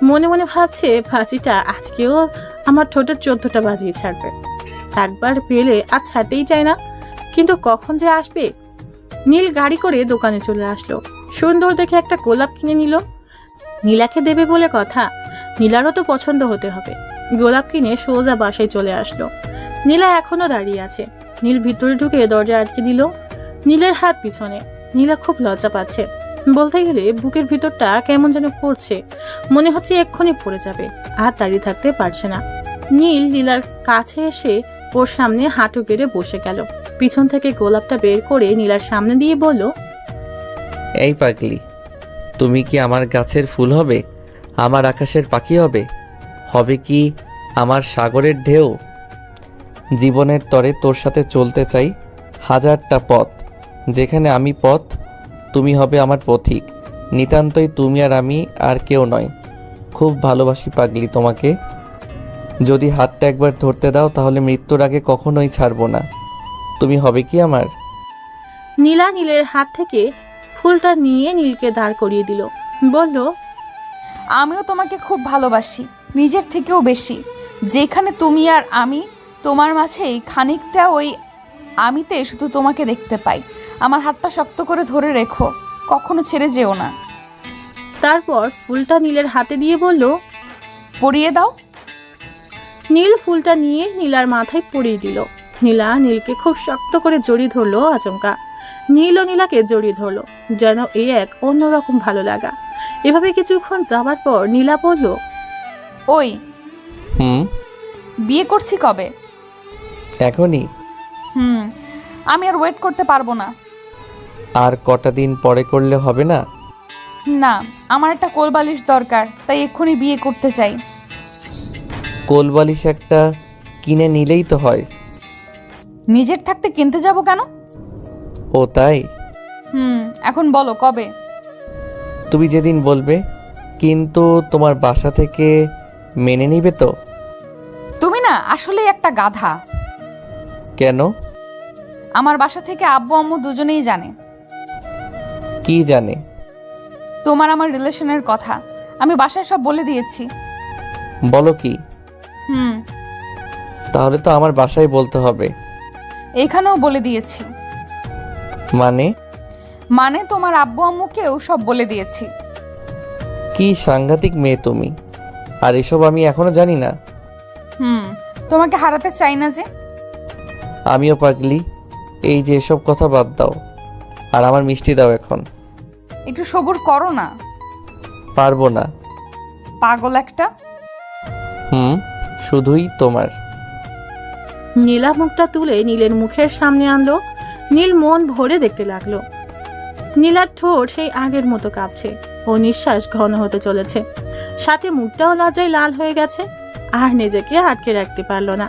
মনে মনে ভাবছে, ভাজিটা আজকেও আমার ঠোঁটের 14টা বাজিয়ে ছাড়বে। একবার পেলে আর ছাড়তেই চায় না, কিন্তু কখন যে আসবে। নীল গাড়ি করে দোকানে চলে আসলো। সুন্দর দেখে একটা গোলাপ কিনে নিল। নীলাকে দেবে বলে কথা, নীলারও তো পছন্দ হতে হবে। গোলাপ কিনে সোজা বাসায় চলে আসলো। নীলা এখনো দাঁড়িয়ে আছে। নীল ভিতরে ঢুকে দরজা আটকে দিল। নীলের হাত পিছনে। নীলা খুব লজ্জা পাচ্ছে, বলতে গেলে বুকের ভিতরটা কেমন যেন করছে, মনে হচ্ছে এক্ষুনি পড়ে যাবে, আর দাঁড়িয়ে থাকতে পারছে না। নীল নীলার কাছে এসে ওর সামনে হাঁটু গেড়ে বসে গেল। পিছন থেকে গোলাপটা বের করে নীলার সামনে দিয়ে বলল, এই পাগলি, তুমি কি আমার গাছের ফুল হবে? আমার আকাশের পাখি হবে? হবে কি আমার সাগরের ঢেউ? জীবনের তরে তোর সাথে চলতে চাই হাজারটা পথ, যেখানে আমি পথ, তুমি হবে আমার পথিক। নিতান্তই তুমি আর আমি, আর কেউ নয়। খুব ভালোবাসি পাগলি তোমাকে। যদি হাতটা একবার ধরতে দাও, তাহলে মৃত্যুর আগে কখনোই ছাড়বো না। তুমি হবে কি আমার? নীলা নীলের হাত থেকে ফুলটা নিয়ে নীলকে দাঁড় করিয়ে দিল, বলল, আমিও তোমাকে খুব ভালোবাসি, নিজের থেকেও বেশি। যেখানে তুমি আর আমি, তোমার মাঝেই খানিকটা ওই আমিতে শুধু তোমাকে দেখতে পাই। আমার হাতটা শক্ত করে ধরে রেখো। কখনো ছেড়ে যেও না। তারপর ফুলটা নীলের হাতে দিয়ে বলল, পরিয়ে দাও। নীল ফুলটা নিয়ে নীলার মাথায় পরিয়ে দিল। নীলা নীলকে খুব শক্ত করে জড়িয়ে ধরলো। আচমকা নীল ও নীলাকে জড়িয়ে ধরলো, যেন এই এক অন্যরকম ভালো লাগা। এভাবে কিছুক্ষণ যাবার পর নীলা বলল, ওই বিয়ে করছি কবে? এখনই? আমি আর ওয়েট করতে পারবো না। আর কটা দিন পরে করলে হবে না? না, আমার একটা কোলবালিশ দরকার, তাই এক্ষুনি বিয়ে করতে চাই। কোলবালিশ একটা কিনে নিলেই তো হয়। নিজের থাকতে কিনতে যাব কেন? ও তাই? এখন বলো কবে? তুমি যেদিন বলবে। কিন্তু তোমার বাসা থেকে মেনে নিবে তো? তুমি না আসলেই একটা গাধা। কেন? আমার বাসা থেকে আব্বু আম্মু দুজনেই জানে। কি জানে? তোমার আমার রিলেশনের কথা আমি বাসায় সব বলে দিয়েছি। বলো কি? তাহলে তো আমার বাসায় বলতে হবে। এখানেও বলে দিয়েছি। মানে তোমার আব্বু আম্মুকেও সব বলে দিয়েছি। কি সাংঘাতিক মেয়ে তুমি! আর এসব আমি এখনো জানি না। তোমাকে হারাতে চাই না যে। আমিও পাগলি। এই যে এসব কথা বাদ দাও, আর আমার মিষ্টি দাও এখন। একটু সবুর করো না। পারবো না। পাগল একটা। শুধুই তোমার। নীলা মুখটা তুলে নীলের মুখের সামনে আনলো। নীল মন ভরে দেখতে লাগলো। নীলার ঠোঁট সেই আগের মতো কাঁপছে ও নিঃশ্বাস ঘন হতে চলেছে, সাথে মুখটাও লজ্জায় লাল হয়ে গেছে। আর নিজেকে আটকে রাখতে পারলো না।